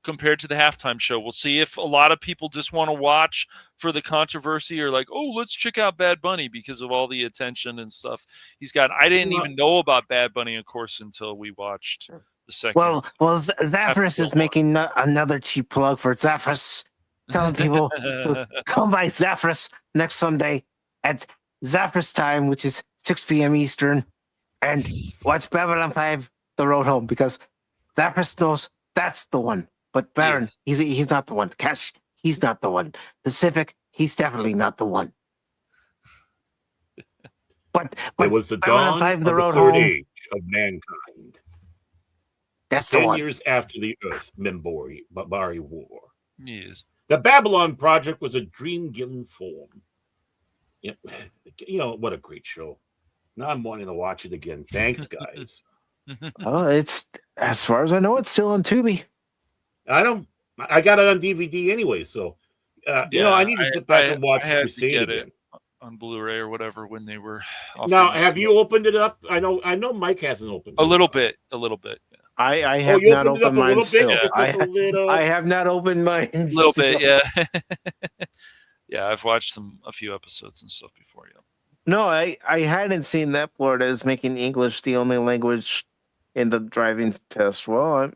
compared to the halftime show. We'll see if a lot of people just want to watch for the controversy, or like, oh, let's check out Bad Bunny because of all the attention and stuff he's got. I didn't even know about Bad Bunny, of course, until we watched the second. Well, Zaffris is making another cheap plug for Zaffris, telling people to come by Zaffris next Sunday at Zaffris time, which is 6 p.m. Eastern, and watch Babylon 5, The Road Home, because Zaffris knows that's the one. But Baron, he's not the one. Cash, he's not the one. Pacific, he's definitely not the one. But it was the dawn 5, of the third age of mankind. That's the 10 one. years after the Earth Mimbari War. Yes. The Babylon Project was a dream given form. Yep. You know, what a great show. Now I'm wanting to watch it again. Thanks, guys. It's, as far as I know, it's still on Tubi. I got it on DVD anyway, so I need to sit back and watch Crusade again. On Blu-ray or whatever when they were. Now, have you opened it up? I know Mike hasn't opened it. A little bit. I have not opened mine still. I have not opened mine. A little bit, yeah. Yeah, I've watched a few episodes and stuff before. Yeah. No, I hadn't seen that Florida is making English the only language in the driving test. Well,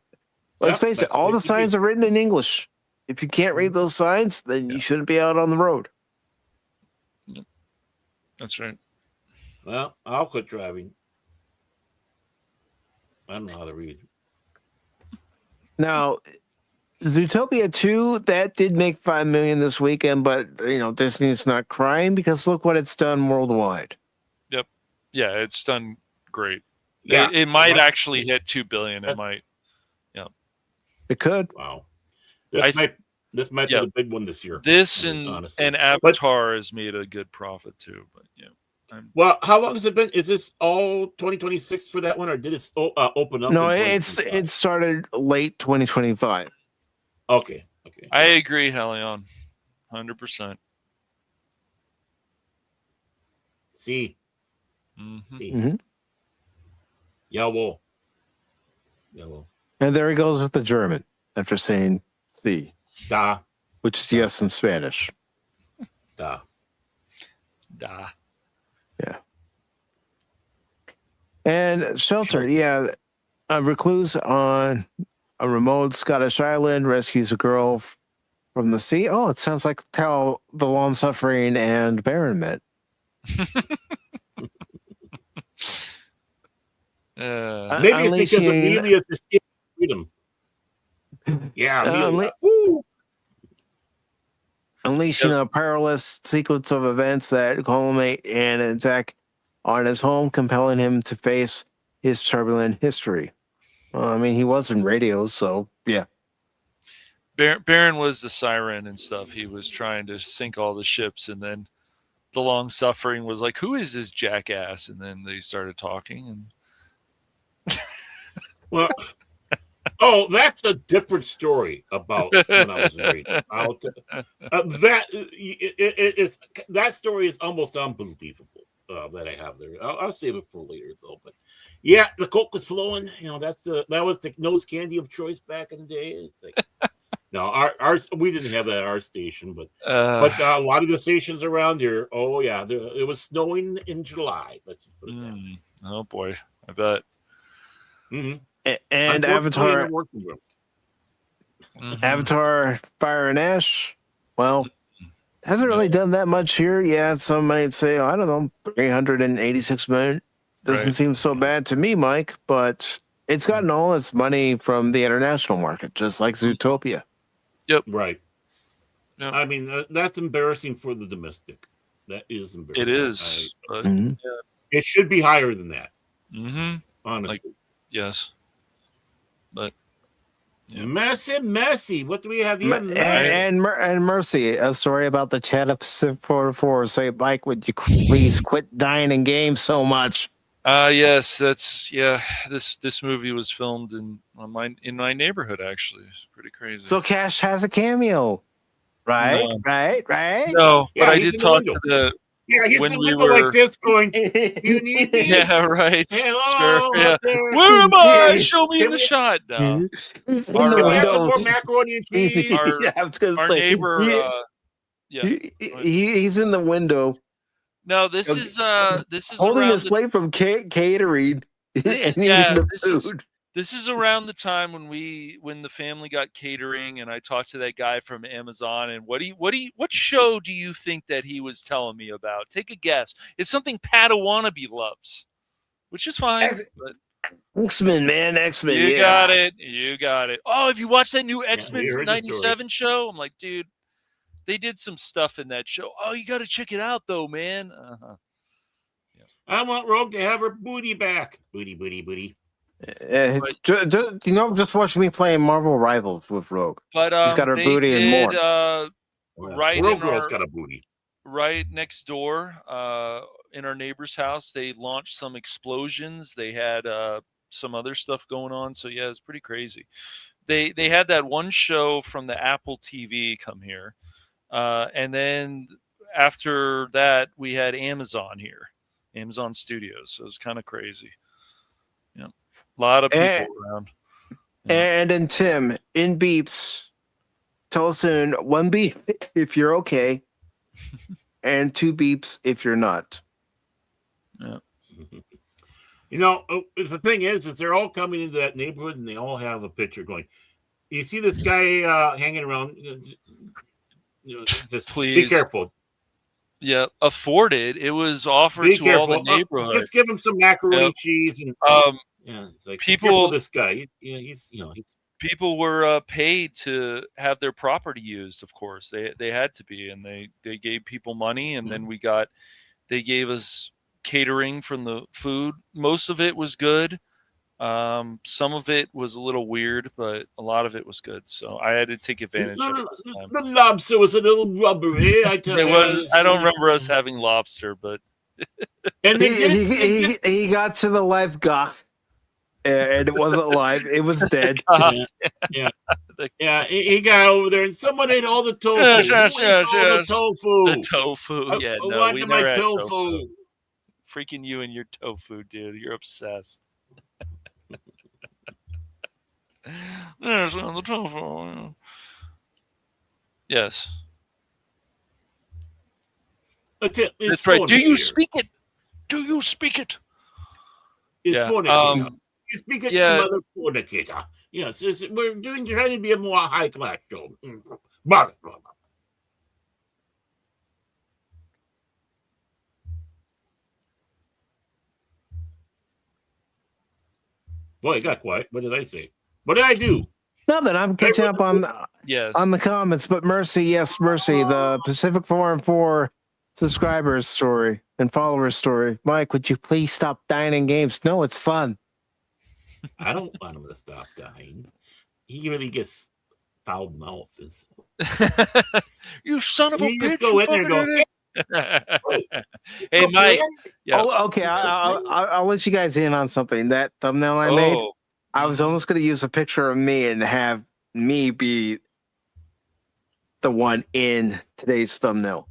let's face it, all the signs are written in English. If you can't read those signs, then you shouldn't be out on the road. Yep. That's right. Well, I'll quit driving. I don't know how to read. Now, Zootopia 2, that did make $5 million this weekend, but Disney's not crying because look what it's done worldwide. Yep. Yeah, it's done great. Yeah, it might actually hit $2 billion. It might. Yeah. It could. Wow. This might be the big one this year. This and Avatar has made a good profit too, but yeah. Well, how long has it been? Is this all 2026 for that one, or did it open up? No, it started late 2025. Okay. I agree, Helion, 100%. See. Mm-hmm. Jawohl. And there he goes with the German after saying "see," da, which is yes in Spanish. Da. Yeah. And Shelter, a recluse on a remote Scottish island rescues a girl from the sea. Oh, it sounds like how the long-suffering and Baron met. Maybe it's because Amelia's escaped freedom. Yeah, unleashing a perilous sequence of events that culminate in an attack on his home, compelling him to face his turbulent history. Well, I mean, he was in radio, so yeah. Baron was the siren and stuff. He was trying to sink all the ships, and then the long suffering was like, "Who is this jackass?" And then they started talking, and well, that's a different story about when I was in radio. That story is almost unbelievable. That I have there. I'll save it for later though. But yeah, the Coke was flowing. That was the nose candy of choice back in the day. It's like, no, ours we didn't have that at our station, but a lot of the stations around here. Oh yeah, it was snowing in July. Let's just put it that way. Oh boy, I bet. Mm-hmm. And Avatar. Avatar Fire and Ash. Well. Hasn't really done that much here. Yeah, some might say, I don't know, 386 million. Doesn't seem so bad to me, Mike, but it's gotten all its money from the international market, just like Zootopia. Yep. Right. Yep. I mean, that's embarrassing for the domestic. That is embarrassing. It is. It should be higher than that. Mm-hmm. Honestly. Like, yes. But yeah. Messy. What do we have here? And Mercy, a story about the chat of Pacific414. Say, Mike, would you please quit dying in games so much? Yes, that's This movie was filmed in my neighborhood. Actually, it's pretty crazy. So Cash has a cameo, right? No. Right. No, Yeah, but I he's did in the talk window. to the he's when in the we window were like this, going, "You need me? yeah, right. Hello, Sure, yeah. up there. Where am I? Show me Can in the we- shot now. He's in Our, the Can we have some window. more macaroni and cheese?" Yeah, I was gonna Our say, neighbor. Yeah. he's in the window. No, this is Holding around his plate from catering and eating the food. This is around the time when the family got catering, and I talked to that guy from Amazon. And what show do you think that he was telling me about? Take a guess. It's something Padawannabe loves, which is fine. But X-Men, man, X-Men. you got it. You got it. Oh, have you watched that new X-Men we heard the '97 show? I'm like, dude, they did some stuff in that show. Oh, you got to check it out, though, man. I want Rogue to have her booty back. Booty. Just watch me playing Marvel Rivals with Rogue. But he's got her booty and more. Right Rogue in Girl's got a booty. Right next door, in our neighbor's house, they launched some explosions. They had some other stuff going on. So yeah, it's pretty crazy. They had that one show from the Apple TV come here, and then after that, we had Amazon here, Amazon Studios. So it's kind of crazy. Yeah. A lot of people around. Yeah. And then Tim, in beeps, tell us in 1 beep if you're okay, and 2 beeps if you're not. Yeah. The thing is they're all coming into that neighborhood and they all have a picture going. You see this guy hanging around. Just please be careful. Yeah, afforded. It was offered to all the neighborhood. Just give him some macaroni cheese and it's like people. This guy, he's people were paid to have their property used. Of course, they had to be, and they gave people money, and then they gave us catering from the food. Most of it was good. Some of it was a little weird, but a lot of it was good. So I had to take advantage of it this time. The lobster was a little rubbery. I don't remember us having lobster, but and he got to the live goth, and it wasn't live; it was dead. Yeah. He got over there, and someone ate all the tofu. The tofu. The tofu. Yeah, I wanted my tofu. Freaking you and your tofu, dude! You're obsessed. There's the tofu. Yes. That's right. Do you speak it? Do you speak it? It's fornicator. You speak it, mother fornicator. Yes, we're trying to be a more high class show. Boy, it got quiet. What did I say? What did I do? Nothing. I'm catching up on the comments. But Mercy, the Pacific414 subscribers story and followers story. Mike, would you please stop dying in games? No, it's fun. I don't want him to stop dying. He really gets foul mouth. You son of a bitch! Just go in there and go. Hey, Mike. Yeah. Oh, okay. I'll let you guys in on something. That thumbnail I made, I was almost going to use a picture of me and have me be the one in today's thumbnail.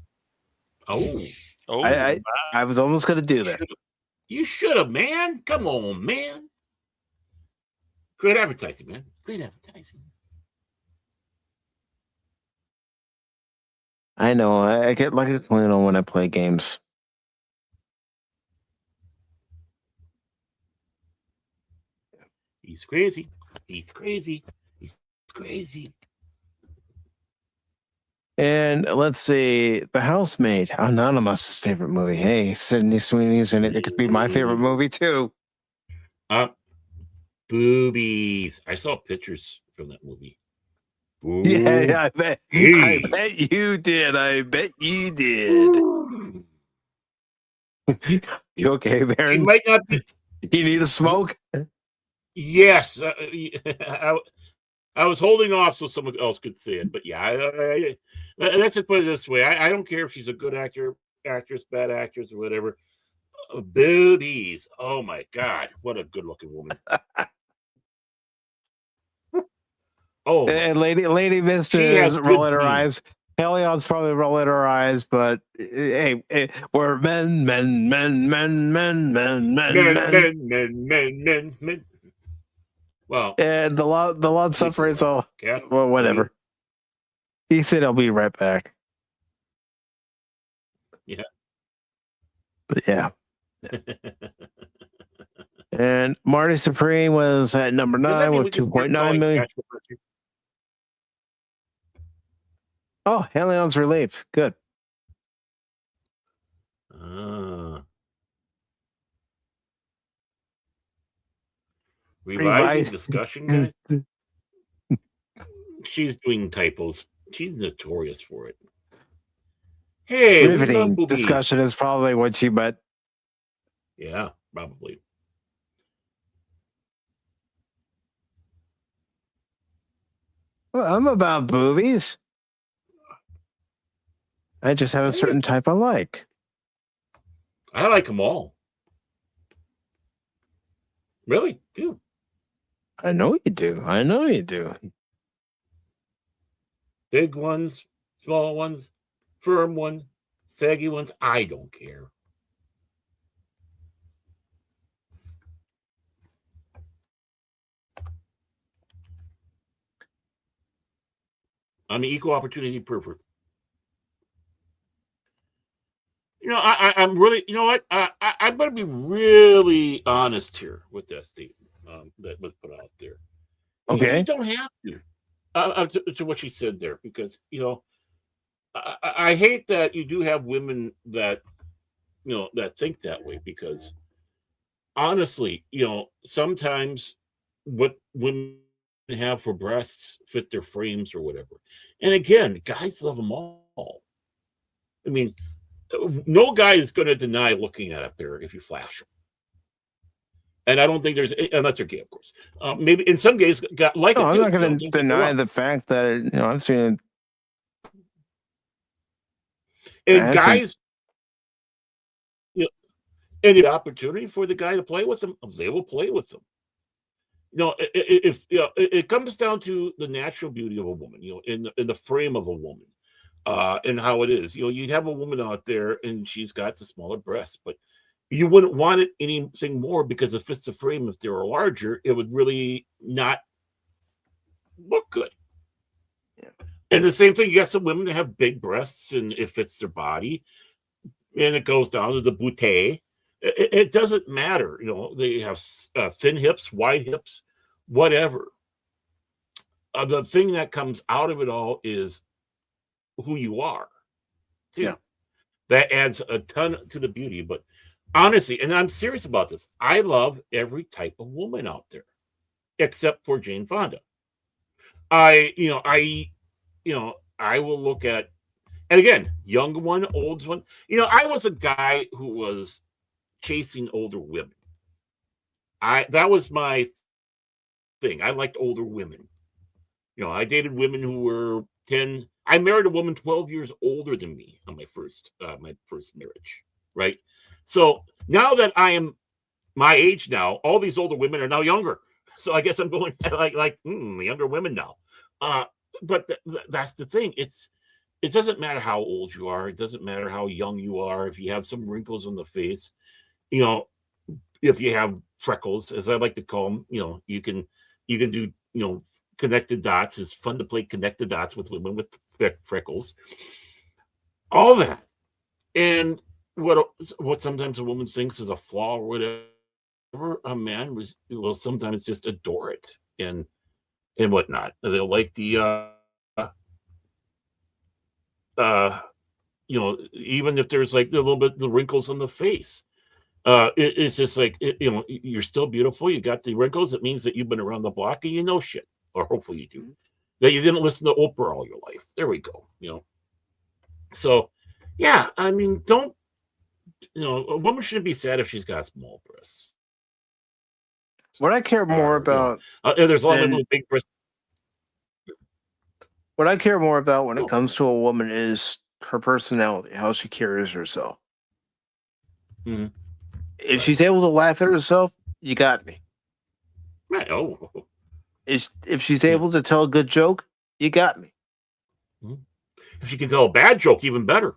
I was almost going to do that. You should have, man. Come on, man. Great advertising, man. Great advertising. I know. I get like a clown when I play games. He's crazy. He's crazy. He's crazy. And let's see, The Housemaid, Anonymous' favorite movie. Hey, Sydney Sweeney's in it. It could be my favorite movie too. Boobies. I saw pictures from that movie. Ooh. Yeah, I bet. Hey. I bet you did. I bet you did. You okay, Baron? You need a smoke? Yes. I was holding off so someone else could say it, but yeah, let's just put it this way: I don't care if she's a good actress, bad actress, or whatever. Boobies! Oh my God, what a good-looking woman! Oh, and Lady Mister is rolling her eyes. Helion's probably rolling her eyes, but hey, we're men. Well, and the Lord suffering, so well, whatever. He said he'll be right back. Yeah. But yeah. And Marty Supreme was at number 9 with 2.9 million. Oh, Helion's relieved. Good. Revising discussion, guys. She's doing typos. She's notorious for it. Hey, riveting discussion is probably what she meant. Yeah, probably. Well, I'm about boobies. I just have a certain type I like. I like them all. Really? Do. I know you do. I know you do. Big ones, small ones, firm ones, saggy ones. I don't care. I'm an equal opportunity pervert. You know, I'm really, you know what? I'm going to be really honest here with that statement that was put out there. Okay. You don't have to what she said there, because, you know, I hate that you do have women that, you know, that think that way, because honestly, you know, sometimes what women have for breasts fit their frames or whatever. And again, guys love them all. I mean, no guy is going to deny looking at a pair if you flash them. And I don't think there's, unless they're gay, of course. Maybe in some gays got like. No, I'm not going to deny the fact that, you know, I've seen it. And guys, you know, any opportunity for the guy to play with them, they will play with them. You know, if you know, it comes down to the natural beauty of a woman, you know, in the frame of a woman, and how it is. You know, you have a woman out there and she's got the smaller breasts, but you wouldn't want it anything more, because if it's the frame, if they were larger, it would really not look good. Yeah. And the same thing, you got some women that have big breasts and it fits their body, and it goes down to the bootay. It doesn't matter. You know, they have thin hips, wide hips, whatever. The thing that comes out of it all is who you are. Too. Yeah. That adds a ton to the beauty. But honestly, and I'm serious about this, I love every type of woman out there, except for Jane Fonda. I will look at, and again, young one, old one. You know, I was a guy who was chasing older women. That was my thing. I liked older women. You know, I dated women who were 10. I married a woman 12 years older than me on my first marriage, right? So now that I am my age now, all these older women are now younger. So I guess I'm going like younger women now. But that's the thing. It doesn't matter how old you are. It doesn't matter how young you are. If you have some wrinkles on the face, you know, if you have freckles, as I like to call them, you know, you can do, you know, connected dots. It's fun to play connected dots with women with freckles. All that. And what sometimes a woman thinks is a flaw or whatever, a man will sometimes just adore it and whatnot. They'll like the you know, even if there's like a little bit the wrinkles on the face, it's just like, you know, you're still beautiful. You got the wrinkles. It means that you've been around the block and you know shit, or hopefully you do. That you didn't listen to Oprah all your life. There we go. You know, so yeah, I mean, don't, you know, a woman shouldn't be sad if she's got small breasts. What I care more about, there's a lot of little big breasts. What I care more about when it comes to a woman is her personality, how she carries herself. Mhm. If she's able to laugh at herself, you got me. Right. If she's able to tell a good joke, you got me. If she can tell a bad joke, even better.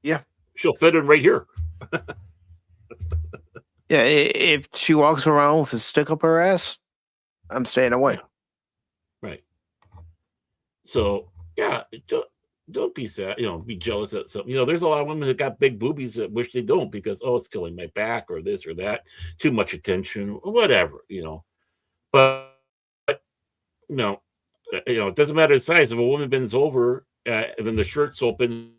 Yeah. She'll fit in right here. Yeah, if she walks around with a stick up her ass, I'm staying away. Yeah. Right. So, yeah, don't be sad, be jealous at something. There's a lot of women that got big boobies that wish they don't because, it's killing my back or this or that, too much attention, whatever, But, no, it doesn't matter the size. If a woman bends over and then the shirt's open,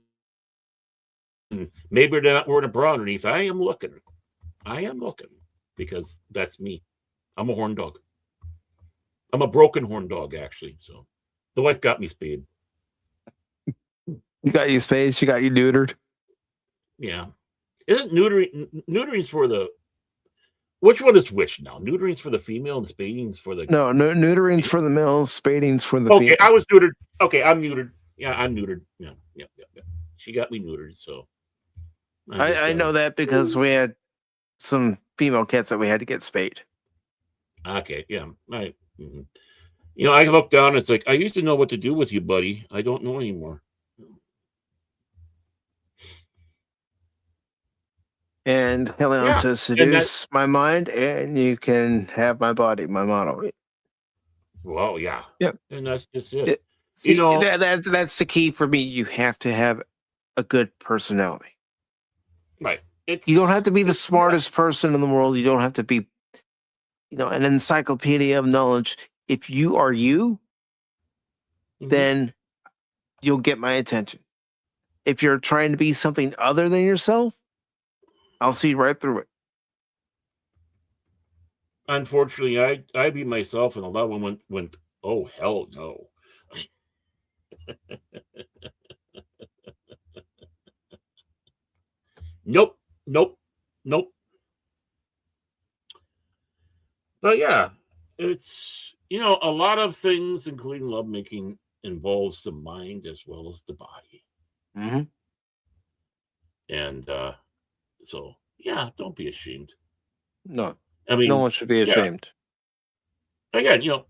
and maybe they're not wearing a bra underneath, I am looking because that's me. I'm a horn dog. I'm a broken horn dog, actually. So the wife got me spayed. You got you spayed, she got you neutered. Yeah. Isn't neutering's for the, which one is which now? Neutering's for the female and spading's for the... No, neutering's for the male, spading's for the female. Okay, I was neutered. Okay, I'm neutered. Yeah, I'm neutered. Yeah. She got me neutered, so... I know that because we had some female cats that we had to get spayed. Okay, yeah. I look down, it's like, I used to know what to do with you, buddy. I don't know anymore. And Helion says, seduce my mind and you can have my body, my motto. Well, yeah. Yep. And that's just it. See, that's the key for me. You have to have a good personality. Right. You don't have to be the smartest person in the world. You don't have to be, an encyclopedia of knowledge. If you are you, then you'll get my attention. If you're trying to be something other than yourself, I'll see right through it. Unfortunately, I be myself, and a lot of them went, oh, hell no. Nope. But yeah, it's, a lot of things, including lovemaking, involves the mind as well as the body. Mm-hmm. And so, yeah, don't be ashamed. No. I mean, no one should be ashamed. Yeah. Again,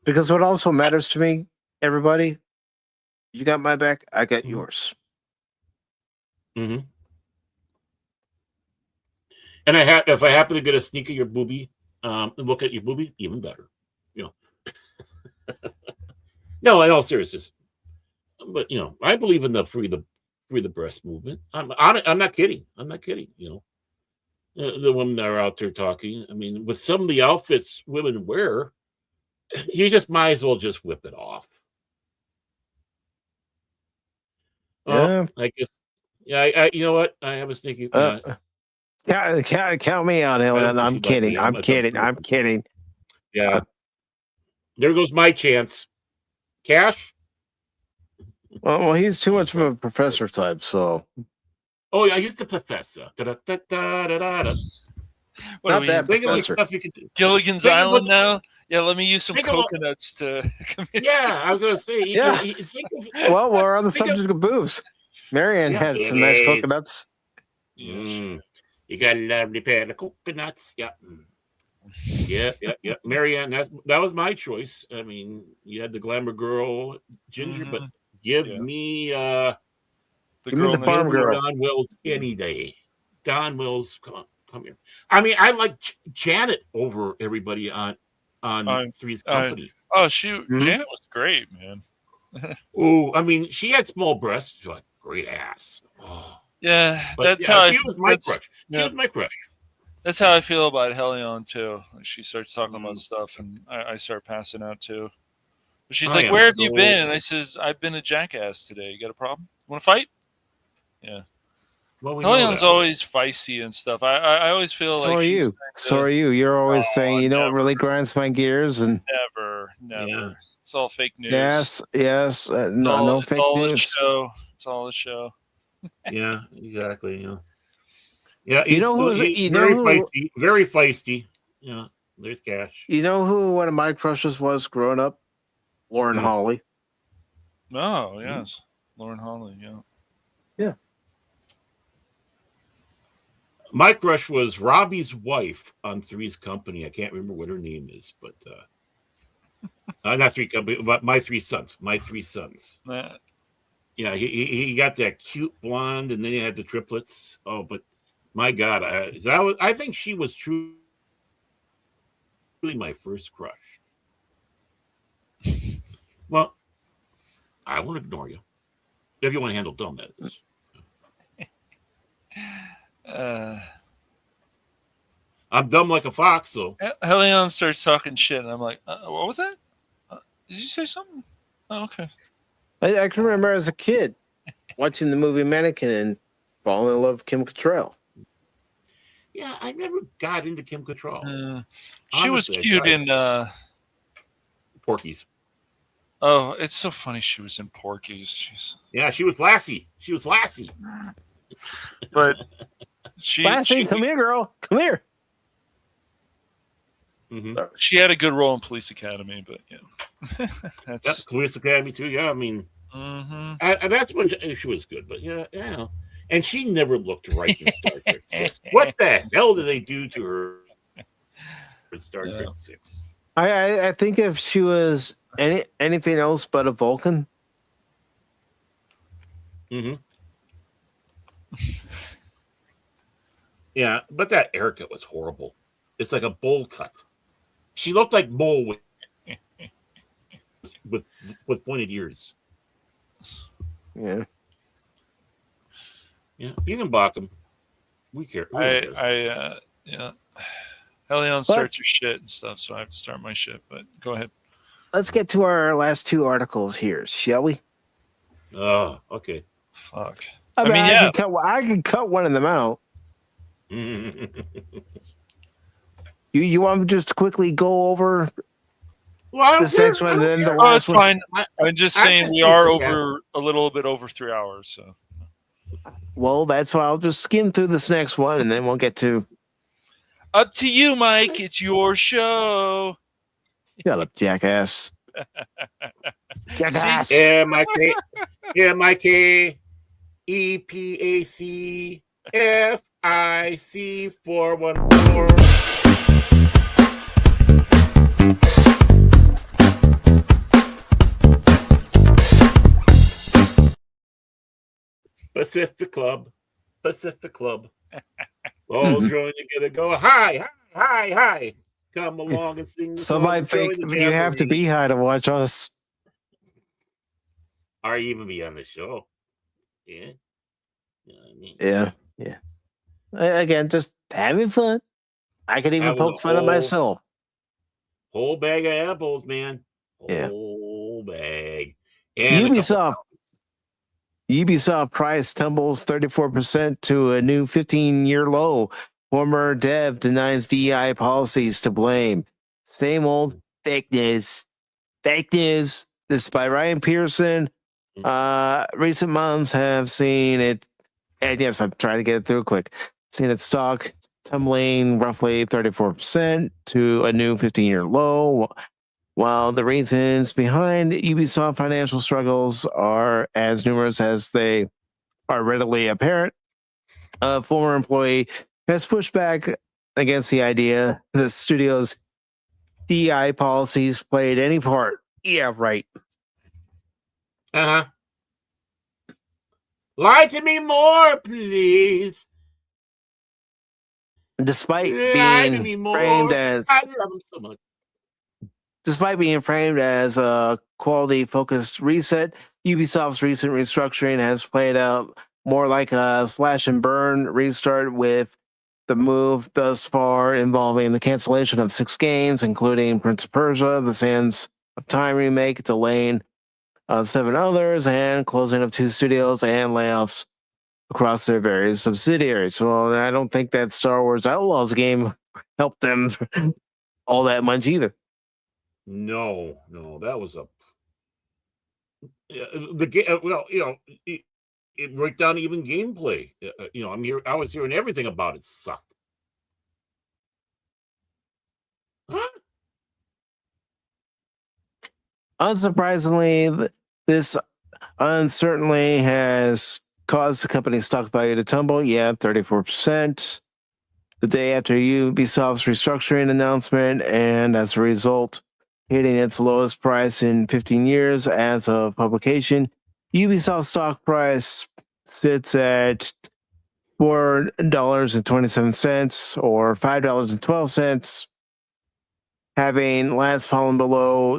because what also matters to me, everybody, you got my back, I got yours. Mm-hmm. And if I happen to get a sneak of your boobie, look at your boobie, even better. No, in all seriousness. But I believe in the free the breast movement. I'm not kidding. The women that are out there talking. I mean, with some of the outfits women wear, you just might as well just whip it off. Yeah. I guess. Yeah. You know what? I was thinking. Count me out, Helen. I'm kidding. I'm kidding. Yeah. There goes my chance. Cash. Well, he's too much of a professor type, so. Oh yeah, he's the professor. What Not that professor. Gilligan's Island now. Yeah, let me use some coconuts to. Yeah, I was gonna say. Yeah. Well, we're on the subject of boobs. Marianne had some nice coconuts. You got a lovely pair of coconuts. Yeah. Yeah. Marianne, that was my choice. I mean, you had the glamour girl, Ginger, but give me the farm girl. Don Wills any day. Don Wills, come here. I mean, I like Janet over everybody on Three's Company. Janet was great, man. Oh, I mean, she had small breasts, like great ass. Oh. Yeah, that's how she was my crush. She was my crush. That's how I feel about Helion too. She starts talking about stuff, and I start passing out too. But she's like, "Where have you been?" And I says, "I've been a jackass today. You got a problem? Want to fight?" Yeah. Well, Helion's always feisty and stuff. I always feel so like are you. So are you. You're always saying, you know what really grinds my gears? And never. Yeah. It's all fake news. Yes. No fake news. It's all a show. Yeah, exactly. Yeah. Yeah, You know who's he's very feisty. Very feisty. Yeah, there's Cash. You know who one of my crushes was growing up? Lauren Holly. Oh yes, Lauren Holly. Yeah. Yeah. My crush was Robbie's wife on Three's Company. I can't remember what her name is, but not Three Company, but My Three Sons. My Three Sons. Yeah, he got that cute blonde, and then he had the triplets. Oh, but my God, I think she was truly my first crush. Well, I won't ignore you if you want to handle dumb, that is. I'm dumb like a fox, so. Helion starts talking shit, and I'm like, what was that? Did you say something? Oh, okay. I can remember as a kid watching the movie Mannequin and falling in love with Kim Cattrall. Yeah, I never got into Kim Cattrall. She was cute in Porky's. Oh, it's so funny she was in Porky's. Jeez. Yeah, she was Lassie. She was Lassie. But Lassie, come here, girl. Come here. Mm-hmm. She had a good role in Police Academy, but yeah. That's Police Academy too. Yeah, I mean, that's when she was good. But yeah, and she never looked right in Star Trek 6. What the hell did they do to her in Star Trek 6? I think if she was anything else but a Vulcan. Mm-hmm. Yeah, but that haircut was horrible. It's like a bowl cut. She looked like Mole with pointed ears. Yeah. Yeah, you can block him. We care. Yeah. Helion starts her shit and stuff, so I have to start my shit. But go ahead. Let's get to our last two articles here, shall we? Oh, okay. Fuck. I mean, I can cut one of them out. You want me just to quickly go over this next one, and then the last one? Fine. I'm just saying we are over a little bit over 3 hours. So. Well, that's why I'll just skim through this next one, and then we'll get to. Up to you, Mike. It's your show. Shut up, jackass. Jackass. MIK EPAC FIC414. Pacific Club. All join together. Go hi. Come along and sing. Somebody think you have to be high to watch us. Or even be on the show. Yeah. Yeah. Again, just having fun. I could even poke fun at myself. Whole bag of apples, man. Whole bag. And Ubisoft price tumbles 34% to a new 15-year low. Former dev denies DEI policies to blame. Same old fake news. Fake news. This is by Ryan Pearson. Recent months have seen it, and yes, I'm trying to get it through quick. Seen its stock tumbling roughly 34% to a new 15-year low. While the reasons behind Ubisoft financial struggles are as numerous as they are readily apparent, a former employee has pushed back against the idea that the studio's DEI policies played any part. Yeah, right. Lie to me more, please. Despite being framed as, I love him so much. Despite being framed as a quality-focused reset, Ubisoft's recent restructuring has played out more like a slash-and-burn restart, with the move thus far involving the cancellation of 6 games, including Prince of Persia, The Sands of Time remake, delaying of 7 others, and closing of 2 studios, and layoffs across their various subsidiaries. Well, I don't think that Star Wars Outlaws game helped them all that much either. No, that was the game. Well, it break down even gameplay. I was hearing everything about it sucked. Huh? Unsurprisingly, this uncertainly has caused the company's stock value to tumble. Yeah, 34%. The day after Ubisoft's restructuring announcement, and as a result, hitting its lowest price in 15 years as of publication. Ubisoft stock price sits at $4.27 or $5.12, having last fallen below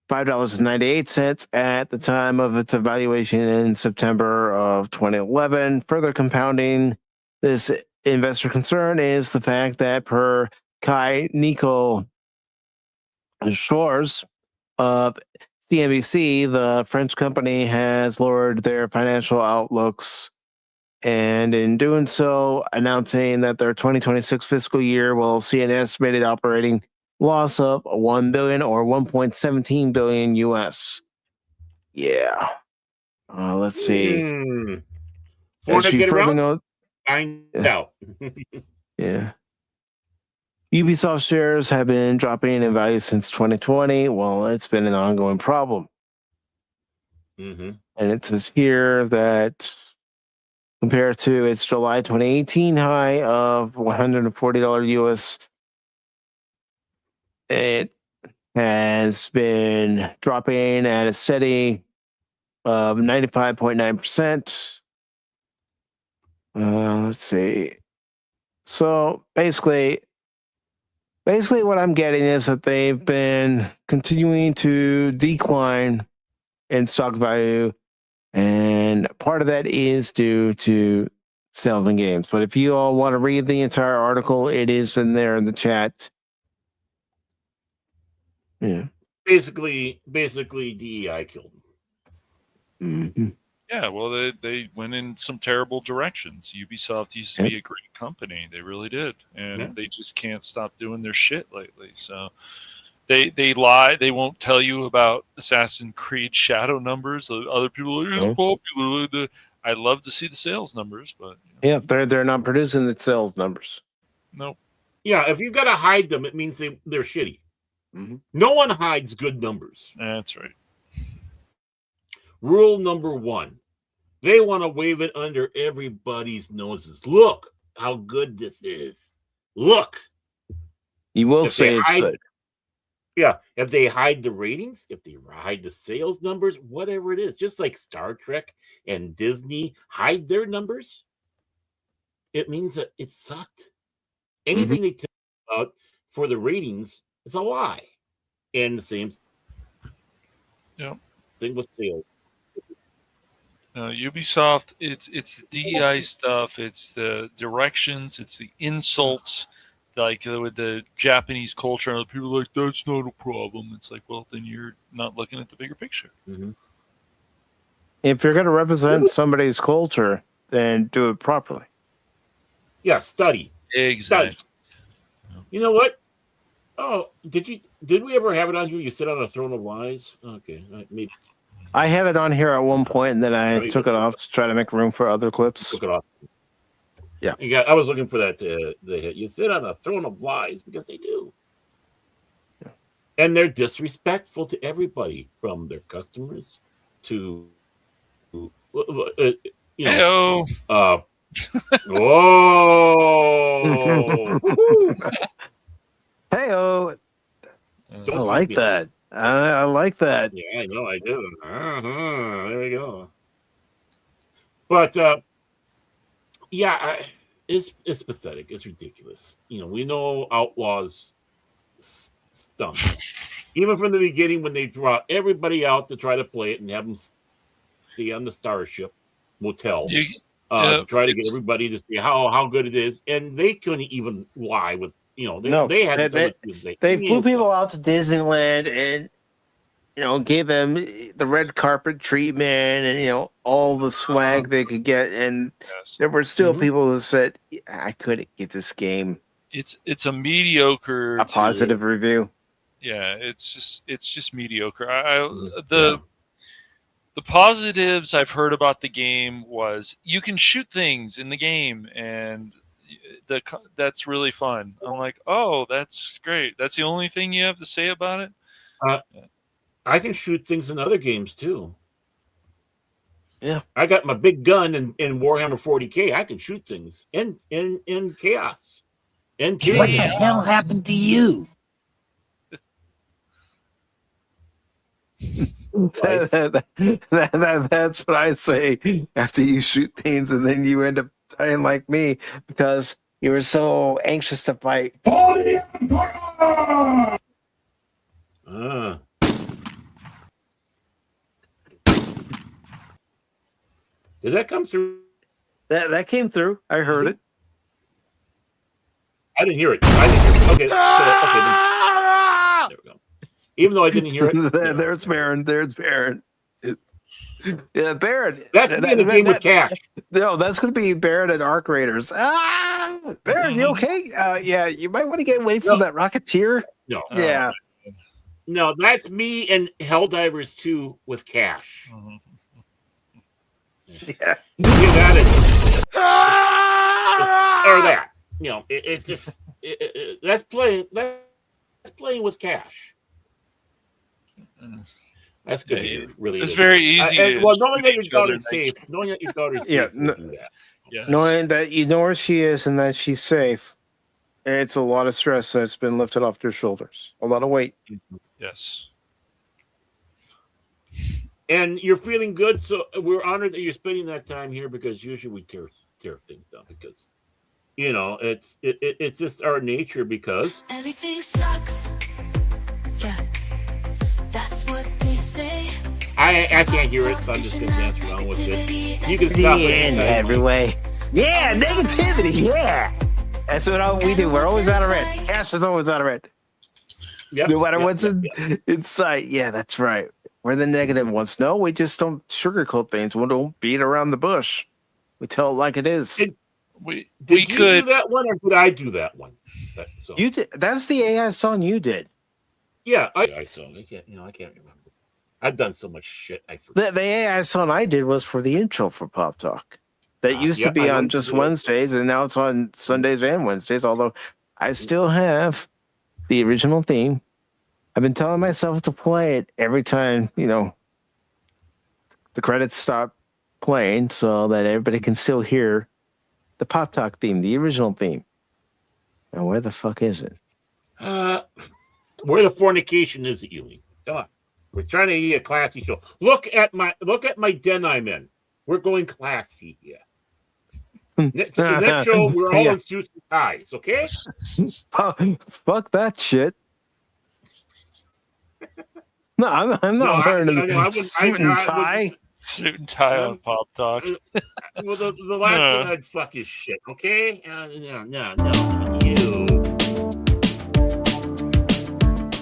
$5.98 at the time of its evaluation in September of 2011. Further compounding this investor concern is the fact that per Kai Nicole Shores of CNBC, the French company has lowered their financial outlooks, and in doing so, announcing that their 2026 fiscal year will see an estimated operating loss of $1 billion or 1.17 billion US. Yeah. Let's see. Before As I you get further around, note, find out. yeah. Ubisoft shares have been dropping in value since 2020. Well, it's been an ongoing problem. Mm-hmm. And it says here that compared to its July 2018 high of $140 US, it has been dropping at a steady of 95.9%. Let's see. So basically what I'm getting is that they've been continuing to decline in stock value, and part of that is due to sales and games. But if you all want to read the entire article, it is in there in the chat. Yeah. Basically, DEI killed them. Mm-hmm. Yeah, well, they went in some terrible directions. Ubisoft used to be a great company. They really did. And they just can't stop doing their shit lately. So they lie. They won't tell you about Assassin's Creed Shadow numbers. Other people are like, it's popular. I love to see the sales numbers, but yeah, they're not producing the sales numbers. Nope. Yeah, if you got to hide them, it means they're shitty. Mm-hmm. No one hides good numbers. That's right. Rule number 1. They want to wave it under everybody's noses. Look how good this is. Look. You will say it's good. Yeah, if they hide the ratings, if they hide the sales numbers, whatever it is, just like Star Trek and Disney hide their numbers, it means that it sucked. Anything they tell about for the ratings is a lie. And the same thing with sales. Ubisoft, it's the DEI stuff, it's the directions, it's the insults, like with the Japanese culture, and people are like, that's not a problem. It's like, well, then you're not looking at the bigger picture. Mm-hmm. If you're going to represent somebody's culture, then do it properly. Yeah, study. Exactly. Study. You know what? Oh, did we ever have it on here? You sit on a throne of lies? Okay, maybe. I had it on here at one point, and then I took it off to try to make room for other clips. Took it off. Yeah. I was looking for that. You sit on a throne of lies, because they do. Yeah. And they're disrespectful to everybody, from their customers to, Hey-o. Whoa. Hey-o. I like that. I like that. Yeah, I know I do. There we go. But it's pathetic. It's ridiculous. We know Outlaws stunk. Even from the beginning, when they brought everybody out to try to play it and have them stay on the Starship Motel to try to get everybody to see how good it is, and they couldn't even lie with. They had they flew people out to Disneyland and gave them the red carpet treatment and all the swag they could get, and there were still people who said, I couldn't get this game. It's a mediocre, positive review. Yeah, it's just mediocre. The The positives I've heard about the game was you can shoot things in the game, and that's really fun. I'm like, oh, that's great. That's the only thing you have to say about it? I can shoot things in other games too. Yeah. I got my big gun in Warhammer 40K. I can shoot things in Chaos. What the hell happened to you? That's what I say after you shoot things and then you end up dying like me because you were so anxious to fight. Did that come through? That came through. I heard it. I didn't hear it. Okay. Then, there we go. Even though I didn't hear it. There's Baron. There's Baron. Yeah, Baron. That's me in the game with Cash. No, that's going to be Baron and Arc Raiders. Baron, you okay? Yeah, you might want to get away from that Rocketeer. No. Yeah. No, that's me and Helldivers 2 with Cash. Yeah. That is, or that. You know, it's just that's playing with Cash. That's good. It really it's is. very easy. Well, knowing that your daughter's safe, knowing that your daughter's safe, do that. Yes. Knowing that you know where she is and that she's safe, it's a lot of stress that's been lifted off your shoulders. A lot of weight. Yes. And you're feeling good, so we're honored that you're spending that time here because usually we tear things down because, you know, it's just our nature because everything sucks. Yeah, that's what they say. I can't hear it, so I'm just gonna dance around with it. You can stop it every way. Yeah, negativity. Yeah, that's what we do. We're always out of red. Cash is always out of red. Yep, no matter what's in sight. Yeah, that's right. We're the negative ones. No, we just don't sugarcoat things. We don't beat around the bush. We tell it like it is. Did you do that one, or did I do that one? You did. That's the AI song you did. Yeah, I saw. I can't remember. I've done so much shit. I forget. The AI song I did was for the intro for Pop Talk. That used to be on just Wednesdays, and now it's on Sundays and Wednesdays. Although I still have the original theme. I've been telling myself to play it every time, you know, the credits stop playing so that everybody can still hear the Pop Talk theme, the original theme. Now, where the fuck is it? Where the fornication is it, Ewing? Come on. We're trying to be a classy show. Look at my den I'm in. We're going classy here. Next show, we're all in suits and ties, okay? Fuck that shit. No, I'm not wearing a suit and tie. Suit and tie on Pop Talk. Well, the last thing I'd fuck is shit, okay? No.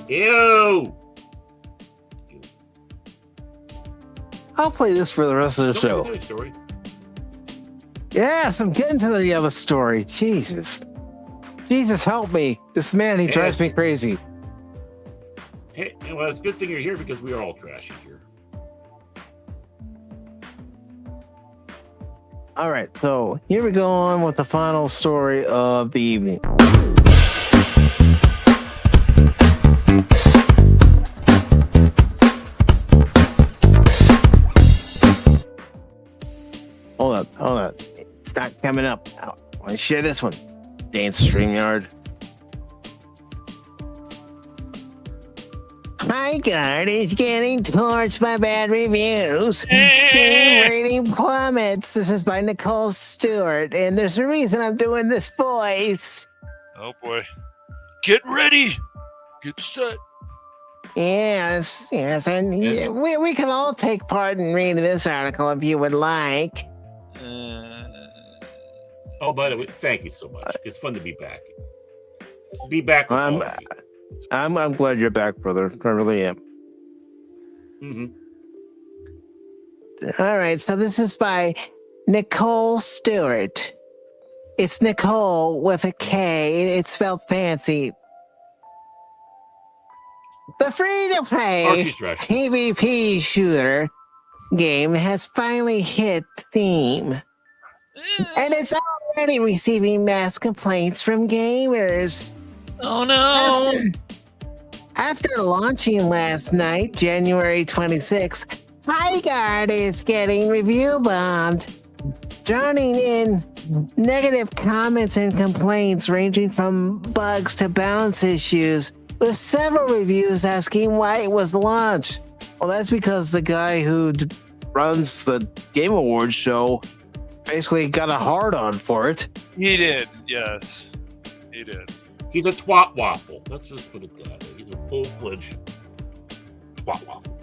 Ew. I'll play this for the rest of the show. Yes, I'm getting to the other story. Jesus, help me. This man, he drives me crazy. Hey, well, it's a good thing you're here because we are all trashy here. All right, so here we go on with the final story of the evening. Hold up. It's not coming up. I want to share this one. Dance StreamYard. Haggard is getting torched by bad reviews. Steam rating plummets. This is by Nicole Stewart, and there's a reason I'm doing this voice. Oh boy. Get ready. Get set. Yes, and we can all take part in reading this article if you would like. Oh, by the way, thank you so much. It's fun to be back. Be back with all of you. I'm glad you're back, brother. I really am. Mm-hmm. All right, so this is by Nicole Stewart. It's Nicole with a K. It's spelled fancy. The free-to-play PvP shooter game has finally hit Steam. And it's already receiving mass complaints from gamers. Oh no! After launching last night, January 26th, Haggard is getting review bombed, drowning in negative comments and complaints ranging from bugs to balance issues, with several reviews asking why it was launched. Well, that's because the guy who runs the Game Awards show basically got a hard-on for it. He did, yes. He did. He's a twat waffle. Let's just put it that way. He's a full-fledged twat waffle.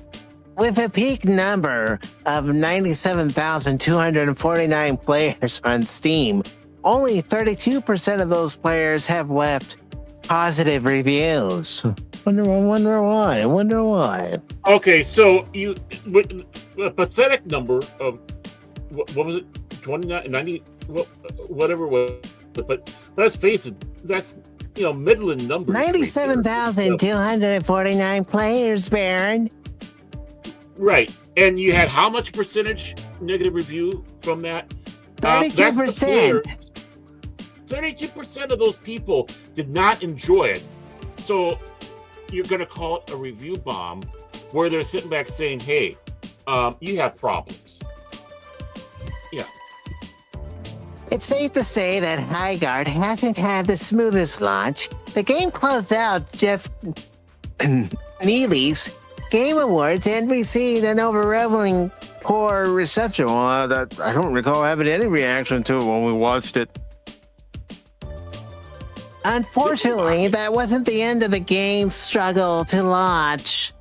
With a peak number of 97,249 players on Steam, only 32% of those players have left positive reviews. Wonder why. Okay, so you with a pathetic number of what was it, 29, 90, whatever it was. But let's face it, that's Midland numbers. 97,249 players, Baron. Right, and you had how much percentage negative review from that? 32%. 32% of those people did not enjoy it. So you're going to call it a review bomb, where they're sitting back saying, "Hey, you have problems." Yeah. It's safe to say that Haggard hasn't had the smoothest launch. The game closed out Jeff Neely's Game Awards and received an overwhelming poor reception. Well, I don't recall having any reaction to it when we watched it. Unfortunately, that wasn't the end of the game's struggle to launch.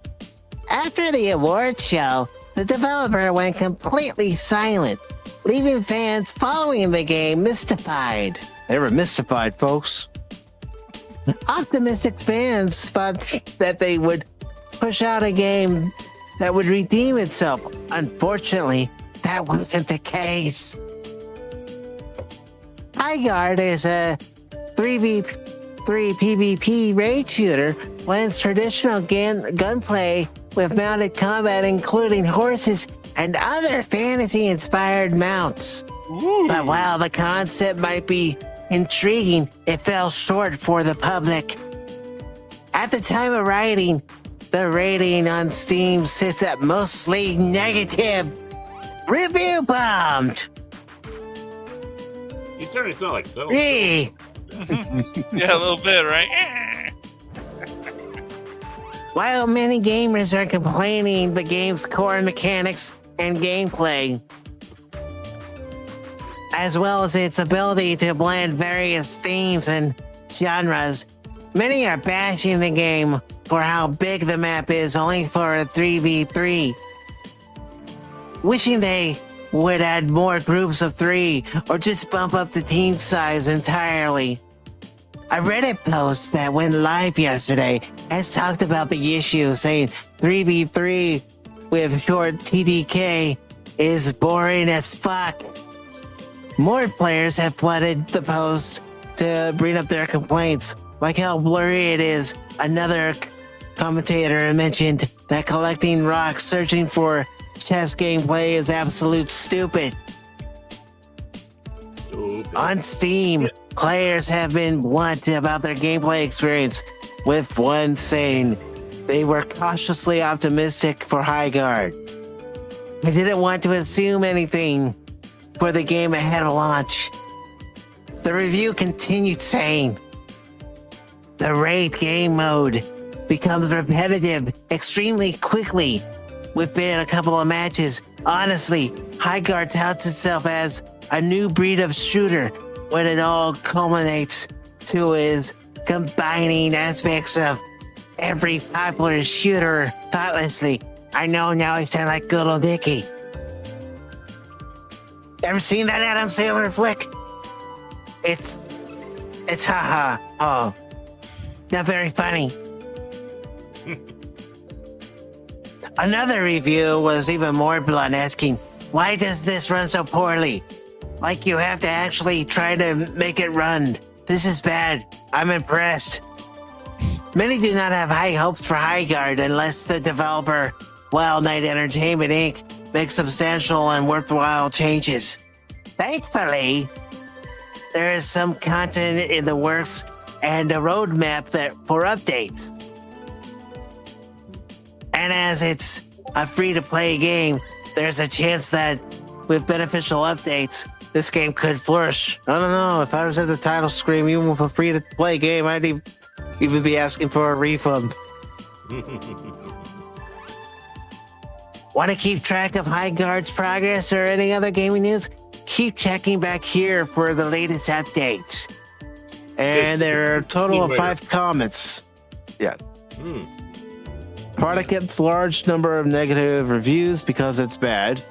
After the awards show, the developer went completely silent, leaving fans following the game mystified. They were mystified, folks. Optimistic fans thought that they would push out a game that would redeem itself. Unfortunately, that wasn't the case. Haggard is a 3v3 PvP raid shooter, blends traditional gunplay with mounted combat, including horses and other fantasy-inspired mounts. Ooh. But while the concept might be intriguing, it fell short for the public. At the time of writing, the rating on Steam sits at mostly negative. Review bombed. You certainly sound like so. Hey. Yeah, a little bit, right? While many gamers are complaining the game's core mechanics and gameplay, as well as its ability to blend various themes and genres, many are bashing the game for how big the map is only for a 3v3, wishing they would add more groups of 3 or just bump up the team size entirely. A Reddit post that went live yesterday has talked about the issue, saying 3v3 with short TDK is boring as fuck. More players have flooded the post to bring up their complaints, like how blurry it is. Another commentator mentioned that collecting rocks searching for chess gameplay is absolute stupid. On Steam, players have been blunt about their gameplay experience, with one saying they were cautiously optimistic for Haggard. I didn't want to assume anything for the game ahead of launch. The review continued saying, the raid game mode becomes repetitive extremely quickly within a couple of matches. Honestly, Haggard touts itself as a new breed of shooter when it all culminates to is combining aspects of every popular shooter thoughtlessly. I know now I sound like Little Dicky. Ever seen that Adam Sandler flick? It's haha. Oh, not very funny. Another review was even more blunt, asking, why does this run so poorly? Like you have to actually try to make it run. This is bad. I'm impressed. Many do not have high hopes for Haggard unless the developer, Wild Knight Entertainment Inc., make substantial and worthwhile changes. Thankfully, there is some content in the works and a roadmap for updates. And as it's a free-to-play game, there's a chance that with beneficial updates, this game could flourish. I don't know. If I was at the title screen, even with a free-to-play game, I'd even be asking for a refund. Want to keep track of Haggard's progress or any other gaming news? Keep checking back here for the latest updates. And there are a total of 5 comments. Yeah. Product gets large number of negative reviews because it's bad.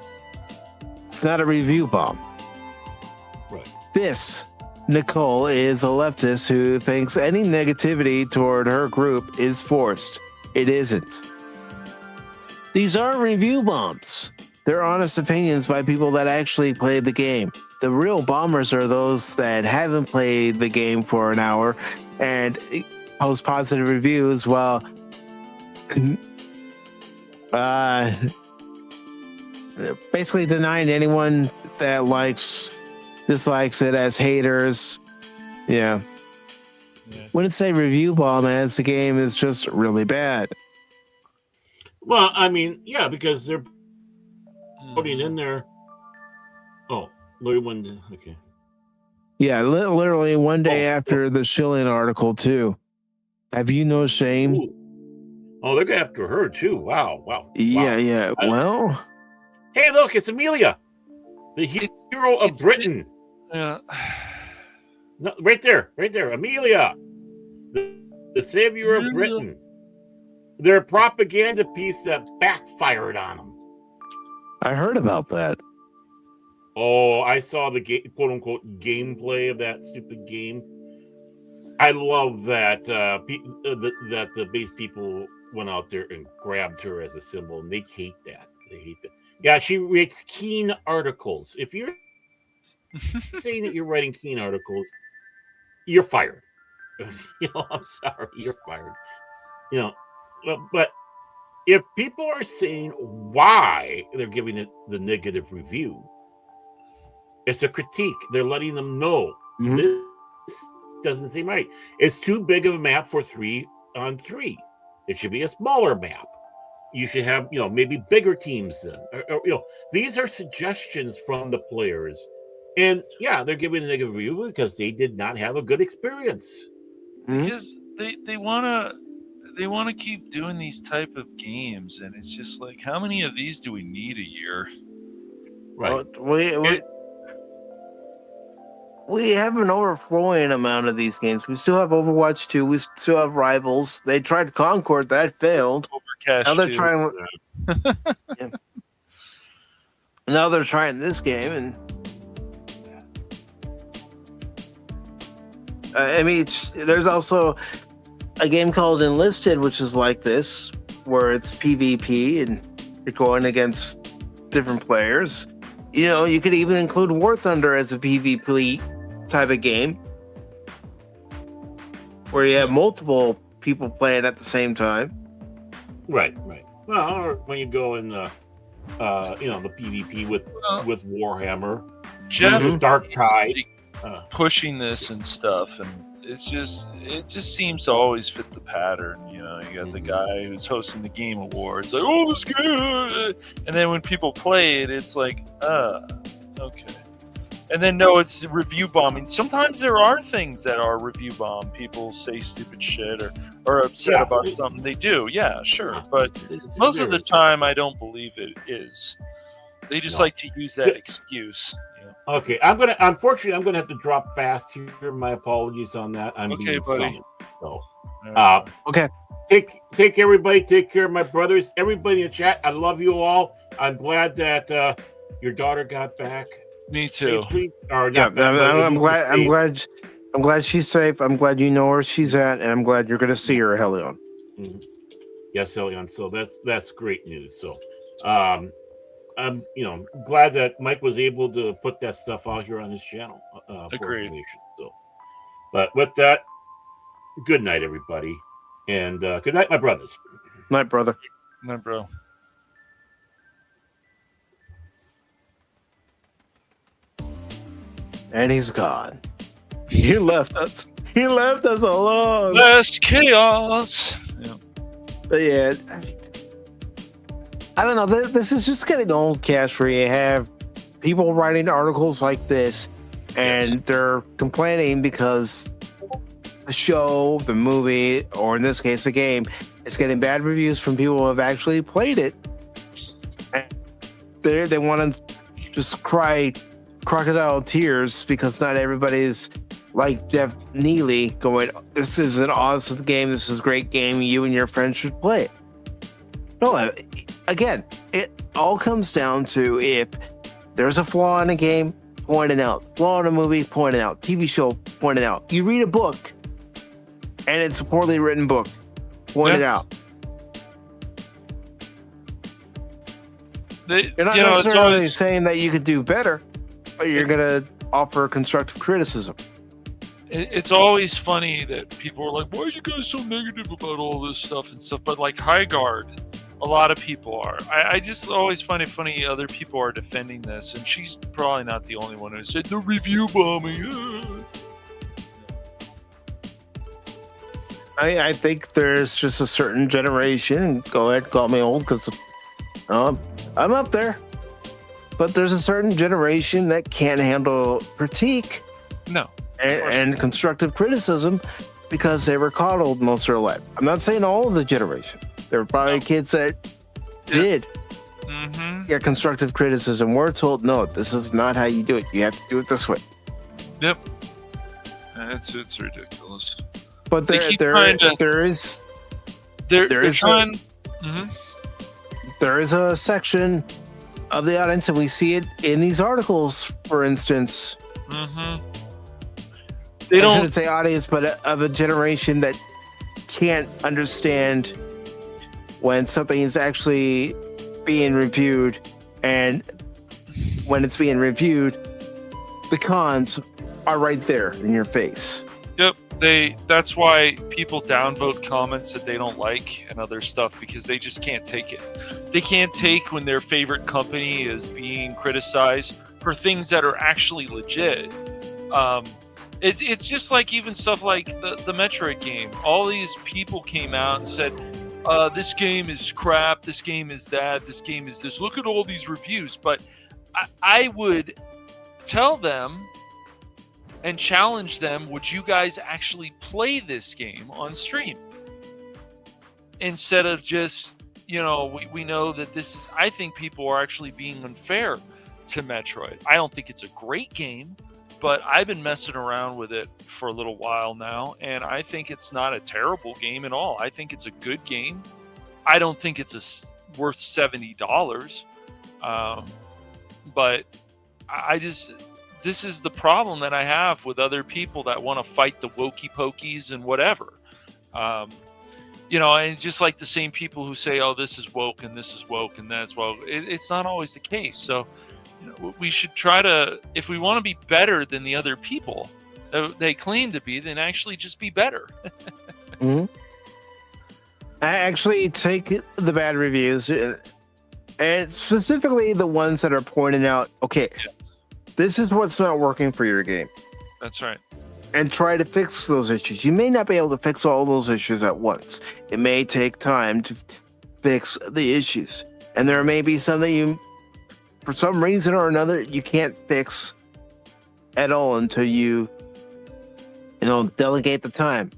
It's not a review bomb. Right. This, Nicole, is a leftist who thinks any negativity toward her group is forced. It isn't. These aren't review bombs. They're honest opinions by people that actually played the game. The real bombers are those that haven't played the game for an hour and post positive reviews while basically denying anyone that dislikes it as haters. Yeah. Wouldn't say review bomb as the game is just really bad. Well, I mean, yeah, because they're putting in there. Oh, okay. Yeah, literally one day after the Schilling article too. Have you no shame? Ooh. Oh, they're after her too. Wow. Yeah. Well, hey, look, it's Amelia, the hero of Britain. Yeah. No, right there, Amelia, the savior of Britain. They're a propaganda piece that backfired on them. I heard about that. Oh, I saw the quote unquote gameplay of that stupid game. I love that that the base people went out there and grabbed her as a symbol, and they hate that. Yeah, she writes keen articles. If you're saying that you're writing keen articles, you're fired. I'm sorry, you're fired. But if people are saying why they're giving it the negative review, it's a critique. They're letting them know this doesn't seem right. It's too big of a map for 3-on-3. It should be a smaller map. You should have, maybe bigger teams then. These are suggestions from the players. And yeah, they're giving a negative review because they did not have a good experience. Because they want to keep doing these type of games, and it's just like, how many of these do we need a year? Right. We have an overflowing amount of these games. We still have Overwatch 2. We still have Rivals. They tried Concord. That failed. Overcast now they're 2. trying. Yeah. Now they're trying this game, and there's also a game called Enlisted, which is like this, where it's PvP and you're going against different players. You could even include War Thunder as a PvP type of game, where you have multiple people playing at the same time. Right. Well, or when you go in the PvP with Warhammer, Jeff, Dark Tide, pushing this and stuff, and it just seems to always fit the pattern. You got the guy who's hosting the Game Awards, like, oh, it's good, and then when people play it, it's like, okay. And then no, it's review bombing. Sometimes there are things that are review bomb. People say stupid shit or upset about something they do. Yeah, sure. But most of the time, I don't believe it is. They just like to use that excuse. Okay, unfortunately, I'm gonna have to drop fast here. My apologies on that. I'm okay, being buddy. summoned. So, okay. Take everybody. Take care of my brothers. Everybody in the chat. I love you all. I'm glad that your daughter got back. Me too. Safely, I'm glad she's safe. I'm glad you know where she's at, and I'm glad you're going to see her, Helion. Mm-hmm. Yes, Helion. So that's great news. So, I'm glad that Mike was able to put that stuff out here on his channel. For information. So, but with that, good night, everybody, and good night, my brothers. Night, brother. Night, bro. and he's gone. He left us. He left us alone. Less chaos. Yeah. But yeah, I don't know. This is just getting old, Cash, where you have people writing articles like this, and they're complaining because the show, the movie, or in this case, the game, is getting bad reviews from people who have actually played it. And they want to just cry crocodile tears because not everybody's like Jeff Neely going, this is an awesome game, this is a great game, you and your friends should play it. No, again, it all comes down to if there's a flaw in a game, point it out. Flaw in a movie, point it out. TV show, point it out. You read a book, and it's a poorly written book, point it out. You're not necessarily saying that you could do better, but you're going to offer constructive criticism. It's always funny that people are like, why are you guys so negative about all this stuff and stuff? But like Haggard, a lot of people are. I just always find it funny other people are defending this, and she's probably not the only one who said the review bombing. I think there's just a certain generation, go ahead, call me old, because I'm up there. But there's a certain generation that can't handle critique. No. And constructive criticism because they were coddled most of their life. I'm not saying all of the generation. There were probably kids that did get constructive criticism. We're told, no, this is not how you do it. You have to do it this way. Yep. It's ridiculous. But there is a section of the audience, and we see it in these articles, for instance. I shouldn't say audience, but of a generation that can't understand when something is actually being reviewed, and when it's being reviewed, the cons are right there in your face. Yep, that's why people downvote comments that they don't like and other stuff, because they just can't take it. They can't take when their favorite company is being criticized for things that are actually legit. It's just like even stuff like the Metroid game. All these people came out and said, this game is crap, this game is that, this game is this. Look at all these reviews. But I would tell them and challenge them, would you guys actually play this game on stream? Instead of just, we know that this is, I think people are actually being unfair to Metroid. I don't think it's a great game, but I've been messing around with it for a little while now, and I think it's not a terrible game at all. I think it's a good game. I don't think it's worth $70, but this is the problem that I have with other people that want to fight the wokey pokies and whatever. And just like the same people who say, oh, this is woke and this is woke and that's woke. It's not always the case. So we should try to, if we want to be better than the other people they claim to be, then actually just be better. I actually take the bad reviews, and specifically the ones that are pointing out, okay, this is what's not working for your game. That's right. And try to fix those issues. You may not be able to fix all those issues at once. It may take time to fix the issues. And there may be something you, for some reason or another, you can't fix at all until you delegate the time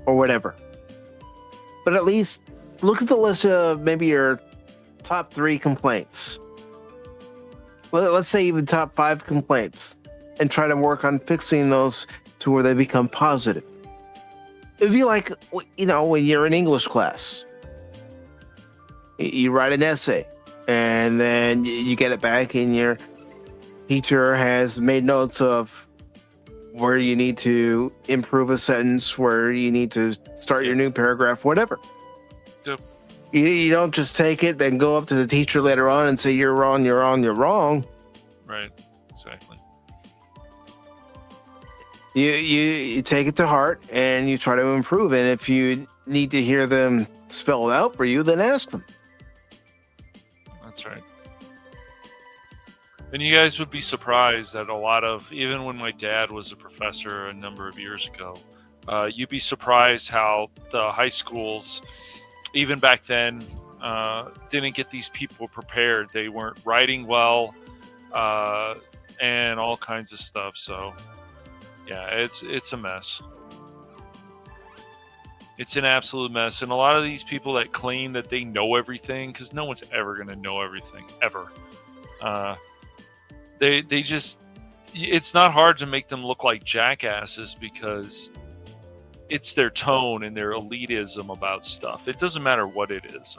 or whatever. But at least look at the list of maybe your top 3 complaints. Let's say even top 5 complaints, and try to work on fixing those to where they become positive. It'd be like, when you're in English class, you write an essay, and then you get it back, and your teacher has made notes of where you need to improve a sentence, where you need to start your new paragraph, whatever. Yep. You don't just take it, then go up to the teacher later on and say, you're wrong, you're wrong, you're wrong. Right, exactly. You take it to heart, and you try to improve. And if you need to hear them spell it out for you, then ask them. That's right. And you guys would be surprised that a lot of, even when my dad was a professor a number of years ago, you'd be surprised how the high schools, even back then, didn't get these people prepared. They weren't writing well, and all kinds of stuff. So, yeah, it's a mess. It's an absolute mess. And a lot of these people that claim that they know everything, because no one's ever going to know everything, ever. They just, it's not hard to make them look like jackasses because it's their tone and their elitism about stuff. It doesn't matter what it is.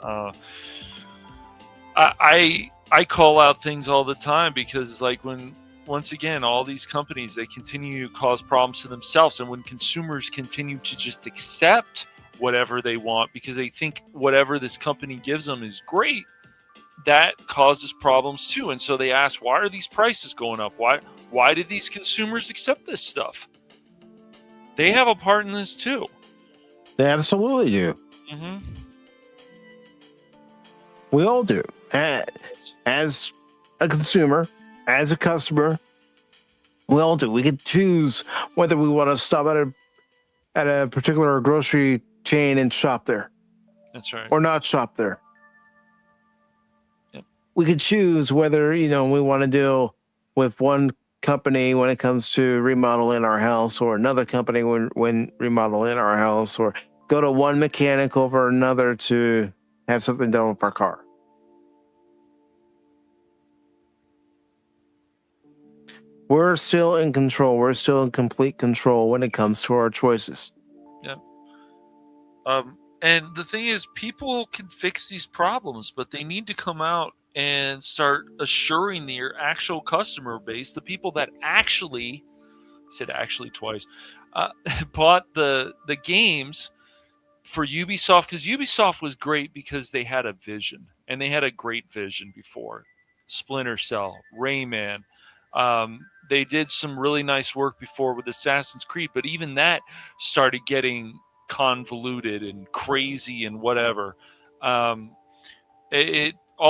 I call out things all the time because, like, once again, all these companies, they continue to cause problems to themselves, and when consumers continue to just accept whatever they want because they think whatever this company gives them is great, that causes problems too. And so they ask, why are these prices going up? Why did these consumers accept this stuff? They have a part in this too. They absolutely do. Mm-hmm. We all do. As a consumer, as a customer, we all do. We can choose whether we want to stop at a particular grocery chain and shop there. That's right. Or not shop there. Yep. We could choose whether, we want to deal with one company when it comes to remodeling our house, or another company when remodeling our house, or go to one mechanic over another to have something done with our car. We're still in control. We're still in complete control when it comes to our choices. Yep. And the thing is, people can fix these problems, but they need to come out and start assuring their actual customer base, the people that actually, I said actually twice, bought the games for Ubisoft, because Ubisoft was great because they had a vision, and they had a great vision before. Splinter Cell, Rayman. They did some really nice work before with Assassin's Creed, but even that started getting convoluted and crazy and whatever. All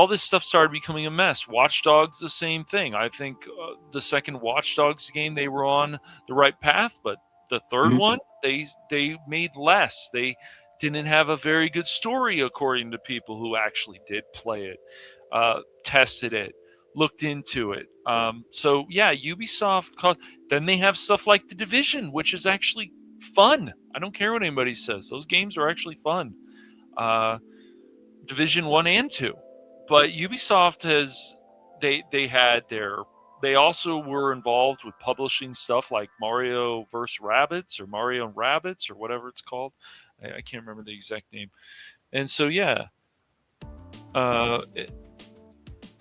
this stuff started becoming a mess. Watch Dogs, the same thing. I think the second Watch Dogs game, they were on the right path, but the third one, they made less. They didn't have a very good story, according to people who actually did play it, tested it, looked into it. So yeah, Ubisoft. Then they have stuff like The Division, which is actually fun. I don't care what anybody says; those games are actually fun. Division 1 and 2. But Ubisoft has they also were involved with publishing stuff like Mario vs. Rabbids, or Mario and Rabbids, or whatever it's called. I can't remember the exact name. And so yeah,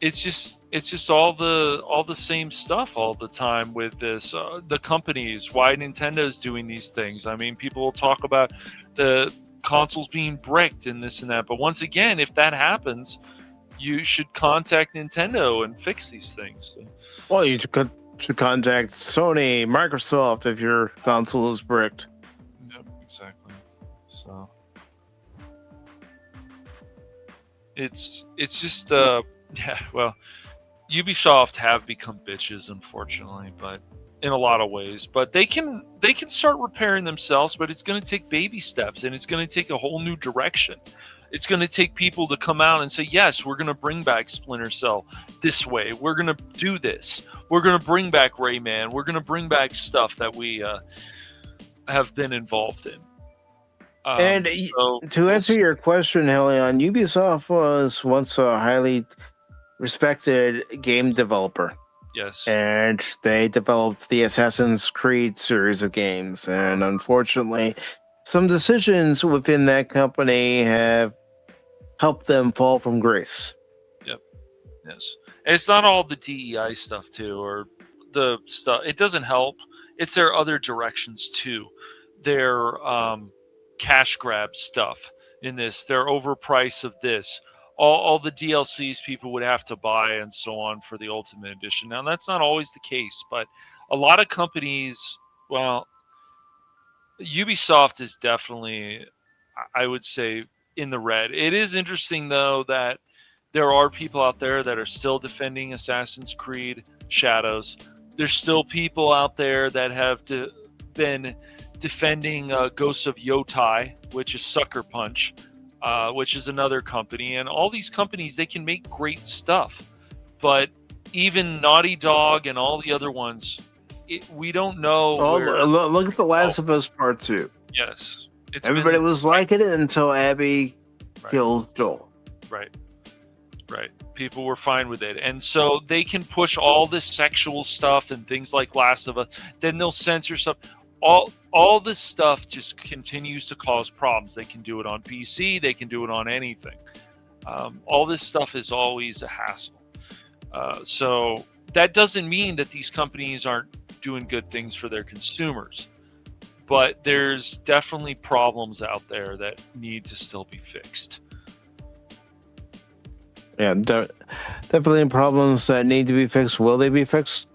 it's just all the same stuff all the time with this. The companies, why Nintendo's doing these things. I mean, people will talk about the consoles being bricked and this and that, but once again, if that happens, you should contact Nintendo and fix these things. Well, you should contact Sony, Microsoft if your console is bricked. Yep, exactly. So it's just yeah, well, Ubisoft have become bitches, unfortunately, but in a lot of ways. But they can start repairing themselves, but it's going to take baby steps, and it's going to take a whole new direction. It's going to take people to come out and say, yes, we're going to bring back Splinter Cell this way. We're going to do this. We're going to bring back Rayman. We're going to bring back stuff that we have been involved in. To answer your question, Helion, Ubisoft was once a highly respected game developer. Yes. And they developed the Assassin's Creed series of games. And unfortunately, some decisions within that company have helped them fall from grace. Yep. Yes. And it's not all the DEI stuff too, or the stuff. It doesn't help. It's their other directions too. Their cash grab stuff in this, their overprice of this, all the DLCs people would have to buy and so on for the Ultimate Edition. Now, that's not always the case, but a lot of companies, well, Ubisoft is definitely, I would say, in the red. It is interesting, though, that there are people out there that are still defending Assassin's Creed Shadows. There's still people out there that have been defending Ghosts of Yotai, which is Sucker Punch, which is another company. And all these companies, they can make great stuff. But even Naughty Dog and all the other ones, we don't know. Look at The Last of Us Part 2. Yes. Everybody was liking it until Abby kills Joel. Right. People were fine with it. And so they can push all this sexual stuff and things like Last of Us. Then they'll censor stuff. All this stuff just continues to cause problems. They can do it on PC. They can do it on anything. All this stuff is always a hassle. So that doesn't mean that these companies aren't doing good things for their consumers. But there's definitely problems out there that need to still be fixed. Yeah, definitely problems that need to be fixed. Will they be fixed?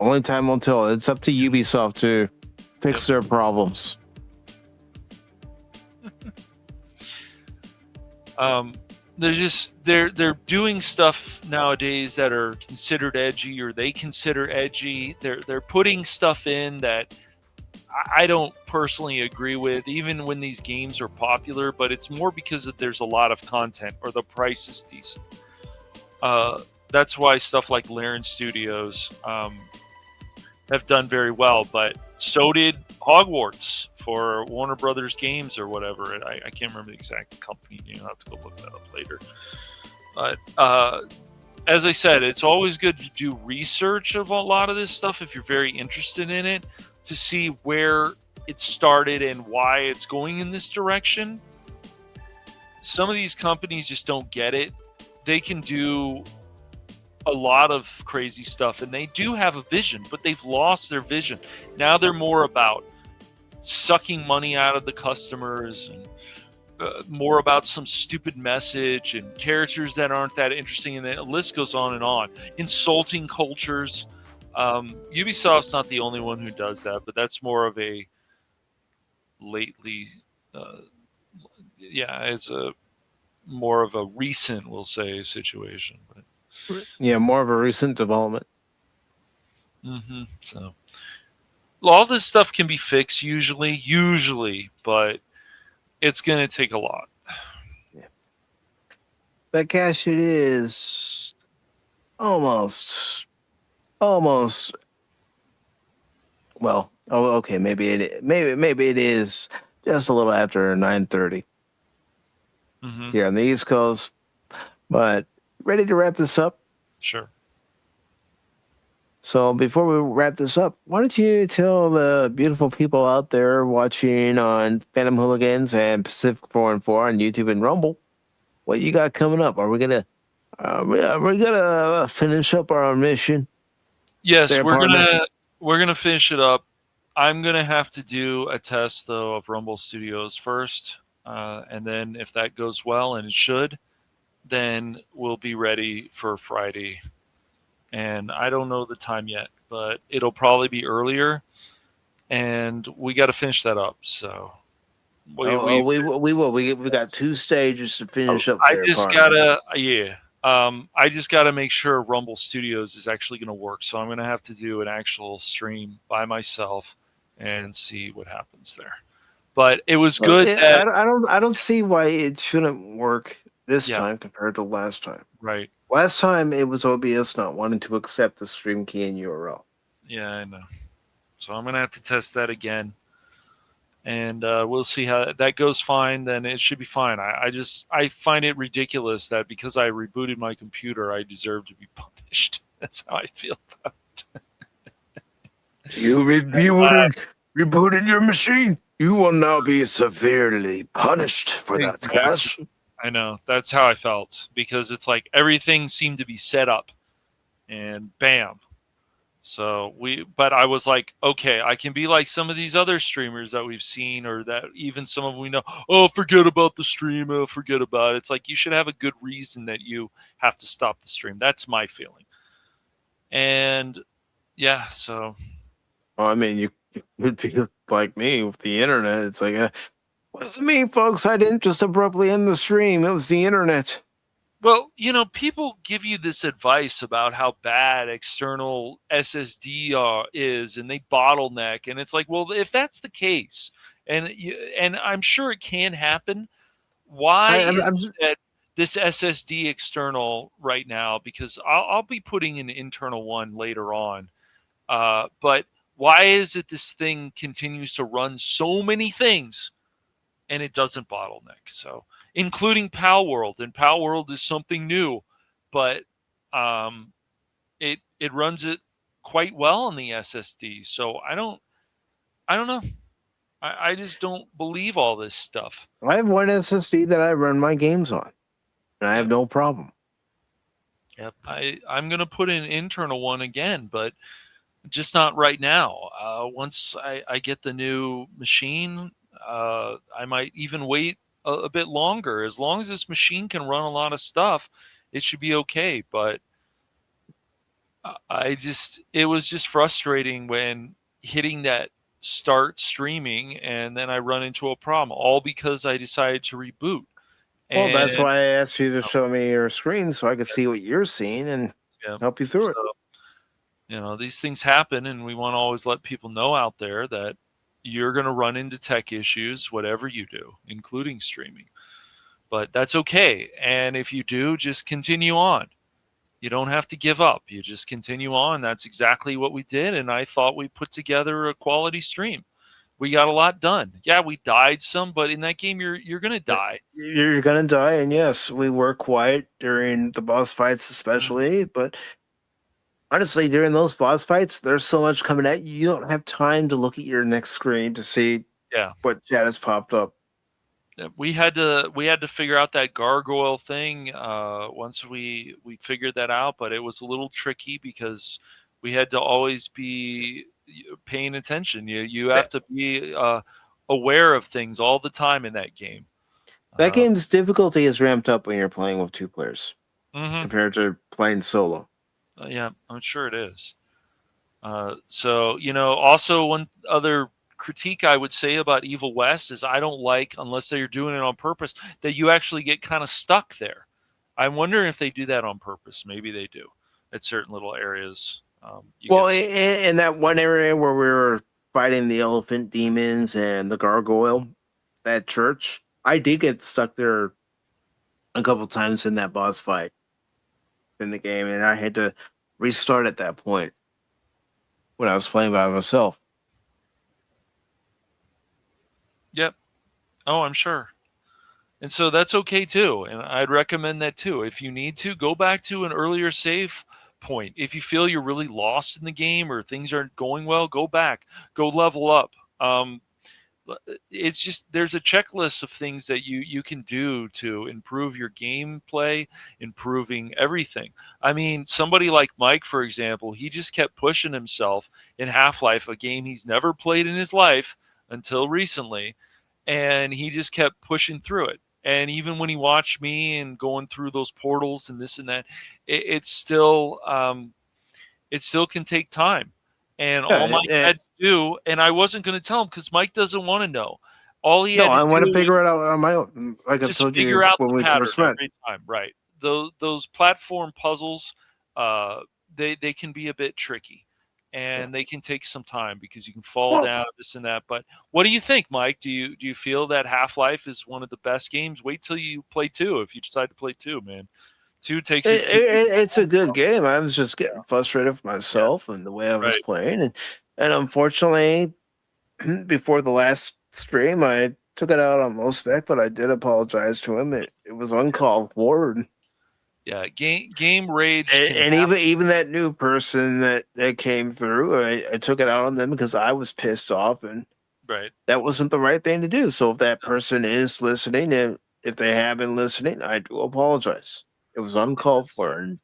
Only time will tell. It's up to Ubisoft to fix their problems. They're doing stuff nowadays that are considered edgy, or they consider edgy. They're putting stuff in that I don't personally agree with, even when these games are popular, but it's more because there's a lot of content or the price is decent. That's why stuff like Larian Studios have done very well, but so did Hogwarts for Warner Brothers Games or whatever. I can't remember the exact company name. I'll have to go look that up later. But as I said, it's always good to do research of a lot of this stuff if you're very interested in it, to see where it started and why it's going in this direction. Some of these companies just don't get it. They can do a lot of crazy stuff, and they do have a vision, but they've lost their vision. Now they're more about sucking money out of the customers and more about some stupid message and characters that aren't that interesting, and the list goes on. Insulting cultures. Ubisoft's not the only one who does that, but that's more of a lately, it's a more of a recent, we'll say, situation. But yeah, more of a recent development. So all this stuff can be fixed usually, but it's going to take a lot. Yeah. But Cash, it is almost. Well, okay. Maybe it is just a little after 9:30 here on the East Coast. But ready to wrap this up? Sure. So before we wrap this up, why don't you tell the beautiful people out there watching on Phantom Hooligans and Pacific414 on YouTube and Rumble what you got coming up? Are we gonna finish up our mission? Yes, we're gonna finish it up. I'm gonna have to do a test though of Rumble Studios first, and then if that goes well, and it should, then we'll be ready for Friday. And I don't know the time yet, but it'll probably be earlier, and we got to finish that up. So we will. We got 2 stages to finish up. I just gotta make sure Rumble Studios is actually going to work. So I'm going to have to do an actual stream by myself and see what happens there. But it was good. I don't see why it shouldn't work this time compared to last time. Right. Last time it was OBS not wanting to accept the stream key and URL. Yeah, I know. So I'm going to have to test that again. And we'll see how that goes. Fine, then it should be fine. I find it ridiculous that because I rebooted my computer, I deserve to be punished. That's how I feel about it. You rebooted your machine. You will now be severely punished for that, Cash. I know. That's how I felt, because it's like everything seemed to be set up and bam. So but I was like, okay, I can be like some of these other streamers that we've seen, or that even some of them we know, forget about the stream, forget about it. It's like you should have a good reason that you have to stop the stream. That's my feeling. And yeah, so. Well, I mean, you would be like me with the internet. It's like, what does it mean, folks? I didn't just abruptly end the stream. It was the internet. Well, people give you this advice about how bad external SSD is, and they bottleneck, and it's like, well, if that's the case, and I'm sure it can happen, why is that this SSD external right now? Because I'll be putting an internal one later on, but why is it this thing continues to run so many things and it doesn't bottleneck? So, including Pal World, and Pal World is something new, but it runs it quite well on the SSD. So I don't know. I just don't believe all this stuff. I have one SSD that I run my games on, and I have no problem. Yep. I'm gonna put in an internal one again, but just not right now. Once I get the new machine, I might even wait a bit longer. As long as this machine can run a lot of stuff, it should be okay. But it was just frustrating when hitting that start streaming and then I run into a problem, all because I decided to reboot. Well, that's why I asked you to show me your screen so I could see what you're seeing and help you through it. These things happen, and we want to always let people know out there that you're going to run into tech issues, whatever you do, including streaming. But that's okay. And if you do, just continue on. You don't have to give up. You just continue on. That's exactly what we did. And I thought we put together a quality stream. We got a lot done. Yeah, we died some, but in that game, you're going to die. You're going to die. And yes, we were quiet during the boss fights, especially. But honestly, during those boss fights, there's so much coming at you. You don't have time to look at your next screen to see what chat has popped up. We had to figure out that gargoyle thing once we figured that out, but it was a little tricky because we had to always be paying attention. You have to be aware of things all the time in that game. That game's difficulty is ramped up when you're playing with two players compared to playing solo. Yeah, I'm sure it is. So, also one other critique I would say about Evil West is I don't like, unless they're doing it on purpose, that you actually get kind of stuck there. I'm wondering if they do that on purpose. Maybe they do at certain little areas. In that one area where we were fighting the elephant demons and the gargoyle, that church, I did get stuck there a couple times in that boss fight in the game, and I had to restart at that point when I was playing by myself. Yep. Oh, I'm sure. And so that's okay too. And I'd recommend that too. If you need to, go back to an earlier save point. If you feel you're really lost in the game or things aren't going well, go back, go level up. It's just, there's a checklist of things that you can do to improve your gameplay, improving everything. I mean, somebody like Mike, for example, he just kept pushing himself in Half-Life, a game he's never played in his life until recently, and he just kept pushing through it. And even when he watched me and going through those portals and this and that, it still can take time. And all Mike had to do, and I wasn't going to tell him because Mike doesn't want to know. All he had to do, I want to figure it out on my own. Like just I told figure you out when the we pattern first met. every time, right? Those platform puzzles, they can be a bit tricky, and they can take some time because you can fall down, this and that. But what do you think, Mike? Do you feel that Half-Life is one of the best games? Wait till you play 2 if you decide to play 2, man. 2 takes it's a good game. I was just getting frustrated with myself and the way I was playing, and unfortunately, before the last stream, I took it out on low spec, but I did apologize to him. It was uncalled for. Yeah, game rage, and even that new person that came through, I took it out on them because I was pissed off, and that wasn't the right thing to do. So if that person is listening, and if they have been listening, I do apologize. It was uncalled for and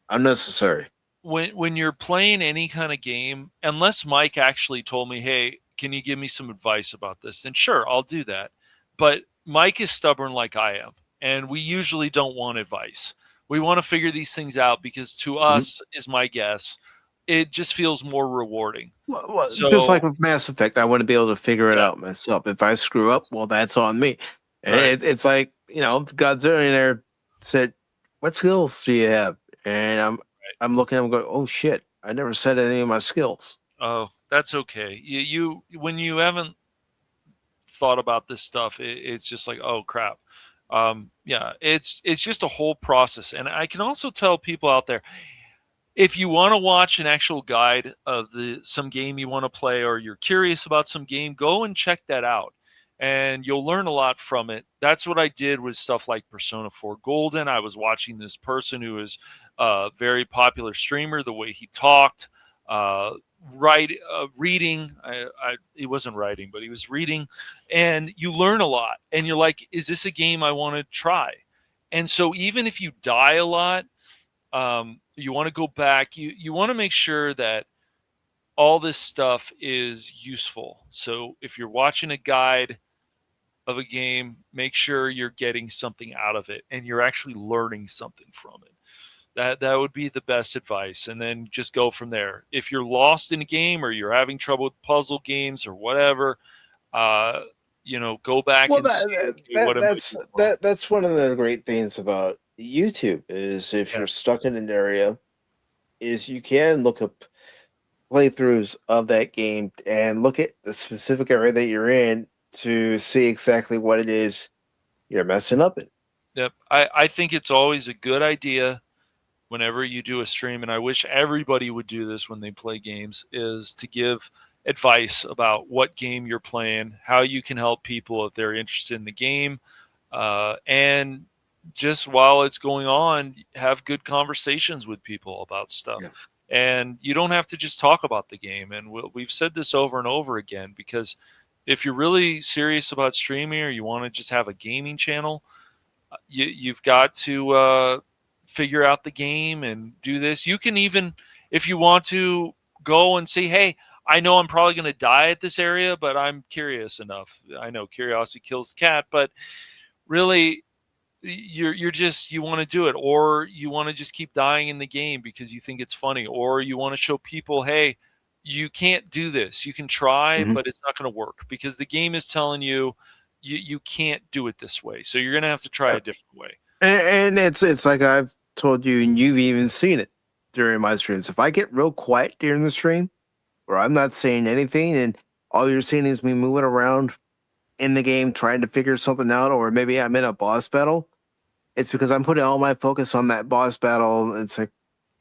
unnecessary. When you're playing any kind of game, unless Mike actually told me, hey, can you give me some advice about this? Then sure, I'll do that. But Mike is stubborn like I am, and we usually don't want advice. We want to figure these things out because to us, is my guess, it just feels more rewarding. Well, just like with Mass Effect, I want to be able to figure it out myself. If I screw up, well, that's on me. And it's like, Godzilla there said, what skills do you have? And I'm looking, I'm going, oh shit, I never said any of my skills. Oh, that's okay. You when you haven't thought about this stuff, it's just like, oh crap. Yeah, it's just a whole process. And I can also tell people out there, if you want to watch an actual guide of some game you want to play, or you're curious about some game, go and check that out, and you'll learn a lot from it. That's what I did with stuff like Persona 4 Golden. I was watching this person who is a very popular streamer, the way he talked, reading. He wasn't writing, but he was reading, and you learn a lot. And you're like, is this a game I want to try? And so even if you die a lot, you want to go back. You want to make sure that all this stuff is useful. So if you're watching a guide of a game, make sure you're getting something out of it and you're actually learning something from it. That would be the best advice. And then just go from there. If you're lost in a game, or you're having trouble with puzzle games or whatever, go back and see that's one of the great things about YouTube is if you're stuck in an area, is you can look up playthroughs of that game and look at the specific area that you're in to see exactly what it is you're messing up in. Yep. I think it's always a good idea whenever you do a stream, and I wish everybody would do this when they play games, is to give advice about what game you're playing, how you can help people if they're interested in the game, and just while it's going on, have good conversations with people about stuff. Yeah. And you don't have to just talk about the game. And we've said this over and over again, because if you're really serious about streaming, or you want to just have a gaming channel, you've got to figure out the game and do this. You can even, if you want to, go and say, hey, I know I'm probably going to die at this area, but I'm curious enough. I know curiosity kills the cat, but really, you want to do it, or you want to just keep dying in the game because you think it's funny, or you want to show people, hey, you can't do this. You can try, but it's not going to work because the game is telling you you can't do it this way. So you're going to have to try a different way. And it's like I've told you, and you've even seen it during my streams. If I get real quiet during the stream, or I'm not saying anything, and all you're seeing is me moving around in the game trying to figure something out, or maybe I'm in a boss battle, it's because I'm putting all my focus on that boss battle. It's like,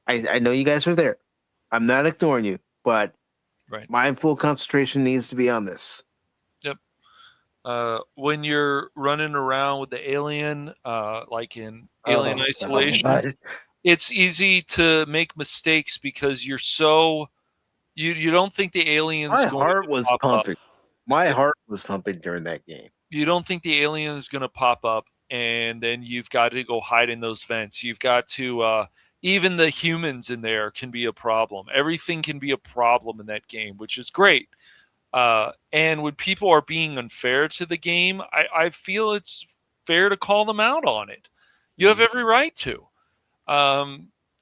I know you guys are there. I'm not ignoring you, but my full concentration needs to be on this. Yep. When you're running around with the alien, like in Alien Isolation, it's easy to make mistakes because you're so... You don't think the alien's My going heart to was pop pumping. up. My heart was pumping during that game. You don't think the alien is going to pop up, and then you've got to go hide in those vents. You've got to... even the humans in there can be a problem. Everything can be a problem in that game, which is great. And when people are being unfair to the game, I feel it's fair to call them out on it. You have every right to.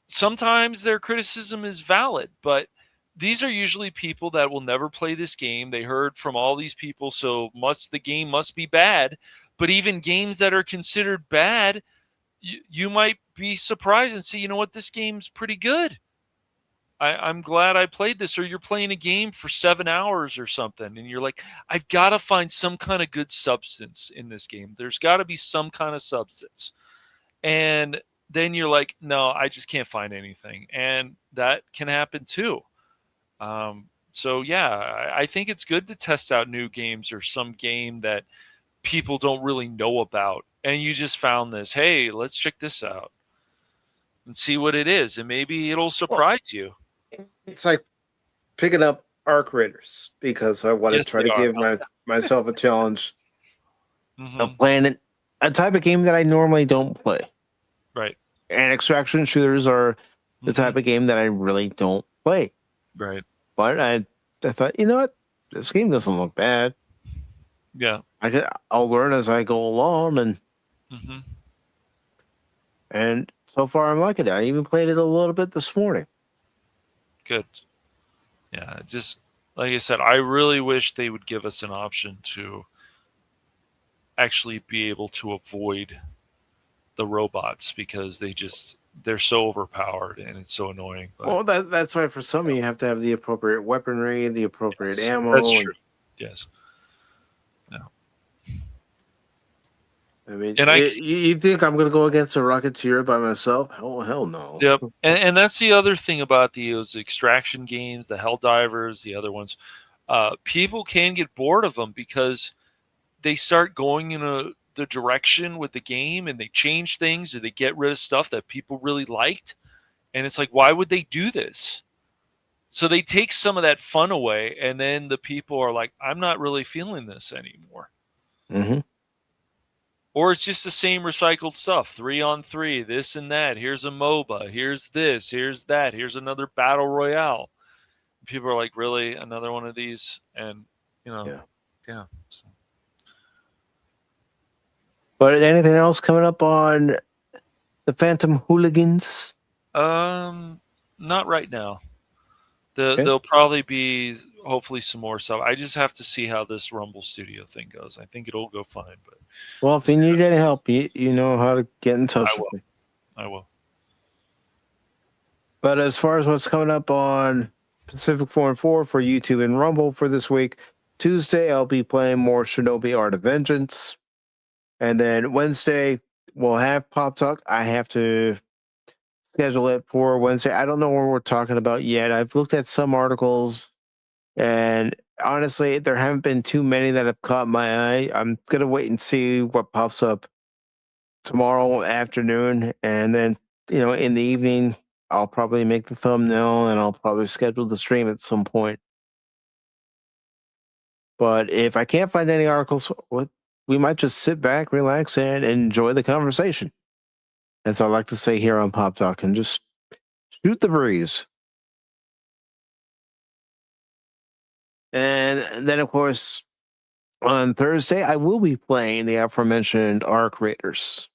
Sometimes their criticism is valid, but these are usually people that will never play this game. They heard from all these people, so the game must be bad. But even games that are considered bad, you might be surprised and say, you know what, this game's pretty good. I'm glad I played this. Or you're playing a game for 7 hours or something, and you're like, I've got to find some kind of good substance in this game. There's got to be some kind of substance. And then you're like, no, I just can't find anything. And that can happen too. So yeah, I think it's good to test out new games or some game that people don't really know about. And you just found this, hey, let's check this out and see what it is. And maybe it'll surprise you. It's like picking up Arc Raiders because I want to try to give myself a challenge of playing a type of game that I normally don't play. Right. And extraction shooters are the type of game that I really don't play. Right. But I thought, you know what? This game doesn't look bad. Yeah. I'll learn as I go along, and so far I'm liking it. I even played it a little bit this morning. Good. Yeah, just like I said, I really wish they would give us an option to actually be able to avoid the robots because they're so overpowered and it's so annoying. But, well, that's why for some you have to have the appropriate weaponry, the appropriate ammo. That's true. Yes. I mean, And you think I'm going to go against a Rocketeer by myself? Hell no. Yep. And that's the other thing about those extraction games, the Helldivers, the other ones. People can get bored of them because they start going in the direction with the game and they change things or they get rid of stuff that people really liked. And it's like, why would they do this? So they take some of that fun away, and then the people are like, I'm not really feeling this anymore. Mm-hmm. Or it's just the same recycled stuff, 3-on-3, this and that. Here's a MOBA. Here's this. Here's that. Here's another battle royale. People are like, really, another one of these? And yeah. So. But anything else coming up on the Phantom Hooligans? Not right now. There'll probably be hopefully some more stuff. I just have to see how this Rumble Studio thing goes. I think it'll go fine. But well, if you need any help, you know how to get in touch with me. I will. But as far as what's coming up on Pacific414 for YouTube and Rumble for this week, Tuesday I'll be playing more Shinobi Art of Vengeance. And then Wednesday we'll have Pop Talk. I have to schedule it for Wednesday. I don't know what we're talking about yet. I've looked at some articles, and honestly, there haven't been too many that have caught my eye. I'm going to wait and see what pops up tomorrow afternoon. And then, in the evening, I'll probably make the thumbnail and I'll probably schedule the stream at some point. But if I can't find any articles, we might just sit back, relax, and enjoy the conversation. As I like to say here on Pop Talk, and just shoot the breeze. And then, of course, on Thursday, I will be playing the aforementioned Arc Raiders.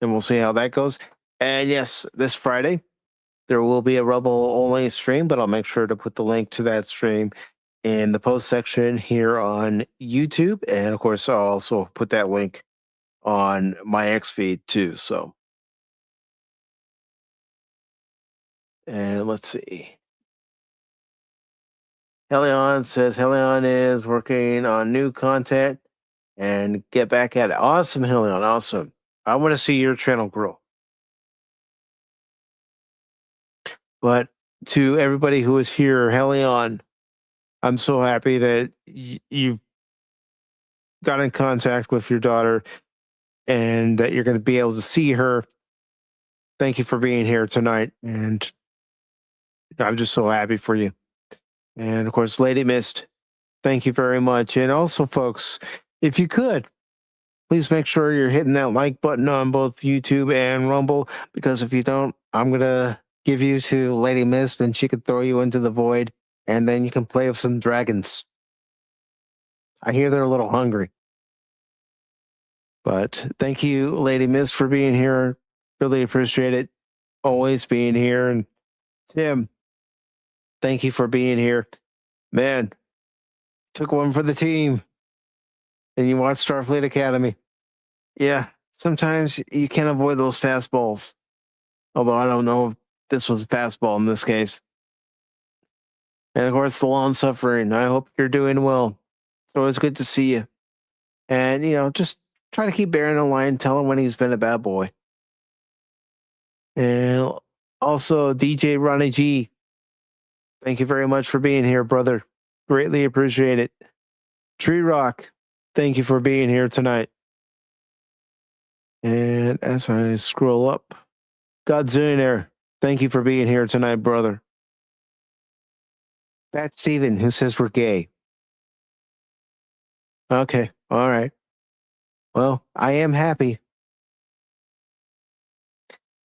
And we'll see how that goes. And yes, this Friday, there will be a Rumble-only stream, but I'll make sure to put the link to that stream in the post section here on YouTube. And, of course, I'll also put that link on my X feed, too. So. And let's see. Helion says Helion is working on new content and get back at it. Awesome, Helion. Awesome. I want to see your channel grow. But to everybody who is here, Helion, I'm so happy that you got in contact with your daughter and that you're going to be able to see her. Thank you for being here tonight. And I'm just so happy for you. And of course, Lady Mist, thank you very much. And also, folks, if you could, please make sure you're hitting that like button on both YouTube and Rumble, because if you don't, I'm going to give you to Lady Mist and she could throw you into the void and then you can play with some dragons. I hear they're a little hungry. But thank you, Lady Mist, for being here. Really appreciate it. Always being here. And Tim, thank you for being here. Man, took one for the team. And you watch Starfleet Academy. Yeah, sometimes you can't avoid those fastballs. Although I don't know if this was a fastball in this case. And of course, the long suffering. I hope you're doing well. It's always good to see you. And, just try to keep Baron in line. Tell him when he's been a bad boy. And also, DJ Ronnie G, thank you very much for being here, brother. Greatly appreciate it. Tree Rock, thank you for being here tonight. And as I scroll up, Godzillionaire, thank you for being here tonight, brother. Fat Steven, who says we're gay. Okay, all right. Well, I am happy.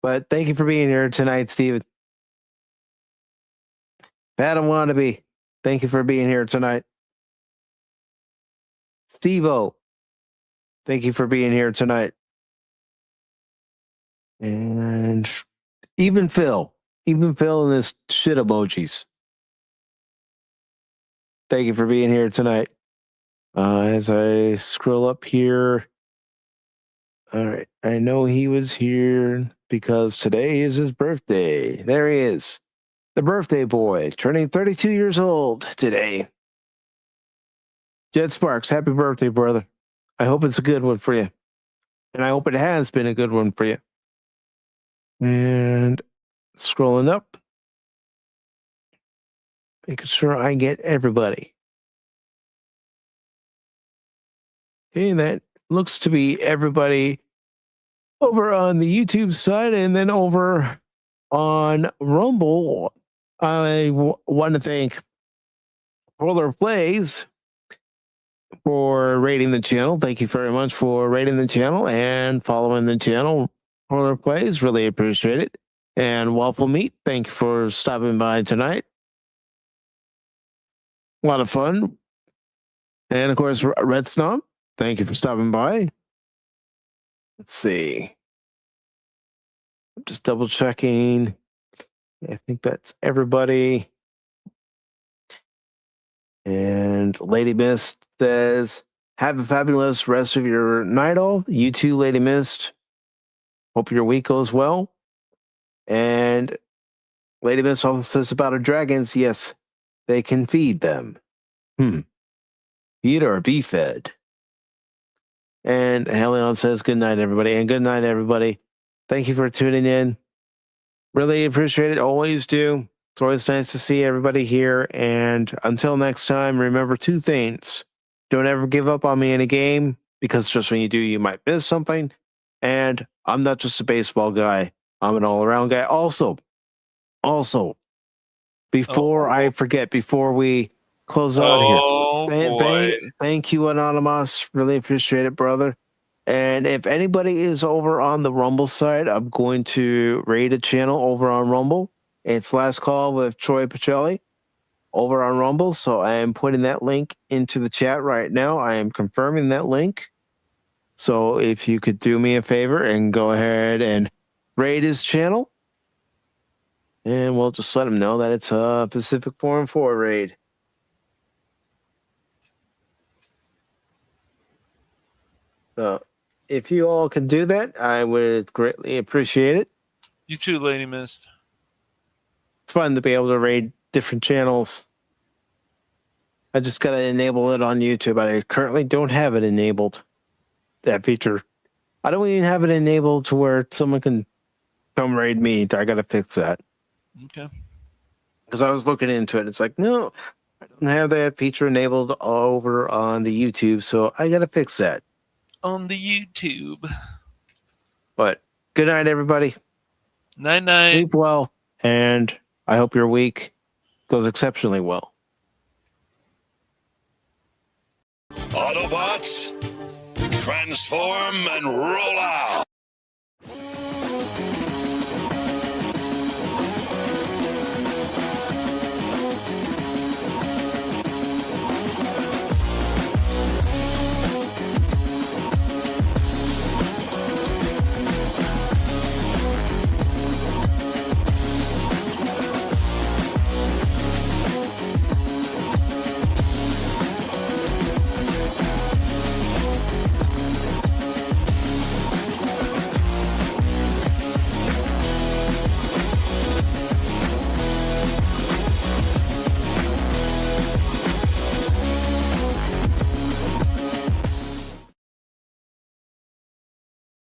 But thank you for being here tonight, Steven. Adam Wannabe, thank you for being here tonight. Steve-O, thank you for being here tonight. And even Phil in this shit emojis. Thank you for being here tonight. As I scroll up here, All right. I know he was here because today is his birthday. There he is. The birthday boy, turning 32 years old today. Jed Sparks, happy birthday, brother. I hope it's a good one for you. And I hope it has been a good one for you. And scrolling up. Making sure I get everybody. Okay, that looks to be everybody over on the YouTube side, and then over on Rumble. I want to thank Roller Plays for rating the channel. Thank you very much for rating the channel and following the channel. Roller Plays, really appreciate it. And Waffle Meat, thank you for stopping by tonight. A lot of fun. And of course, Red Snob, thank you for stopping by. Let's see. I'm just double checking. I think that's everybody. And Lady Mist says, have a fabulous rest of your night all. You too, Lady Mist. Hope your week goes well. And Lady Mist also says about our dragons, yes, they can feed them. Feed or be fed. And Helion says, good night, everybody. And good night, everybody. Thank you for tuning in. Really appreciate it. Always do. It's always nice to see everybody here. And until next time, remember two things. Don't ever give up on me in a game, because just when you do, you might miss something. And I'm not just a baseball guy. I'm an all-around guy. Also, before I forget, before we close out here, thank you, Anonymous. Really appreciate it, brother. And if anybody is over on the Rumble side, I'm going to raid a channel over on Rumble. It's Last Call with Troy Pacelli over on Rumble. So I am putting that link into the chat right now. I am confirming that link. So if you could do me a favor and go ahead and raid his channel, and we'll just let him know that it's a Pacific414 raid. So if you all can do that, I would greatly appreciate it. You too, Lady Mist. It's fun to be able to raid different channels. I just got to enable it on YouTube. I currently don't have it enabled, that feature. I don't even have it enabled to where someone can come raid me. I got to fix that. Okay. Because I was looking into it. It's like, no, I don't have that feature enabled over on the YouTube, so I got to fix that. On the YouTube. But good night, everybody. Night. Sleep well, and I hope your week goes exceptionally well. Autobots, transform and roll out!